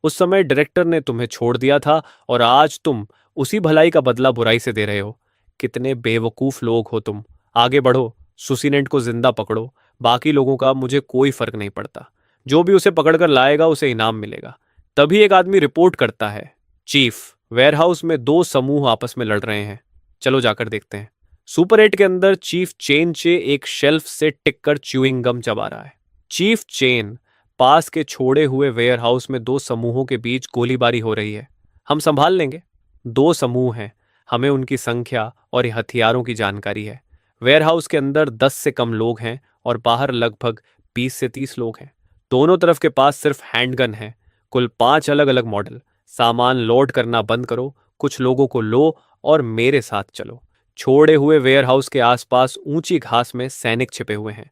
उस समय डायरेक्टर ने तुम्हें छोड़ दिया था, और आज तुम उसी भलाई का बदला बुराई से दे रहे हो। कितने बेवकूफ लोग हो तुम। आगे बढ़ो, सुसीनेंट को जिंदा पकड़ो। बाकी लोगों का मुझे कोई फर्क नहीं पड़ता। जो भी उसे पकड़कर लाएगा उसे इनाम मिलेगा। तभी एक आदमी रिपोर्ट करता है, चीफ, वेयरहाउस में दो समूह आपस में लड़ रहे हैं। चलो जाकर देखते हैं। सुपर 8 के अंदर चीफ चेन चे एक शेल्फ से टिककर च्यूइंग गम चबा रहा है। चीफ चेन, पास के छोड़े हुए वेयरहाउस में दो समूहों के बीच गोलीबारी हो रही है। हम संभाल लेंगे। दो समूह हैं, हमें उनकी संख्या और हथियारों की जानकारी है। वेयरहाउस के अंदर 10 से कम लोग हैं, और बाहर लगभग 20 से 30 लोग हैं। दोनों तरफ के पास सिर्फ हैंडगन है। कुल 5 अलग अलग मॉडल। सामान लोड करना बंद करो, कुछ लोगों को लो और मेरे साथ चलो। छोड़े हुए वेयरहाउस के आसपास ऊंची घास में सैनिक छिपे हुए हैं।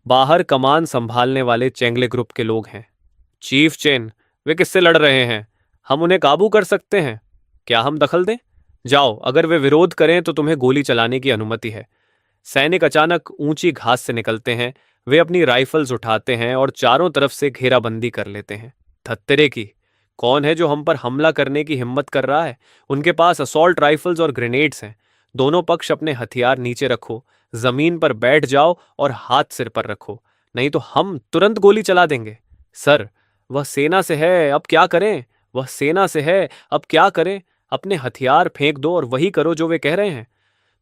बाहर कमान संभालने वाले चेंगले ग्रुप के लोग हैं। चीफ चेन, वे किससे लड़ रहे हैं? हम उन्हें काबू कर सकते हैं। क्या हम दखल दें? जाओ, अगर वे विरोध करें तो तुम्हें गोली चलाने की अनुमति है। सैनिक अचानक ऊंची घास से निकलते हैं। वे अपनी राइफल्स उठाते हैं और चारों तरफ से घेराबंदी कर लेते हैं। धत्तेरे की, कौन है जो हम पर हमला करने की हिम्मत कर रहा है? उनके पास असॉल्ट राइफल्स और ग्रेनेड्स हैं। दोनों पक्ष अपने हथियार नीचे रखो, जमीन पर बैठ जाओ और हाथ सिर पर रखो, नहीं तो हम तुरंत गोली चला देंगे। सर, वह सेना से है, अब क्या करें? वह सेना से है, अब क्या करें? अपने हथियार फेंक दो और वही करो जो वे कह रहे हैं।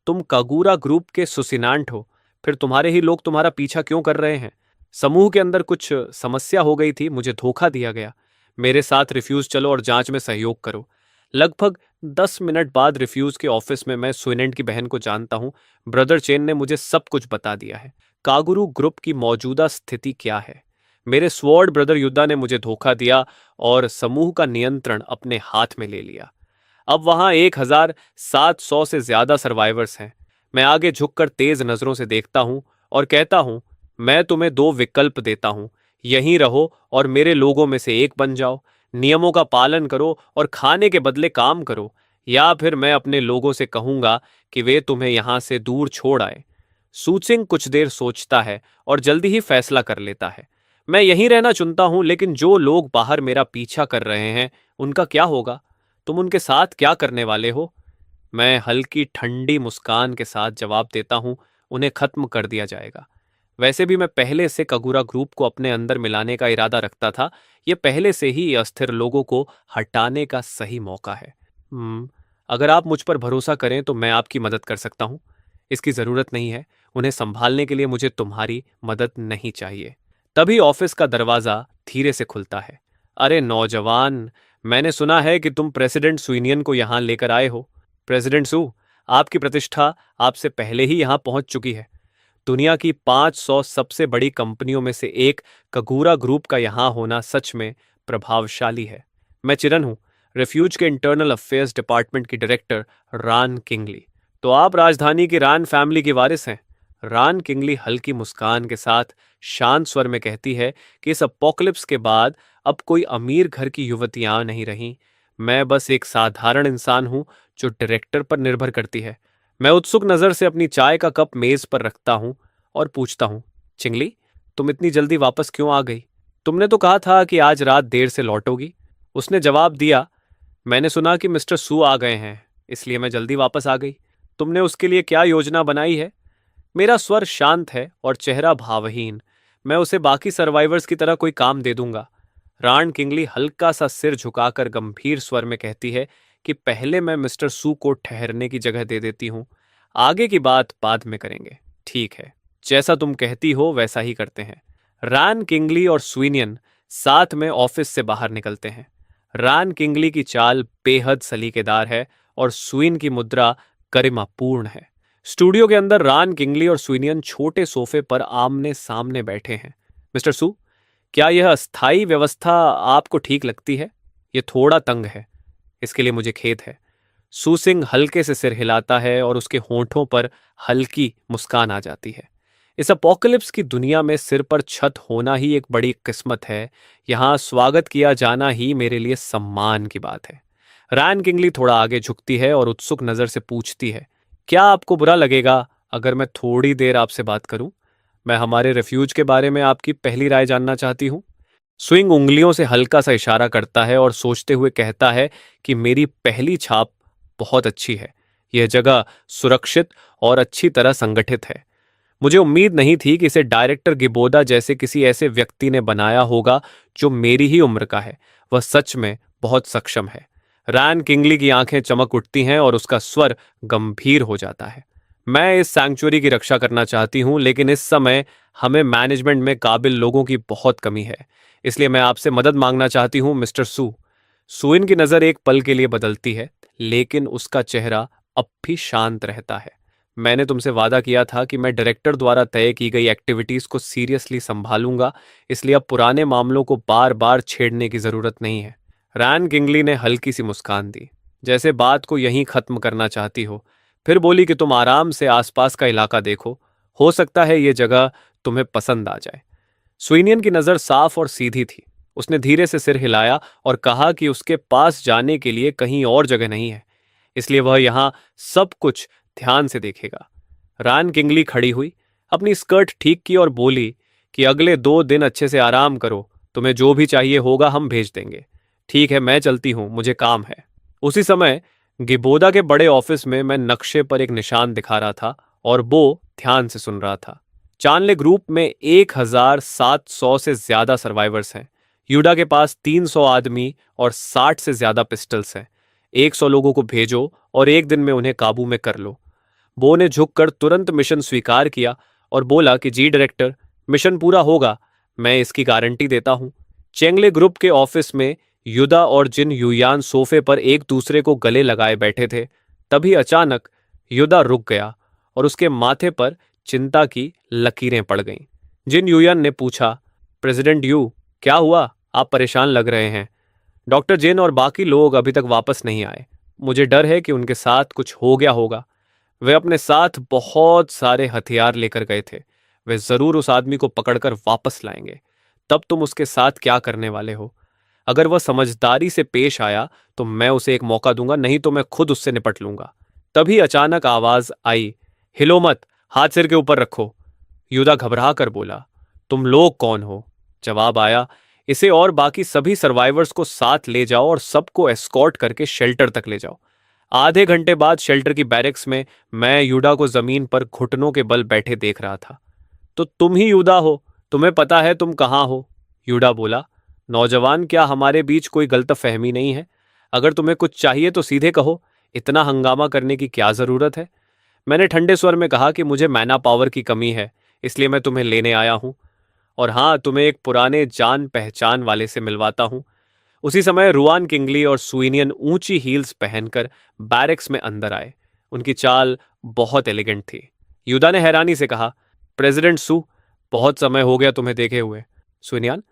तुम कागूरा ग्रुप के सुसिनांट हो, फिर तुम्हारे ही लोग तुम्हारा पीछा क्यों कर रहे हैं? समूह के अंदर कुछ समस्या हो गई थी, मुझे धोखा दिया गया। मेरे साथ रिफ्यूज चलो और जांच में सहयोग करो। लगभग 10 मिनट बाद रिफ्यूज के ऑफिस में मैं सुइनेंट की बहन को जानता हूं। ब्रदर चेन ने मुझे सब कुछ बता दिया है। कागुरु ग्रुप की मौजूदा स्थिति क्या है। मेरे स्वॉर्ड ब्रदर युद्धा ने मुझे धोखा दिया और समूह का नियंत्रण अपने हाथ में ले लिया। अब वहां 1700 से ज्यादा सर्वाइवर्स हैं। मैं आगे झुककर तेज नजरों से देखता हूं और कहता हूं, मैं तुम्हें दो विकल्प देता हूं। यहीं रहो और मेरे लोगों में से एक बन जाओ, नियमों का पालन करो और खाने के बदले काम करो, या फिर मैं अपने लोगों से कहूंगा कि वे तुम्हें यहां से दूर छोड़ आए। सूचिंग कुछ देर सोचता है और जल्दी ही फैसला कर लेता है। मैं यहीं रहना चुनता हूं, लेकिन जो लोग बाहर मेरा पीछा कर रहे हैं उनका क्या होगा? तुम उनके साथ क्या करने वाले हो? मैं हल्की ठंडी मुस्कान के साथ जवाब देता हूं, उन्हें खत्म कर दिया जाएगा। वैसे भी मैं पहले से कगुरा ग्रुप को अपने अंदर मिलाने का इरादा रखता था। यह पहले से ही अस्थिर लोगों को हटाने का सही मौका है। अगर आप मुझ पर भरोसा करें तो मैं आपकी मदद कर सकता हूं। इसकी जरूरत नहीं है। उन्हें संभालने के लिए मुझे तुम्हारी मदद नहीं चाहिए। तभी ऑफिस का दरवाजा धीरे से खुलता है। अरे नौजवान, मैंने सुना है कि तुम प्रेसिडेंट सुइनियन को यहाँ लेकर आए हो। प्रेसिडेंट सू, आपकी प्रतिष्ठा आपसे पहले ही यहाँ पहुंच चुकी है। दुनिया की 500 सबसे बड़ी कंपनियों में से एक कगूरा ग्रुप का यहाँ होना सच में प्रभावशाली है। मैं चिरन हूँ, रेफ्यूज के इंटरनल अफेयर्स डिपार्टमेंट की डायरेक्टर रान किंगली। तो आप राजधानी की रान फैमिली की वारिस हैं। रान किंगली हल्की मुस्कान के साथ शांत स्वर में कहती है कि इस अपोकलिप्स के बाद अब कोई अमीर घर की युवतियां नहीं रहीं। मैं बस एक साधारण इंसान हूं जो डायरेक्टर पर निर्भर करती है। मैं उत्सुक नजर से अपनी चाय का कप मेज पर रखता हूं और पूछता हूं, चिंगली, तुम इतनी जल्दी वापस क्यों आ गई? तुमने तो कहा था कि आज रात देर से लौटोगी। उसने जवाब दिया, मैंने सुना कि मिस्टर सू आ गए हैं, इसलिए मैं जल्दी वापस आ गई। तुमने उसके लिए क्या योजना बनाई है? मेरा स्वर शांत है और चेहरा भावहीन। मैं उसे बाकी सर्वाइवर्स की तरह कोई काम दे दूंगा। राण किंगली हल्का सा सिर झुकाकर गंभीर स्वर में कहती है कि पहले मैं मिस्टर सू को ठहरने की जगह दे देती हूँ। आगे की बात बाद में करेंगे। ठीक है, जैसा तुम कहती हो वैसा ही करते हैं। रान किंगली और स्वीनियन साथ में ऑफिस से बाहर निकलते हैं। रान किंगली की चाल बेहद सलीकेदार है और स्वीन की मुद्रा गरिमापूर्ण है। स्टूडियो के अंदर रान किंगली और स्वीनियन छोटे सोफे पर आमने सामने बैठे हैं। मिस्टर सू, क्या यह अस्थायी व्यवस्था आपको ठीक लगती है? यह थोड़ा तंग है, इसके लिए मुझे खेद है। सू सिंह हल्के से सिर हिलाता है और उसके होंठों पर हल्की मुस्कान आ जाती है। इस अपोकलिप्स की दुनिया में सिर पर छत होना ही एक बड़ी किस्मत है। यहाँ स्वागत किया जाना ही मेरे लिए सम्मान की बात है। रैन किंगली थोड़ा आगे झुकती है और उत्सुक नजर से पूछती है, क्या आपको बुरा लगेगा अगर मैं थोड़ी देर आपसे बात करूं? मैं हमारे रेफ्यूज के बारे में आपकी पहली राय जानना चाहती हूं। स्विंग उंगलियों से हल्का सा इशारा करता है और सोचते हुए कहता है कि मेरी पहली छाप बहुत अच्छी है। यह जगह सुरक्षित और अच्छी तरह संगठित है। मुझे उम्मीद नहीं थी कि इसे डायरेक्टर गिबोदा जैसे किसी ऐसे व्यक्ति ने बनाया होगा जो मेरी ही उम्र का है। वह सच में बहुत सक्षम है। रैन किंगली की आंखें चमक उठती हैं और उसका स्वर गंभीर हो जाता है। मैं इस सैंक्चुअरी की रक्षा करना चाहती हूं, लेकिन इस समय हमें मैनेजमेंट में काबिल लोगों की बहुत कमी है। इसलिए मैं आपसे मदद मांगना चाहती हूं, मिस्टर सू। सुइन की नजर एक पल के लिए बदलती है, लेकिन उसका चेहरा अब भी शांत रहता है। मैंने तुमसे वादा किया था कि मैं डायरेक्टर द्वारा तय की गई एक्टिविटीज को सीरियसली संभालूंगा, इसलिए अब पुराने मामलों को बार बार छेड़ने की जरूरत नहीं है। रैन किंगली ने हल्की सी मुस्कान दी, जैसे बात को यहीं खत्म करना चाहती हो। फिर बोली कि तुम आराम से आसपास का इलाका देखो, हो सकता है ये जगह तुम्हें पसंद आ जाए। स्वीनियन की नजर साफ और सीधी थी। उसने धीरे से सिर हिलाया और कहा कि उसके पास जाने के लिए कहीं और जगह नहीं है, इसलिए वह यहां सब कुछ ध्यान से देखेगा। रान किंगली खड़ी हुई, अपनी स्कर्ट ठीक की और बोली कि अगले 2 दिन अच्छे से आराम करो, तुम्हें जो भी चाहिए होगा हम भेज देंगे। ठीक है, मैं चलती हूं, मुझे काम है। उसी समय गिबोदा के बड़े ऑफिस में मैं नक्शे पर एक निशान दिखा रहा था और वो ध्यान से सुन रहा था। चानले ग्रुप में 1700 से ज्यादा सर्वाइवर्स हैं। यूडा के पास 300 आदमी और 60 से ज्यादा पिस्टल्स हैं। 100 लोगों को भेजो और एक दिन में उन्हें काबू में कर लो। बो ने झुककर तुरंत मिशन स्वीकार किया और बोला कि जी डायरेक्टर, मिशन पूरा होगा, मैं इसकी गारंटी देता हूं। चेंगले ग्रुप के ऑफिस में युदा और जिन युयान सोफे पर एक दूसरे को गले लगाए बैठे थे। तभी अचानक युदा रुक गया और उसके माथे पर चिंता की लकीरें पड़ गईं। जिन युयान ने पूछा, प्रेसिडेंट यू, क्या हुआ? आप परेशान लग रहे हैं। डॉक्टर जिन और बाकी लोग अभी तक वापस नहीं आए। मुझे डर है कि उनके साथ कुछ हो गया होगा। वे अपने साथ बहुत सारे हथियार लेकर गए थे। वे जरूर उस आदमी को पकड़कर वापस लाएंगे। तब तुम उसके साथ क्या करने वाले हो? अगर वह समझदारी से पेश आया तो मैं उसे एक मौका दूंगा, नहीं तो मैं खुद उससे निपट लूंगा। तभी अचानक आवाज आई, हिलो मत, हाथ सिर के ऊपर रखो। युदा घबरा कर बोला, तुम लोग कौन हो? जवाब आया, इसे और बाकी सभी सर्वाइवर्स को साथ ले जाओ और सबको एस्कॉर्ट करके शेल्टर तक ले जाओ। आधे घंटे बाद शेल्टर की बैरक्स में मैं युदा को जमीन पर घुटनों के बल बैठे देख रहा था। तो तुम ही युदा हो? तुम्हें पता है तुम कहाँ हो? युदा बोला, नौजवान, क्या हमारे बीच कोई गलतफहमी नहीं है? अगर तुम्हें कुछ चाहिए तो सीधे कहो, इतना हंगामा करने की क्या जरूरत है? मैंने ठंडे स्वर में कहा कि मुझे मैना पावर की कमी है, इसलिए मैं तुम्हें लेने आया हूं। और हाँ, तुम्हें एक पुराने जान पहचान वाले से मिलवाता हूं। उसी समय रुआन किंगली और सुइनियन ऊंची हील्स पहनकर बैरक्स में अंदर आए। उनकी चाल बहुत एलिगेंट थी। युदा ने हैरानी से कहा, प्रेसिडेंट सू, बहुत समय हो गया तुम्हें देखे हुए। सुइनियन,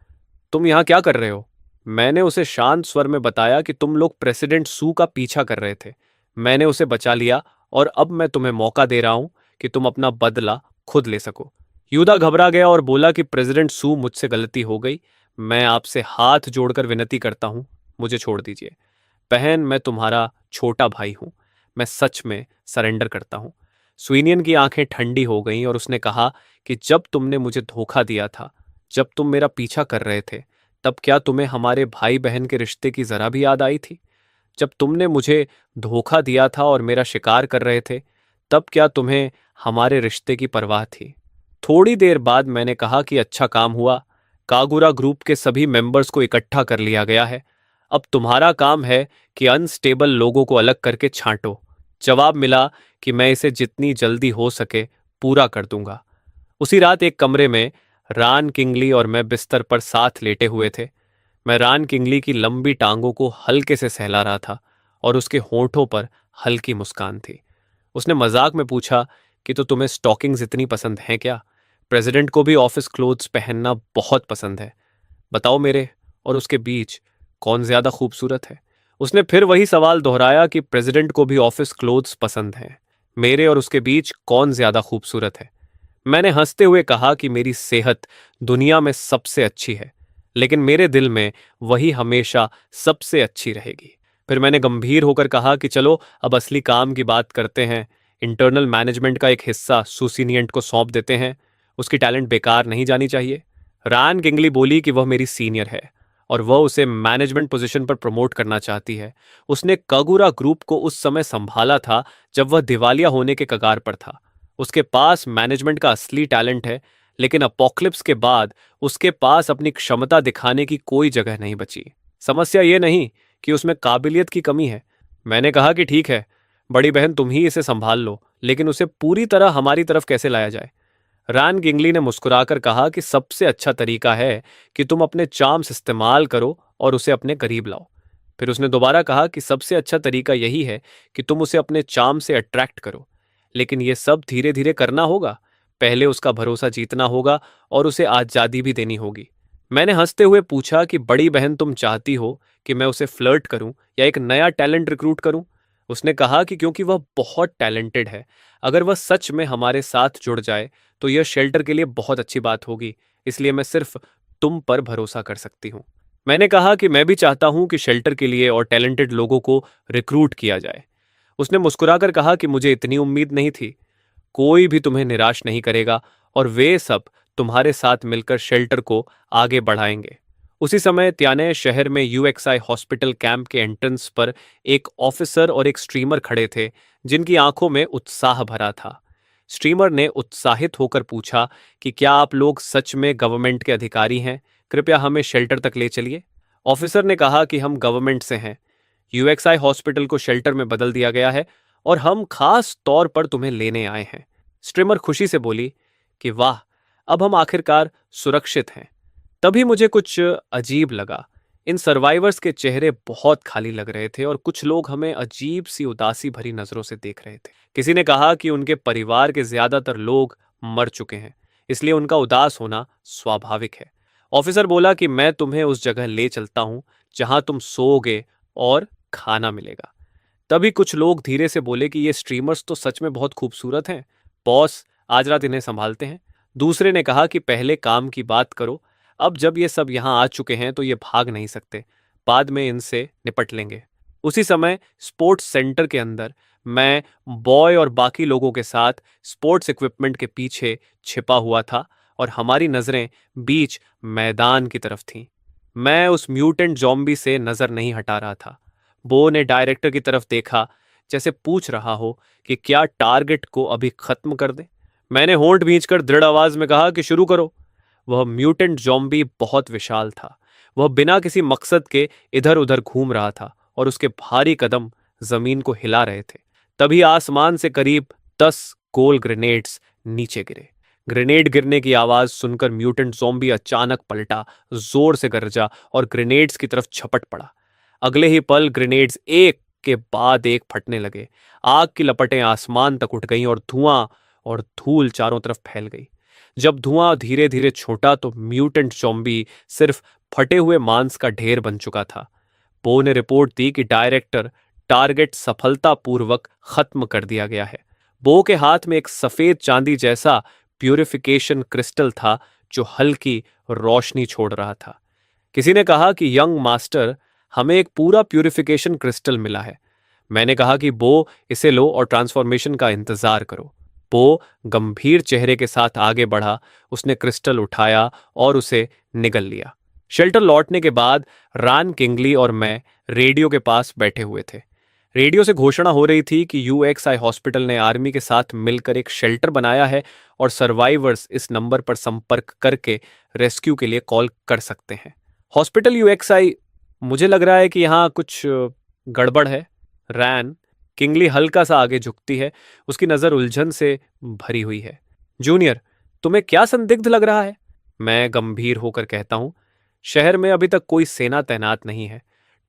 तुम यहां क्या कर रहे हो? मैंने उसे शांत स्वर में बताया कि तुम लोग प्रेसिडेंट सू का पीछा कर रहे थे। मैंने उसे बचा लिया और अब मैं तुम्हें मौका दे रहा हूं कि तुम अपना बदला खुद ले सको। यूदा घबरा गया और बोला कि प्रेसिडेंट सू, मुझसे गलती हो गई। मैं आपसे हाथ जोड़कर विनती करता हूं, मुझे छोड़ दीजिए। बहन, मैं तुम्हारा छोटा भाई हूं। मैं सच में सरेंडर करता हूं। स्वीनियन की आंखें ठंडी हो गईं और उसने कहा कि जब तुमने मुझे धोखा दिया था, जब तुम मेरा पीछा कर रहे थे, तब क्या तुम्हें हमारे भाई बहन के रिश्ते की जरा भी याद आई थी? जब तुमने मुझे धोखा दिया था और मेरा शिकार कर रहे थे, तब क्या तुम्हें हमारे रिश्ते की परवाह थी? थोड़ी देर बाद मैंने कहा कि अच्छा काम हुआ, कागुरा ग्रुप के सभी मेंबर्स को इकट्ठा कर लिया गया है। अब तुम्हारा काम है कि अनस्टेबल लोगों को अलग करके छांटो। जवाब मिला कि मैं इसे जितनी जल्दी हो सके पूरा कर दूंगा। उसी रात एक कमरे में रान किंगली और मैं बिस्तर पर साथ लेटे हुए थे। मैं रान किंगली की लंबी टांगों को हल्के से सहला रहा था और उसके होंठों पर हल्की मुस्कान थी। उसने मजाक में पूछा कि तो तुम्हें स्टॉकिंग्स इतनी पसंद हैं क्या? प्रेसिडेंट को भी ऑफिस क्लोथ्स पहनना बहुत पसंद है। बताओ, मेरे और उसके बीच कौन ज्यादा खूबसूरत है? उसने फिर वही सवाल दोहराया कि प्रेसिडेंट को भी ऑफिस क्लोथ्स पसंद हैं। मेरे और उसके बीच कौन ज्यादा खूबसूरत है? मैंने हंसते हुए कहा कि मेरी सेहत दुनिया में सबसे अच्छी है, लेकिन मेरे दिल में वही हमेशा सबसे अच्छी रहेगी। फिर मैंने गंभीर होकर कहा कि चलो अब असली काम की बात करते हैं। इंटरनल मैनेजमेंट का एक हिस्सा सुसीनियंट को सौंप देते हैं। उसकी टैलेंट बेकार नहीं जानी चाहिए। रान किंगली बोली कि वह मेरी सीनियर है और वह उसे मैनेजमेंट पोजीशन पर प्रमोट करना चाहती है। उसने कागुरा ग्रुप को उस समय संभाला था जब वह दिवालिया होने के कगार पर था। उसके पास मैनेजमेंट का असली टैलेंट है, लेकिन अपोक्लिप्स के बाद उसके पास अपनी क्षमता दिखाने की कोई जगह नहीं बची। समस्या यह नहीं कि उसमें काबिलियत की कमी है। मैंने कहा कि ठीक है, बड़ी बहन, तुम ही इसे संभाल लो, लेकिन उसे पूरी तरह हमारी तरफ कैसे लाया जाए? रान किंगली ने मुस्कुराकर कहा कि सबसे अच्छा तरीका है कि तुम अपने चार्म्स इस्तेमाल करो और उसे अपने करीब लाओ। फिर उसने दोबारा कहा कि सबसे अच्छा तरीका यही है कि तुम उसे अपने चार्म से अट्रैक्ट करो, लेकिन यह सब धीरे धीरे करना होगा। पहले उसका भरोसा जीतना होगा और उसे आजादी भी देनी होगी। मैंने हंसते हुए पूछा कि बड़ी बहन, तुम चाहती हो कि मैं उसे फ्लर्ट करूं या एक नया टैलेंट रिक्रूट करूं? उसने कहा कि क्योंकि वह बहुत टैलेंटेड है, अगर वह सच में हमारे साथ जुड़ जाए तो यह शेल्टर के लिए बहुत अच्छी बात होगी, इसलिए मैं सिर्फ तुम पर भरोसा कर सकती हूँ। मैंने कहा कि मैं भी चाहता हूं कि शेल्टर के लिए और टैलेंटेड लोगों को रिक्रूट किया जाए। उसने मुस्कुराकर कहा कि मुझे इतनी उम्मीद नहीं थी। कोई भी तुम्हें निराश नहीं करेगा और वे सब तुम्हारे साथ मिलकर शेल्टर को आगे बढ़ाएंगे। उसी समय त्याने शहर में यूएक्सआई हॉस्पिटल कैंप के एंट्रेंस पर एक ऑफिसर और एक स्ट्रीमर खड़े थे, जिनकी आंखों में उत्साह भरा था। स्ट्रीमर ने उत्साहित होकर पूछा कि क्या आप लोग सच में गवर्नमेंट के अधिकारी हैं? कृपया हमें शेल्टर तक ले चलिए। ऑफिसर ने कहा कि हम गवर्नमेंट से हैं। यूएक्सआई हॉस्पिटल को शेल्टर में बदल दिया गया है और हम खास तौर पर तुम्हें लेने आए हैं। स्ट्रीमर खुशी से बोली कि वाह, अब हम आखिरकार सुरक्षित हैं। तभी मुझे कुछ अजीब लगा। इन सर्वाइवर्स के चेहरे बहुत खाली लग रहे थे और कुछ लोग हमें अजीब सी उदासी भरी नजरों से देख रहे थे। किसी ने कहा कि उनके परिवार के ज्यादातर लोग मर चुके हैं, इसलिए उनका उदास होना स्वाभाविक है। ऑफिसर बोला कि मैं तुम्हें उस जगह ले चलता हूं जहां तुम सोओगे और खाना मिलेगा। तभी कुछ लोग धीरे से बोले कि ये स्ट्रीमर्स तो सच में बहुत खूबसूरत हैं। बॉस, आज रात इन्हें संभालते हैं। दूसरे ने कहा कि पहले काम की बात करो। अब जब ये सब यहां आ चुके हैं तो ये भाग नहीं सकते। बाद में इनसे निपट लेंगे। उसी समय स्पोर्ट्स सेंटर के अंदर मैं बॉय और बाकी लोगों के साथ स्पोर्ट्स इक्विपमेंट के पीछे छिपा हुआ था और हमारी नजरें बीच मैदान की तरफ थीं। मैं उस म्यूटेंट जॉम्बी से नजर नहीं हटा रहा था। बो ने डायरेक्टर की तरफ देखा, जैसे पूछ रहा हो कि क्या टारगेट को अभी खत्म कर दे। मैंने होंठ भींचकर दृढ़ आवाज में कहा कि शुरू करो। वह म्यूटेंट जॉम्बी बहुत विशाल था। वह बिना किसी मकसद के इधर उधर घूम रहा था और उसके भारी कदम जमीन को हिला रहे थे। तभी आसमान से करीब 10 गोल ग्रेनेड्स नीचे गिरे। ग्रेनेड गिरने की आवाज सुनकर म्यूटेंट ज़ॉम्बी अचानक पलटा, जोर से गरजा और ग्रेनेड्स की तरफ झपट पड़ा। अगले ही पल ग्रेनेड्स एक के बाद एक फटने लगे। आग की लपटें आसमान तक उठ गईं और धुआं और धूल चारों तरफ फैल गई। जब धुआं धीरे धीरे छोटा तो म्यूटेंट ज़ॉम्बी सिर्फ फटे हुए मांस का ढेर बन चुका था। बो ने रिपोर्ट दी कि डायरेक्टर टारगेट सफलतापूर्वक खत्म कर दिया गया है। बो के हाथ में एक सफेद चांदी जैसा प्यूरिफिकेशन क्रिस्टल था जो हल्की रोशनी छोड़ रहा था। किसी ने कहा कि यंग मास्टर, हमें एक पूरा प्यूरिफिकेशन क्रिस्टल मिला है। मैंने कहा कि बो, इसे लो और ट्रांसफॉर्मेशन का इंतजार करो। बो गंभीर चेहरे के साथ आगे बढ़ा। उसने क्रिस्टल उठाया और उसे निगल लिया। शेल्टर लौटने के बाद रान किंगली और मैं रेडियो के पास बैठे हुए थे। रेडियो से घोषणा हो रही थी कि यूएक्सआई हॉस्पिटल ने आर्मी के साथ मिलकर एक शेल्टर बनाया है और सर्वाइवर्स इस नंबर पर संपर्क करके रेस्क्यू के लिए कॉल कर सकते हैं। हॉस्पिटल यूएक्सआई, मुझे लग रहा है कि यहाँ कुछ गड़बड़ है। रैन किंगली हल्का सा आगे झुकती है। उसकी नजर उलझन से भरी हुई है। जूनियर, तुम्हें क्या संदिग्ध लग रहा है? मैं गंभीर होकर कहता हूं, शहर में अभी तक कोई सेना तैनात नहीं है।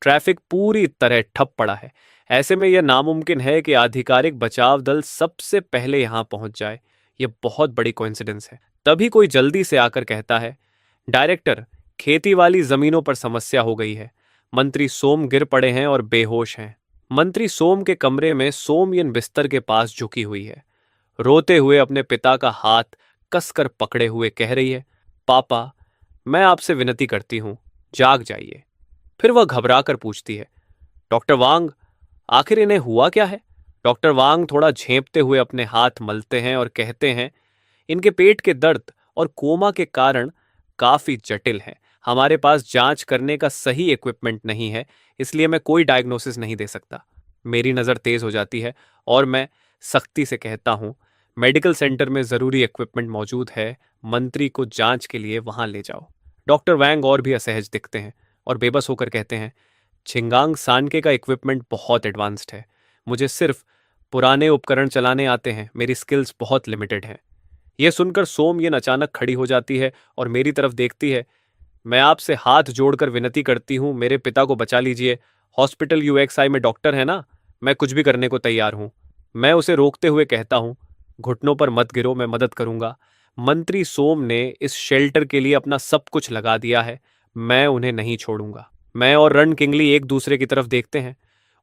ट्रैफिक पूरी तरह ठप पड़ा है। ऐसे में यह नामुमकिन है कि आधिकारिक बचाव दल सबसे पहले यहां पहुंच जाए। यह बहुत बड़ी कोइंसिडेंस है। तभी कोई जल्दी से आकर कहता है, डायरेक्टर, खेती वाली जमीनों पर समस्या हो गई है। मंत्री सोम गिर पड़े हैं और बेहोश हैं। मंत्री सोम के कमरे में सोमयन बिस्तर के पास झुकी हुई है। रोते हुए अपने पिता का हाथ कसकर पकड़े हुए कह रही है, पापा, मैं आपसे विनती करती हूं, जाग जाइए। फिर वह घबरा कर पूछती है, डॉक्टर वांग, आखिर इन्हें हुआ क्या है? डॉक्टर वांग थोड़ा झेंपते हुए अपने हाथ मलते हैं और कहते हैं, इनके पेट के दर्द और कोमा के कारण काफी जटिल है। हमारे पास जांच करने का सही इक्विपमेंट नहीं है, इसलिए मैं कोई डायग्नोसिस नहीं दे सकता। मेरी नज़र तेज हो जाती है और मैं सख्ती से कहता हूं, मेडिकल सेंटर में जरूरी इक्विपमेंट मौजूद है। मंत्री को जांच के लिए वहां ले जाओ। डॉक्टर वैंग और भी असहज दिखते हैं और बेबस होकर कहते हैं, छिंगांग सानके का इक्विपमेंट बहुत एडवांस्ड है। मुझे सिर्फ पुराने उपकरण चलाने आते हैं। मेरी स्किल्स बहुत लिमिटेड हैं। यह सुनकर सोमयन अचानक खड़ी हो जाती है और मेरी तरफ देखती है। मैं आपसे हाथ जोड़कर विनती करती हूं, मेरे पिता को बचा लीजिए। हॉस्पिटल यूएक्सआई में डॉक्टर है ना, मैं कुछ भी करने को तैयार हूं। मैं उसे रोकते हुए कहता हूं, घुटनों पर मत गिरो, मैं मदद करूंगा। मंत्री सोम ने इस शेल्टर के लिए अपना सब कुछ लगा दिया है। मैं उन्हें नहीं छोड़ूंगा। मैं और रन किंगली एक दूसरे की तरफ देखते हैं।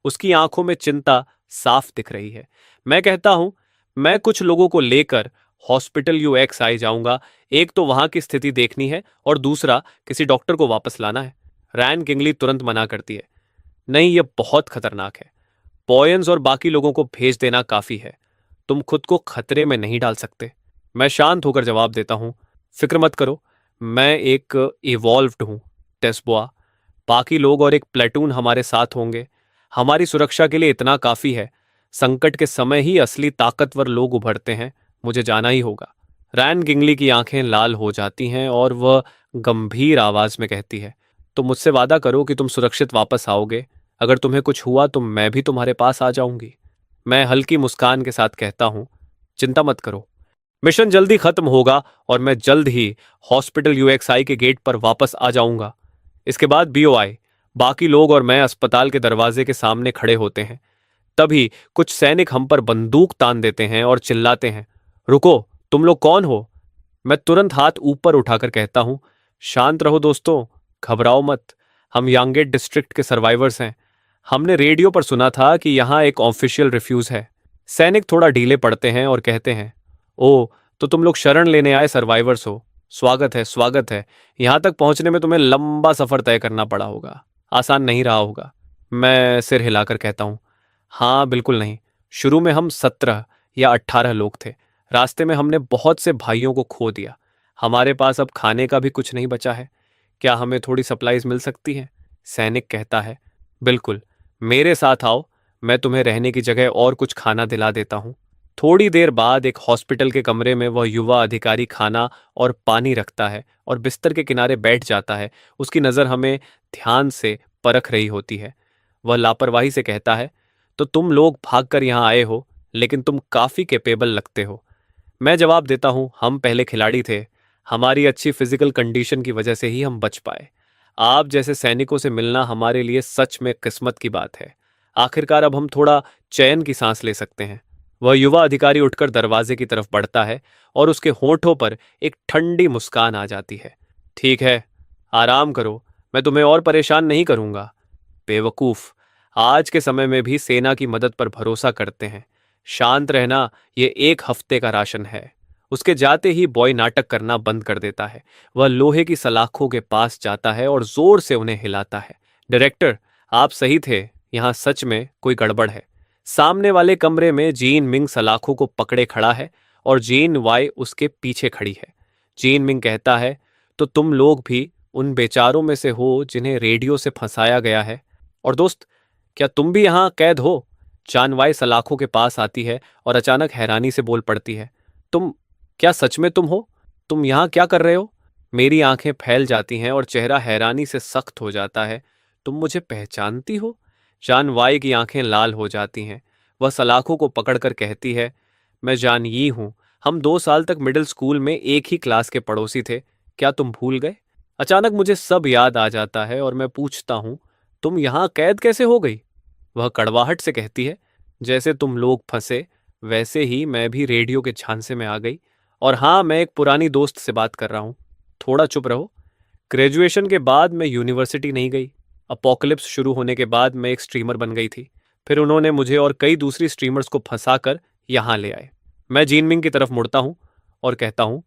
उसकी आंखों में चिंता साफ दिख रही है। मैं कहता हूं, मैं कुछ लोगों को लेकर हॉस्पिटल यूएक्सआई जाऊंगा। एक तो वहां की स्थिति देखनी है और दूसरा किसी डॉक्टर को वापस लाना है। रैन किंगली तुरंत मना करती है, नहीं, यह बहुत खतरनाक है। पॉयंस और बाकी लोगों को भेज देना काफी है। तुम खुद को खतरे में नहीं डाल सकते। मैं शांत होकर जवाब देता हूं, फिक्र मत करो, मैं एक इवॉल्व्ड हूं, टेस्बुआ। बाकी लोग और एक प्लेटून हमारे साथ होंगे। हमारी सुरक्षा के लिए इतना काफी है। संकट के समय ही असली ताकतवर लोग उभरते हैं। मुझे जाना ही होगा। रैन किंगली की आंखें लाल हो जाती हैं और वह गंभीर आवाज में कहती है, तो मुझसे वादा करो कि तुम सुरक्षित वापस आओगे। अगर तुम्हें कुछ हुआ तो मैं भी तुम्हारे पास आ जाऊंगी। मैं हल्की मुस्कान के साथ कहता हूं, चिंता मत करो, मिशन जल्दी खत्म होगा और मैं जल्द ही हॉस्पिटल यूएक्सआई के गेट पर वापस आ जाऊंगा। इसके बाद बीओआई, बाकी लोग और मैं अस्पताल के दरवाजे के सामने खड़े होते हैं। तभी कुछ सैनिक हम पर बंदूक तान देते हैं और चिल्लाते हैं, रुको, तुम लोग कौन हो? मैं तुरंत हाथ ऊपर उठाकर कहता हूं, शांत रहो दोस्तों, घबराओ मत। हम यांगेट डिस्ट्रिक्ट के सर्वाइवर्स हैं। हमने रेडियो पर सुना था कि यहां एक ऑफिशियल रिफ्यूज है। सैनिक थोड़ा ढीले पड़ते हैं और कहते हैं, ओ, तो तुम लोग शरण लेने आए सर्वाइवर्स हो। स्वागत है, स्वागत है। यहां तक पहुंचने में तुम्हें लंबा सफर तय करना पड़ा होगा। आसान नहीं रहा होगा। मैं सिर हिलाकर कहता हूं, हाँ, बिल्कुल नहीं। शुरू में हम 17 या 18 लोग थे। रास्ते में हमने बहुत से भाइयों को खो दिया। हमारे पास अब खाने का भी कुछ नहीं बचा है। क्या हमें थोड़ी सप्लाईज मिल सकती हैं? सैनिक कहता है, बिल्कुल, मेरे साथ आओ, मैं तुम्हें रहने की जगह और कुछ खाना दिला देता हूं। थोड़ी देर बाद एक हॉस्पिटल के कमरे में वह युवा अधिकारी खाना और पानी रखता है और बिस्तर के किनारे बैठ जाता है। उसकी नज़र हमें ध्यान से परख रही होती है। वह लापरवाही से कहता है, तो तुम लोग भागकर यहां आए हो, लेकिन तुम काफी कैपेबल लगते हो। मैं जवाब देता हूँ, हम पहले खिलाड़ी थे। हमारी अच्छी फिजिकल कंडीशन की वजह से ही हम बच पाए। आप जैसे सैनिकों से मिलना हमारे लिए सच में किस्मत की बात है। आखिरकार अब हम थोड़ा चैन की सांस ले सकते हैं। वह युवा अधिकारी उठकर दरवाजे की तरफ बढ़ता है और उसके होठों पर एक ठंडी मुस्कान आ जाती है। ठीक है, आराम करो, मैं तुम्हें और परेशान नहीं करूंगा। बेवकूफ, आज के समय में भी सेना की मदद पर भरोसा करते हैं। शांत रहना, ये एक हफ्ते का राशन है। उसके जाते ही बॉय नाटक करना बंद कर देता है। वह लोहे की सलाखों के पास जाता है और जोर से उन्हें हिलाता है। डायरेक्टर, आप सही थे, यहाँ सच में कोई गड़बड़ है। सामने वाले कमरे में जीन मिंग सलाखों को पकड़े खड़ा है और जीन वाई उसके पीछे खड़ी है। जीन मिंग कहता है, तो तुम लोग भी उन बेचारों में से हो जिन्हें रेडियो से फंसाया गया है। और दोस्त, क्या तुम भी यहाँ कैद हो? चानवाई सलाखों के पास आती है और अचानक हैरानी से बोल पड़ती है, तुम, क्या सच में तुम हो? तुम यहाँ क्या कर रहे हो? मेरी आंखें फैल जाती हैं और चेहरा हैरानी से सख्त हो जाता है। तुम मुझे पहचानती हो? जानवाई की आंखें लाल हो जाती हैं। वह सलाखों को पकड़कर कहती है, मैं जान यी हूं। हम 2 साल तक मिडिल स्कूल में एक ही क्लास के पड़ोसी थे। क्या तुम भूल गए? अचानक मुझे सब याद आ जाता है और मैं पूछता हूं, तुम यहाँ कैद कैसे हो गई? वह कड़वाहट से कहती है, जैसे तुम लोग फंसे वैसे ही मैं भी रेडियो के झांसे में आ गई। और हाँ, मैं एक पुरानी दोस्त से बात कर रहा हूँ। थोड़ा चुप रहो। ग्रेजुएशन के बाद मैं यूनिवर्सिटी नहीं गई। अपोकलिप्स शुरू होने के बाद मैं एक स्ट्रीमर बन गई थी। फिर उन्होंने मुझे और कई दूसरी स्ट्रीमर्स को फंसाकर यहाँ ले आए। मैं जीनमिंग की तरफ मुड़ता हूँ और कहता हूँ,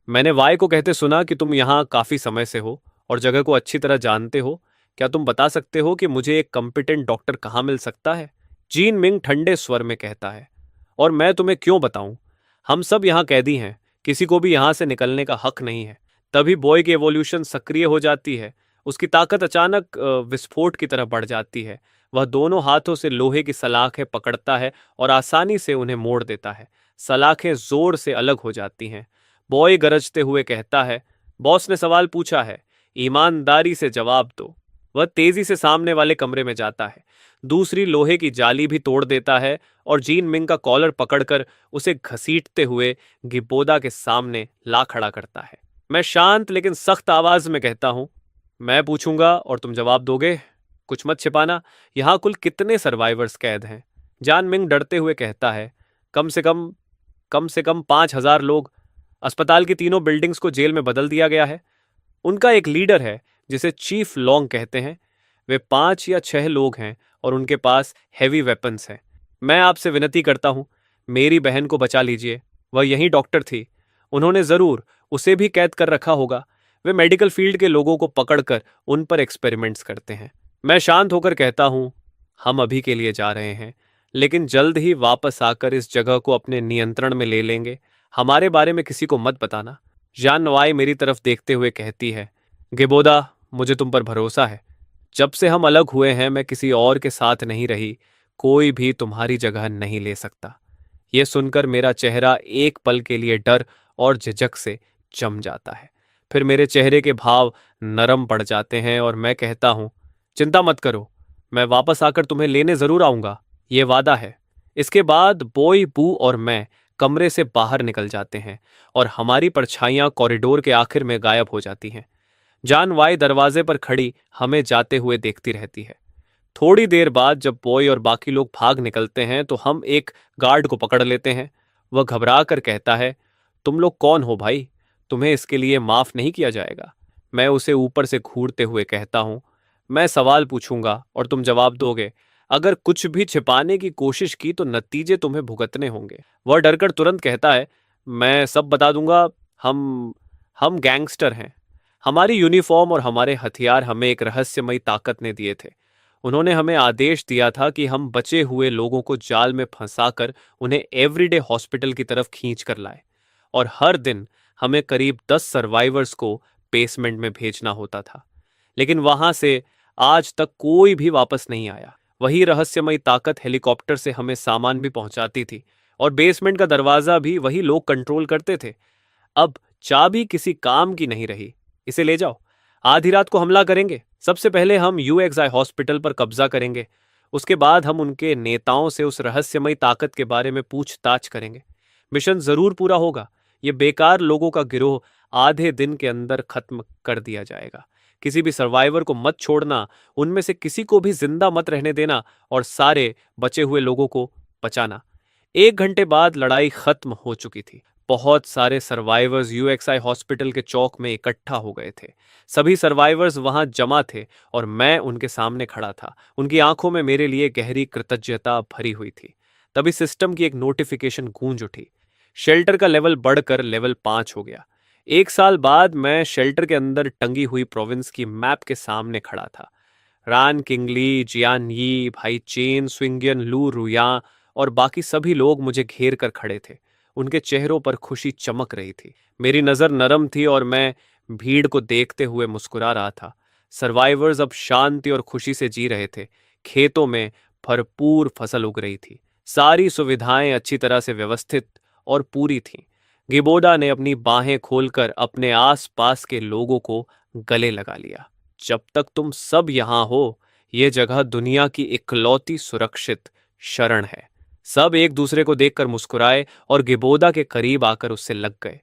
मैंने वाई को कहते सुना कि तुम यहाँ काफ़ी समय से हो और जगह को अच्छी तरह जानते हो। क्या तुम बता सकते हो कि मुझे एक कॉम्पिटेंट डॉक्टर कहाँ मिल सकता है? जीन मिंग ठंडे स्वर में कहता है, और मैं तुम्हें क्यों बताऊं? हम सब यहाँ कैदी हैं। किसी को भी यहाँ से निकलने का हक नहीं है। तभी बॉय की एवोल्यूशन सक्रिय हो जाती है। उसकी ताकत अचानक विस्फोट की तरह बढ़ जाती है। वह दोनों हाथों से लोहे की सलाखें पकड़ता है और आसानी से उन्हें मोड़ देता है। सलाखें जोर से अलग हो जाती हैं। बॉय गरजते हुए कहता है, बॉस ने सवाल पूछा है, ईमानदारी से जवाब दो। वह तेजी से सामने वाले कमरे में जाता है, दूसरी लोहे की जाली भी तोड़ देता है और जीन मिंग का कॉलर पकड़कर उसे घसीटते हुए गिबोदा के सामने ला खड़ा करता है। मैं शांत लेकिन सख्त आवाज में कहता हूं, मैं पूछूंगा और तुम जवाब दोगे। कुछ मत छिपाना। यहां कुल कितने सर्वाइवर्स कैद हैं? जान मिंग डरते हुए कहता है, कम से कम 5,000 लोग। अस्पताल की तीनों बिल्डिंग्स को जेल में बदल दिया गया है। उनका एक लीडर है जिसे चीफ लॉन्ग कहते हैं। वे 5 या 6 लोग हैं और उनके पास हैवी वेपन्स हैं। मैं आपसे विनती करता हूं, मेरी बहन को बचा लीजिए। वह यही डॉक्टर थी। उन्होंने जरूर उसे भी कैद कर रखा होगा। वे मेडिकल फील्ड के लोगों को पकड़कर उन पर एक्सपेरिमेंट्स करते हैं। मैं शांत होकर कहता हूं, हम अभी के लिए जा रहे हैं, लेकिन जल्द ही वापस आकर इस जगह को अपने नियंत्रण में ले लेंगे। हमारे बारे में किसी को मत बताना। जान नवाई मेरी तरफ देखते हुए कहती है, गिबोदा, मुझे तुम पर भरोसा है। जब से हम अलग हुए हैं मैं किसी और के साथ नहीं रही। कोई भी तुम्हारी जगह नहीं ले सकता। यह सुनकर मेरा चेहरा एक पल के लिए डर और झिझक से जम जाता है। फिर मेरे चेहरे के भाव नरम पड़ जाते हैं और मैं कहता हूं, चिंता मत करो, मैं वापस आकर तुम्हें लेने जरूर आऊंगा। ये वादा है। इसके बाद बॉय, बू और मैं कमरे से बाहर निकल जाते हैं और हमारी परछाइयां कॉरिडोर के आखिर में गायब हो जाती हैं। जान वाई दरवाजे पर खड़ी हमें जाते हुए देखती रहती है। थोड़ी देर बाद जब बॉय और बाकी लोग भाग निकलते हैं तो हम एक गार्ड को पकड़ लेते हैं। वह घबरा कर कहता है, तुम लोग कौन हो भाई? तुम्हें इसके लिए माफ नहीं किया जाएगा। मैं उसे ऊपर से घूरते हुए कहता हूं, मैं सवाल पूछूंगा और तुम जवाब दोगे। अगर कुछ भी छिपाने की कोशिश की तो नतीजे तुम्हें भुगतने होंगे। वह डरकर तुरंत कहता है, मैं सब बता दूंगा। हम हम गैंगस्टर हैं। हमारी यूनिफॉर्म और हमारे हथियार हमें एक रहस्यमयी ताकत ने दिए थे। उन्होंने हमें आदेश दिया था कि हम बचे हुए लोगों को जाल में फंसाकर उन्हें एवरीडे हॉस्पिटल की तरफ खींच कर लाए, और हर दिन हमें करीब 10 सर्वाइवर्स को बेसमेंट में भेजना होता था। लेकिन वहां से आज तक कोई भी वापस नहीं आया। वही रहस्यमयी ताकत हेलीकॉप्टर से हमें सामान भी पहुंचाती थी और बेसमेंट का दरवाजा भी वही लोग कंट्रोल करते थे। अब चाबी किसी काम की नहीं रही। इसे ले जाओ। आधी रात को हमला करेंगे। सबसे पहले हम यूएक्सआई हॉस्पिटल पर कब्जा करेंगे। उसके बाद हम उनके नेताओं से उस रहस्यमयी ताकत के बारे में पूछताछ करेंगे। मिशन जरूर पूरा होगा। ये बेकार लोगों का गिरोह आधे दिन के अंदर खत्म कर दिया जाएगा। किसी भी सर्वाइवर को मत छोड़ना, उनमें से किसी को भी जिंदा मत रहने देना और सारे बचे हुए लोगों को बचाना। 1 घंटे बाद लड़ाई खत्म हो चुकी थी। बहुत सारे सर्वाइवर्स यूएक्सआई हॉस्पिटल के चौक में इकट्ठा हो गए थे। सभी सर्वाइवर्स वहां जमा थे और मैं उनके सामने खड़ा था। उनकी आंखों में मेरे लिए गहरी कृतज्ञता भरी हुई थी। तभी सिस्टम की एक नोटिफिकेशन गूंज उठी। शेल्टर का लेवल बढ़कर लेवल 5 हो गया। 1 साल बाद मैं शेल्टर के अंदर टंगी हुई प्रोविंस की मैप के सामने खड़ा था। रान किंगली, जियान यी, भाई चेन, स्विंगियन, लू रुया और बाकी सभी लोग मुझे घेर कर खड़े थे। उनके चेहरों पर खुशी चमक रही थी। मेरी नज़र नरम थी और मैं भीड़ को देखते हुए मुस्कुरा रहा था। सर्वाइवर्स अब शांति और खुशी से जी रहे थे। खेतों में भरपूर फसल उग रही थी। सारी सुविधाएं अच्छी तरह से व्यवस्थित और पूरी थीं। गिबोडा ने अपनी बाहें खोलकर अपने आस-पास के लोगों को गले लगा लिया। जब तक तुम सब यहां हो, यह जगह दुनिया की इकलौती सुरक्षित शरण है। सब एक दूसरे को देखकर मुस्कुराए और गिबोदा के करीब आकर उससे लग गए।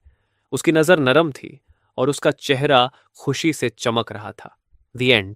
उसकी नजर नरम थी और उसका चेहरा खुशी से चमक रहा था। The end.